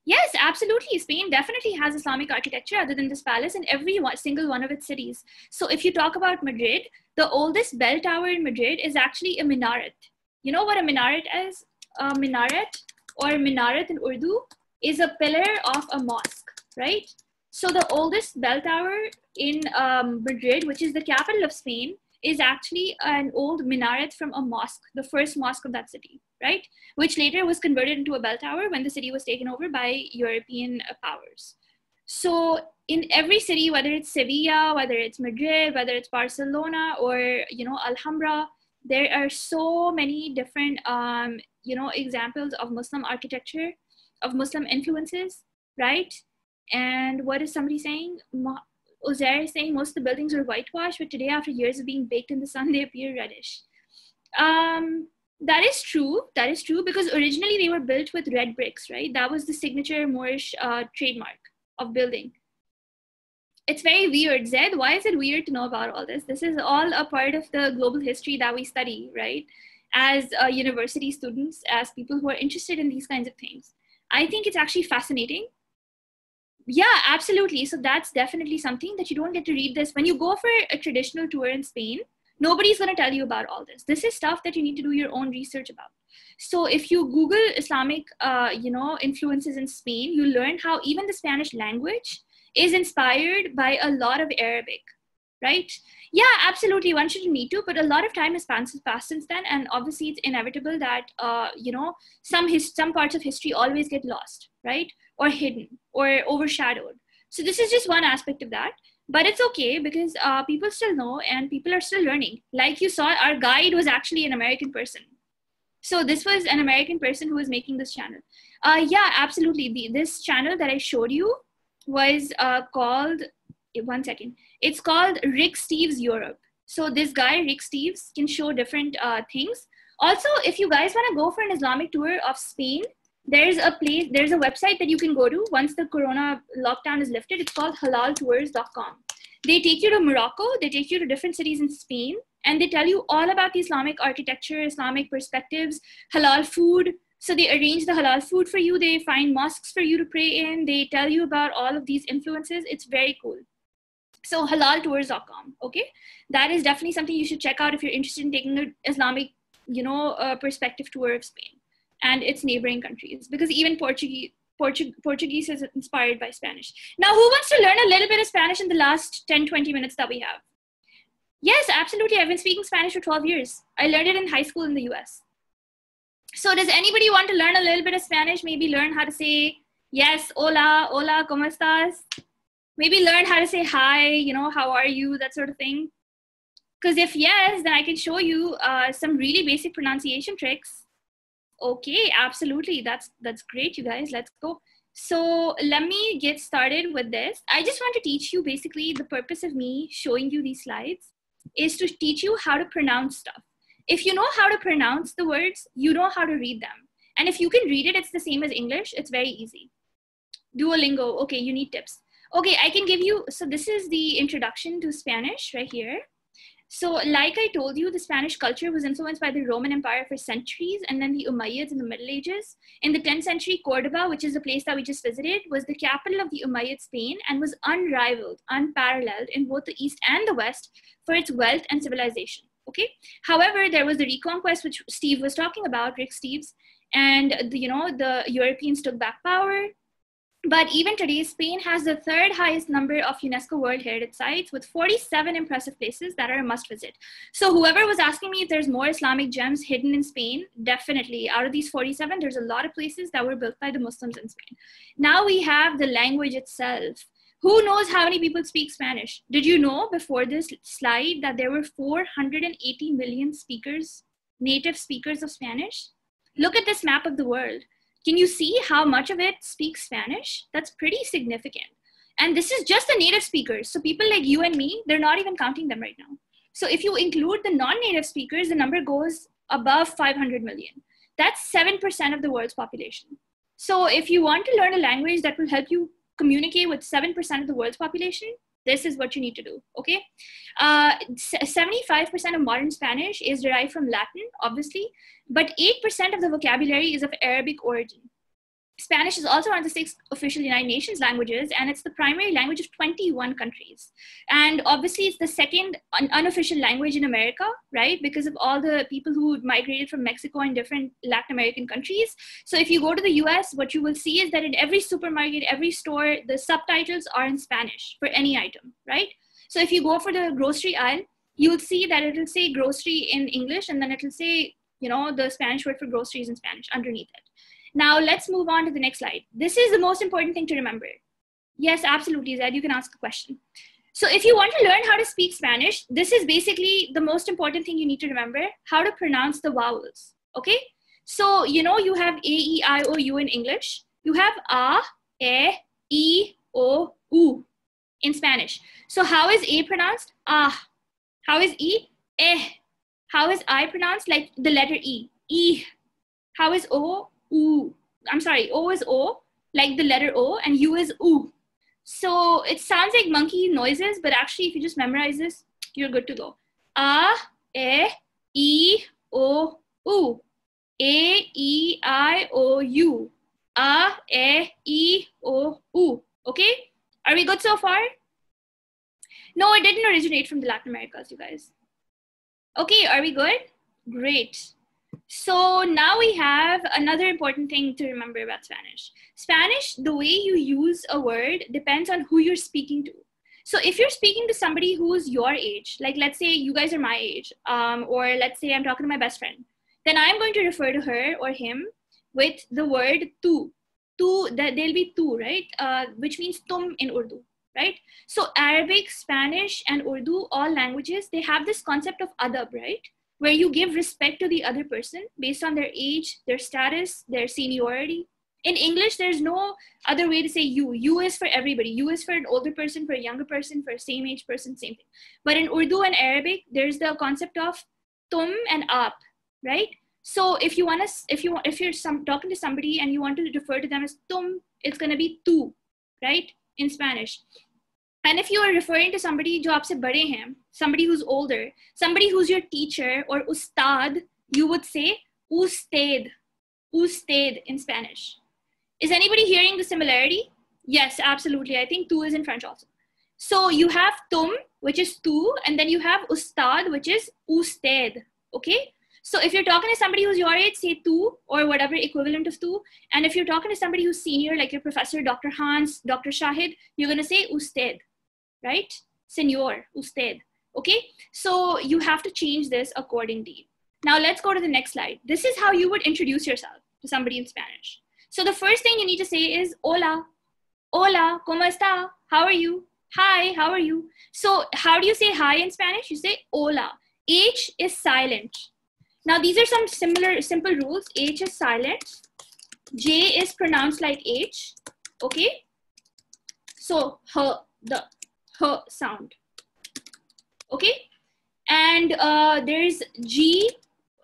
Yes, absolutely. Spain definitely has Islamic architecture other than this palace in every single one of its cities. So if you talk about Madrid, the oldest bell tower in Madrid is actually a minaret. You know what a minaret is? A minaret, or minaret in Urdu, is a pillar of a mosque, right? So the oldest bell tower in Madrid, which is the capital of Spain, is actually an old minaret from a mosque, the first mosque of that city, right? Which later was converted into a bell tower when the city was taken over by European powers. So in every city, whether it's Sevilla, whether it's Madrid, whether it's Barcelona, or, Alhambra, there are so many different, examples of Muslim architecture, of Muslim influences, right? And what is somebody saying? Uzair is saying most of the buildings are whitewashed, but today, after years of being baked in the sun, they appear reddish. That is true. That is true because originally they were built with red bricks, right? That was the signature Moorish trademark of building. It's very weird. Zed, why is it weird to know about all this? This is all a part of the global history that we study, right? As university students, as people who are interested in these kinds of things. I think it's actually fascinating. Yeah, absolutely. So that's definitely something that you don't get to read this. When you go for a traditional tour in Spain, nobody's going to tell you about all this. This is stuff that you need to do your own research about. So if you Google Islamic, influences in Spain, you learn how even the Spanish language is inspired by a lot of Arabic, right? Yeah, absolutely. One shouldn't need to, but a lot of time has passed since then. And obviously it's inevitable that, some parts of history always get lost, right? Or hidden or overshadowed. So this is just one aspect of that, but it's okay because people still know and people are still learning. Like you saw, our guide was actually an American person. So this was an American person who was making this channel. Yeah, absolutely. This channel that I showed you was called, one second. It's called Rick Steves Europe. So this guy, Rick Steves, can show different things. Also, if you guys want to go for an Islamic tour of Spain, there's a website that you can go to once the Corona lockdown is lifted. It's called halaltours.com. They take you to Morocco, they take you to different cities in Spain, and they tell you all about the Islamic architecture, Islamic perspectives, halal food, So they arrange the halal food for you. They find mosques for you to pray in. They tell you about all of these influences. It's very cool. So halaltours.com. Okay, that is definitely something you should check out if you're interested in taking an Islamic, perspective tour of Spain and its neighboring countries, because even Portuguese is inspired by Spanish. Now, who wants to learn a little bit of Spanish in the last 10-20 minutes that we have? Yes, absolutely. I've been speaking Spanish for 12 years. I learned it in high school in the US. So does anybody want to learn a little bit of Spanish? Maybe learn how to say yes, hola, hola, ¿cómo estás? Maybe learn how to say hi, how are you, that sort of thing. Because if yes, then I can show you some really basic pronunciation tricks. Okay, absolutely. That's great, you guys. Let's go. So let me get started with this. I just want to teach you, basically, the purpose of me showing you these slides is to teach you how to pronounce stuff. If you know how to pronounce the words, you know how to read them. And if you can read it, it's the same as English. It's very easy. Duolingo. Okay, you need tips. Okay, I can give you, so this is the introduction to Spanish right here. So like I told you, the Spanish culture was influenced by the Roman Empire for centuries, and then the Umayyads in the Middle Ages. In the 10th century, Cordoba, which is the place that we just visited, was the capital of the Umayyad Spain and was unrivaled, unparalleled in both the East and the West for its wealth and civilization. Okay. However, there was the reconquest, which Steve was talking about, Rick Steves, and the Europeans took back power. But even today, Spain has the third highest number of UNESCO World Heritage Sites with 47 impressive places that are a must visit. So whoever was asking me if there's more Islamic gems hidden in Spain, definitely. Out of these 47, there's a lot of places that were built by the Muslims in Spain. Now we have the language itself. Who knows how many people speak Spanish? Did you know before this slide that there were 480 million speakers, native speakers of Spanish? Look at this map of the world. Can you see how much of it speaks Spanish? That's pretty significant. And this is just the native speakers. So people like you and me, they're not even counting them right now. So if you include the non-native speakers, the number goes above 500 million. That's 7% of the world's population. So if you want to learn a language that will help you communicate with 7% of the world's population, this is what you need to do, okay? 75% of modern Spanish is derived from Latin, obviously, but 8% of the vocabulary is of Arabic origin. Spanish is also one of the 6 official United Nations languages, and it's the primary language of 21 countries. And obviously, it's the second unofficial language in America, right? Because of all the people who migrated from Mexico and different Latin American countries. So if you go to the US, what you will see is that in every supermarket, every store, the subtitles are in Spanish for any item, right? So if you go for the grocery aisle, you will see that it'll say grocery in English, and then it'll say, the Spanish word for groceries in Spanish underneath it. Now let's move on to the next slide. This is the most important thing to remember. Yes, absolutely, Zed, you can ask a question. So if you want to learn how to speak Spanish, this is basically the most important thing you need to remember, how to pronounce the vowels, okay? So, you have A, E, I, O, U in English. You have A, E, I, O, U in Spanish. So how is A pronounced? Ah. How is E? Eh. How is I pronounced? Like the letter E. E. How is O? U. I'm sorry, O is O, like the letter O, and U is U. So it sounds like monkey noises, but actually if you just memorize this, you're good to go. A, E, I, O, U. A, E, I, O, U. A, I, O, U. Okay? Are we good so far? No, it didn't originate from the Latin Americas, you guys. Okay, are we good? Great. So now we have another important thing to remember about Spanish. Spanish, the way you use a word depends on who you're speaking to. So if you're speaking to somebody who's your age, like let's say you guys are my age, or let's say I'm talking to my best friend, then I'm going to refer to her or him with the word tu. There'll be tu, right? Which means tum in Urdu, right? So Arabic, Spanish, and Urdu, all languages, they have this concept of adab, right? Where you give respect to the other person based on their age, their status, their seniority. In English, there's no other way to say you. You is for everybody. You is for an older person, for a younger person, for a same age person, same thing. But in Urdu and Arabic, there's the concept of tum and aap, right? So if you're talking to somebody and you want to refer to them as tum, it's gonna be tu, right? In Spanish. And if you are referring to somebody jo aapse bade hain, somebody who's older, somebody who's your teacher or ustad, you would say ustad, usted in Spanish. Is anybody hearing the similarity? Yes, absolutely. I think tu is in French also. So you have tum, which is tu, and then you have ustad, which is usted. Okay? So if you're talking to somebody who's your age, say tu or whatever equivalent of tu. And if you're talking to somebody who's senior, like your professor, Dr. Hans, Dr. Shahid, you're going to say usted, right? Senor, usted. Okay? So you have to change this accordingly. Now let's go to the next slide. This is how you would introduce yourself to somebody in Spanish. So the first thing you need to say is hola. Hola, ¿cómo está? How are you? Hi, how are you? So how do you say hi in Spanish? You say hola. H is silent. Now these are some simple rules. H is silent. J is pronounced like H. Okay? So the sound. Okay? And there's G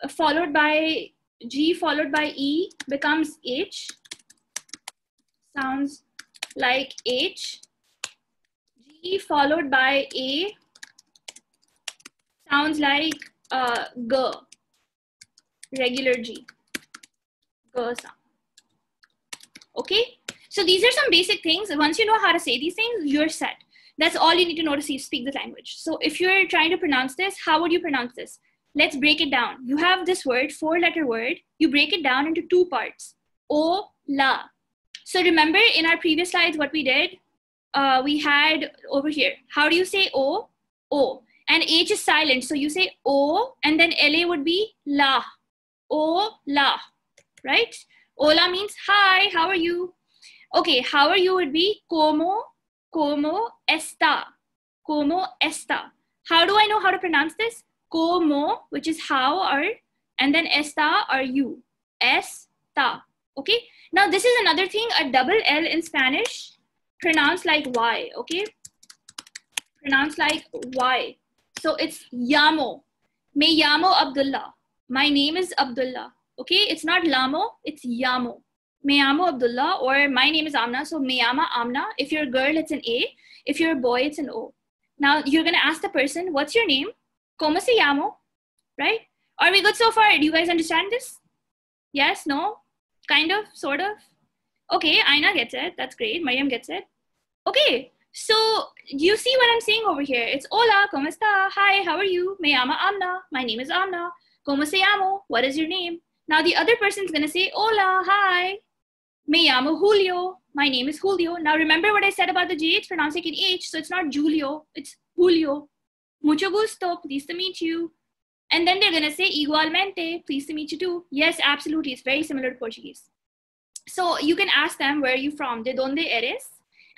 followed by E becomes H. Sounds like H. G followed by A sounds like G. Regular G. G sound. Okay? So these are some basic things. Once you know how to say these things, you're set. That's all you need to know to speak the language. So if you're trying to pronounce this, how would you pronounce this? Let's break it down. You have this word, 4-letter word. You break it down into 2 parts. O, la. So remember in our previous slides what we did? We had over here. How do you say O? O. And H is silent. So you say O and then LA would be la. O, la. Right? Hola means hi, how are you? Okay, how are you would be como está. Como está. How do I know how to pronounce this? Como, which is how or, and then está or you. Está. Okay? Now this is another thing, a double L in Spanish, pronounced like Y. Okay? Pronounced like Y. So it's llamo. Me llamo Abdullah. My name is Abdullah. Okay? It's not lamo, it's llamo. Me llamo Abdullah, or my name is Amna. So me llama Amna. If you're a girl, it's an A. If you're a boy, it's an O. Now you're going to ask the person, what's your name? ¿Cómo se llamo? Right? Are we good so far? Do you guys understand this? Yes? No? Kind of? Sort of? Okay, Aina gets it. That's great. Mariam gets it. Okay. So you see what I'm saying over here? It's hola, ¿cómo está? Hi, how are you? Me llamo Amna. My name is Amna. ¿Cómo se llamo? What is your name? Now the other person's going to say, hola, hi. Me llamo Julio. My name is Julio. Now remember what I said about the J? It's pronounced like an H. So it's not Julio. It's Julio. Mucho gusto. Pleased to meet you. And then they're going to say igualmente. Pleased to meet you too. Yes, absolutely. It's very similar to Portuguese. So you can ask them, where are you from? ¿De dónde eres?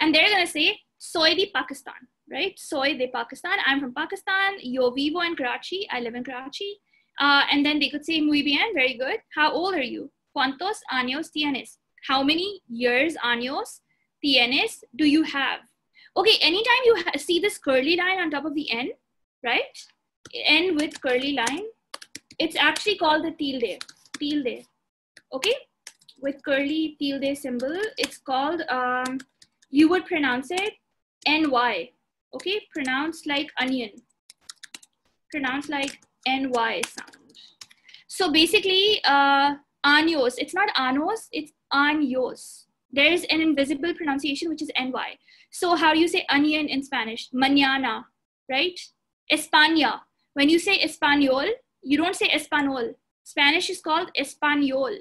And they're going to say, soy de Pakistan. Right? Soy de Pakistan. I'm from Pakistan. Yo vivo en Karachi. I live in Karachi. And then they could say, muy bien. Very good. How old are you? ¿Cuántos años tienes? How many years, años, tienes, do you have? Okay, anytime you see this curly line on top of the N, right? N with curly line, it's actually called the tilde. Tilde. Okay? With curly tilde symbol, it's called, you would pronounce it NY. Okay? Pronounced like onion. Pronounced like NY sound. So basically, años, it's not anos, it's años. There is an invisible pronunciation, which is NY. So how do you say onion in Spanish? Mañana, right? España. When you say español, you don't say español. Spanish is called español.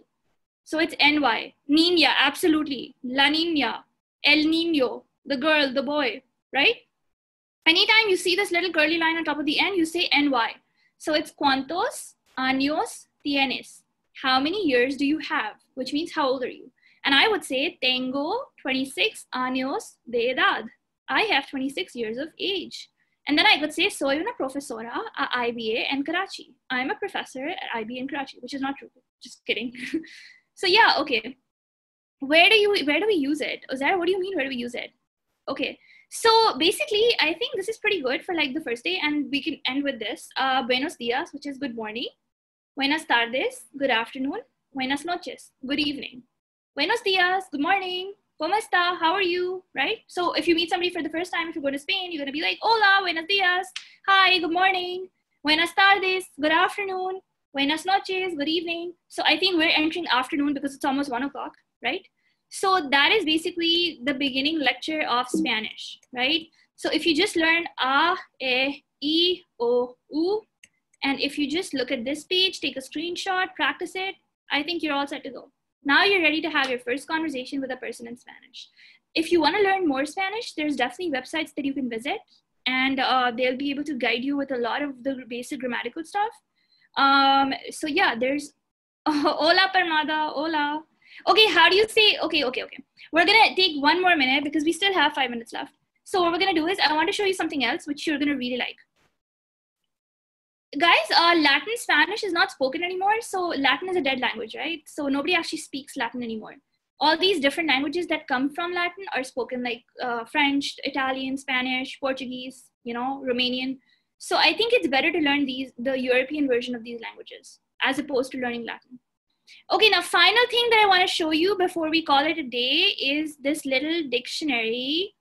So it's NY. Niña, absolutely. La niña. El niño. The girl, the boy, right? Anytime you see this little curly line on top of the N, you say NY. So it's cuántos años tienes. How many years do you have? Which means how old are you? And I would say, tengo 26 años de edad. I have 26 years of age. And then I could say, soy una profesora a IBA en Karachi. I'm a professor at IBA in Karachi, which is not true. Just kidding. So yeah, okay. Where do we use it? Uzair, what do you mean, where do we use it? Okay. So basically, I think this is pretty good for like the first day, and we can end with this. Buenos dias, which is good morning. Buenas tardes, good afternoon. Buenas noches, good evening. Buenos dias, good morning. ¿Cómo está? How are you? Right? So if you meet somebody for the first time, if you're going to Spain, you're going to be like, hola, buenos dias. Hi, good morning. Buenas tardes, good afternoon. Buenas noches, good evening. So I think we're entering afternoon because it's almost 1 o'clock, right? So that is basically the beginning lecture of Spanish, right? So if you just learn a, e, o, u, and if you just look at this page, take a screenshot, practice it, I think you're all set to go. Now you're ready to have your first conversation with a person in Spanish. If you want to learn more Spanish, there's definitely websites that you can visit, and they'll be able to guide you with a lot of the basic grammatical stuff. So yeah, there's hola Parmada, hola. Okay, how do you say, okay. We're gonna take 1 more minute because we still have 5 minutes left. So what we're gonna do is I want to show you something else which you're gonna really like. Guys, Latin Spanish is not spoken anymore. So Latin is a dead language, right? So nobody actually speaks Latin anymore. All these different languages that come from Latin are spoken, like French, Italian, Spanish, Portuguese, you know, Romanian. So I think it's better to learn the European version of these languages as opposed to learning Latin. Okay, now final thing that I want to show you before we call it a day is this little dictionary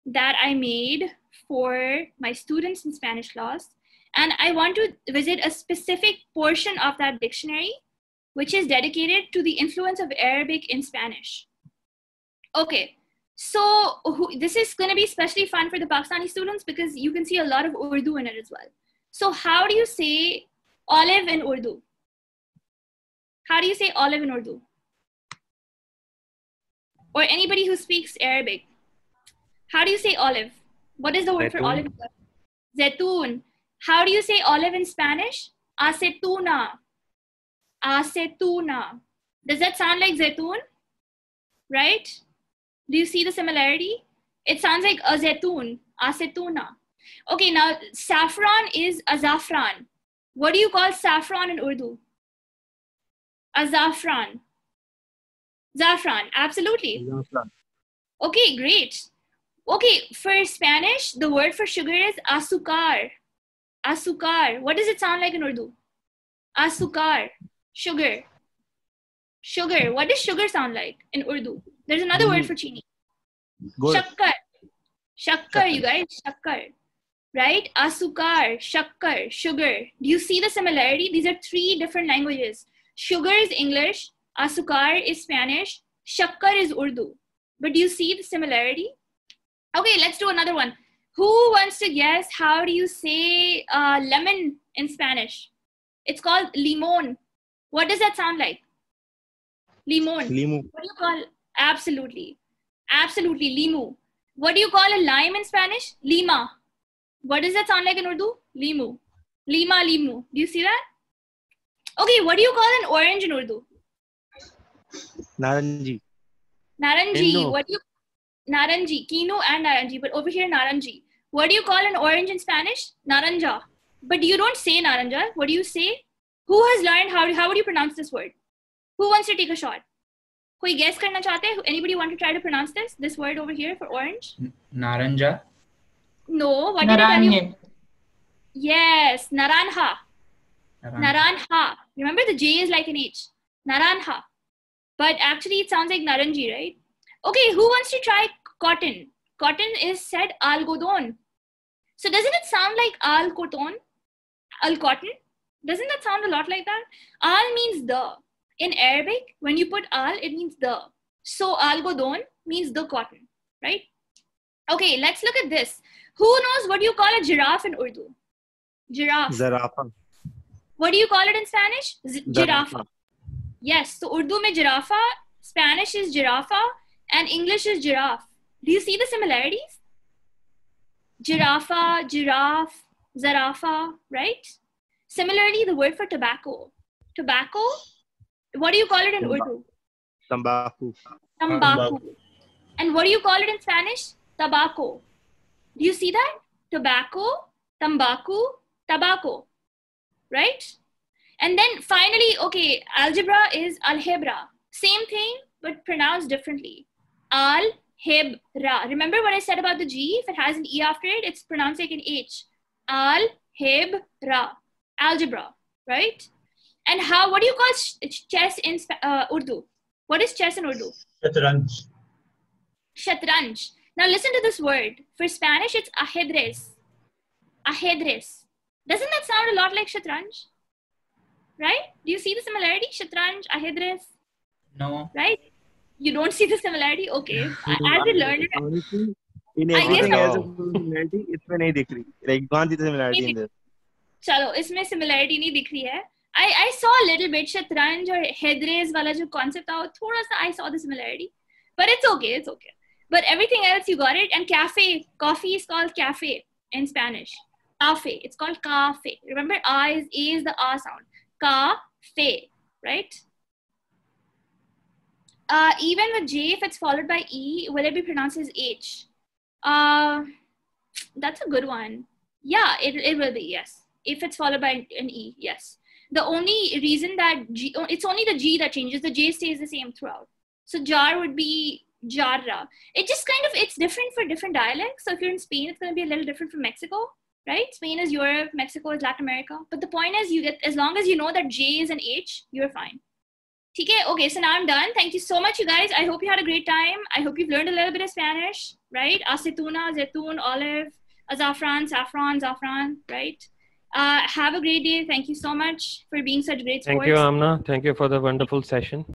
that I made for my students in Spanish class. And I want to visit a specific portion of that dictionary, which is dedicated to the influence of Arabic in Spanish. Okay, so this is going to be especially fun for the Pakistani students because you can see a lot of Urdu in it as well. So how do you say olive in Urdu? How do you say olive in Urdu? Or anybody who speaks Arabic. How do you say olive? What is the word for olive? Zaitun. How do you say olive in Spanish? Acetuna. Acetuna. Does that sound like zaitun? Right? Do you see the similarity? It sounds like a zaitun, acetuna. Okay, now saffron is azafran. What do you call saffron in Urdu? Azafran. Zafran, absolutely. Zafran. Okay, great. Okay, for Spanish, the word for sugar is azúcar. Azúcar. What does it sound like in Urdu? Azúcar. Sugar. Sugar. What does sugar sound like in Urdu? There's another word for chini. Shakkar. Shakkar, you guys. Shakkar. Right? Azúcar, shakkar, sugar. Do you see the similarity? These are 3 different languages. Sugar is English. Azúcar is Spanish. Shakkar is Urdu. But do you see the similarity? Okay, let's do another one. Who wants to guess how do you say lemon in Spanish? It's called limón. What does that sound like? Limón. Limu. What do you call? Absolutely. Absolutely, limu. What do you call a lime in Spanish? Lima. What does that sound like in Urdu? Limu. Lima, limu. Do you see that? Okay, what do you call an orange in Urdu? Naranji. Naranji. Kinu. What do you? Naranji. Kinu and naranji, but over here naranji. What do you call an orange in Spanish? Naranja. But you don't say naranja. What do you say? Who has learned how would you pronounce this word? Who wants to take a shot? Koi guess karna chahte hai? Anybody want to try to pronounce this word over here for orange? Naranja. No. What did I tell you? Yes, naranja. Naranja. Remember the J is like an H. Naranja. But actually it sounds like naranji, right? Okay, who wants to try cotton? Cotton is said algodon. So doesn't it sound like al-cotton? Al-cotton? Doesn't that sound a lot like that? Al means the. In Arabic, when you put al, it means the. So algodon means the cotton, right? Okay, let's look at this. Who knows what you call a giraffe in Urdu? Giraffe. Zarafa. What do you call it in Spanish? Giraffa. Yes, so Urdu mein giraffa, Spanish is giraffa, and English is giraffe. Do you see the similarities? Giraffa, giraffe, zarafa, right? Similarly, the word for tobacco. Tobacco, what do you call it in Urdu? Tambaku. Tambaku. And what do you call it in Spanish? Tobacco. Do you see that? Tobacco, tambaku, tobacco, right? And then finally, okay, algebra is algebra. Same thing, but pronounced differently. Al-heb-ra. Remember what I said about the G? If it has an E after it, it's pronounced like an H. Al-heb-ra. Algebra, right? And what do you call chess in Urdu? What is chess in Urdu? Shatranj. Shatranj. Now listen to this word. For Spanish, it's ajedrez. Ajedrez. Doesn't that sound a lot like shatranj? right? Do you see the similarity? Shatranj, ahidris? No. Right? You don't see the similarity? Okay. As you learn it, Honestly, in I guess everything else of similarity, इसमें नहीं दिख रही. Like, you can't see the similarity in this. चलो इसमें similarity नहीं दिख रही है. I saw a little bit शतरंज और हेदरेज वाला जो concept था, थोड़ा सा I saw the similarity, but it's okay, it's okay. But everything else you got it. And cafe, coffee is called cafe in Spanish. Cafe, it's called cafe. Remember, A is the A sound. Cafe, right? Even with J, if it's followed by E, will it be pronounced as H? That's a good one. Yeah, it will be, yes. If it's followed by an E, yes. The only reason that G, it's only the G that changes. The J stays the same throughout. So jar would be jarra. It just kind of, it's different for different dialects. So if you're in Spain, it's going to be a little different from Mexico, right? Spain is Europe, Mexico is Latin America. But the point is, you get, as long as you know that J is an H, you're fine. Okay, so now I'm done. Thank you so much, you guys. I hope you had a great time. I hope you've learned a little bit of Spanish, right? Aceituna, zaytun, olive, azafran, saffron, zafran, right? Have a great day. Thank you so much for being such great sports. Thank you, Amna. Thank you for the wonderful session.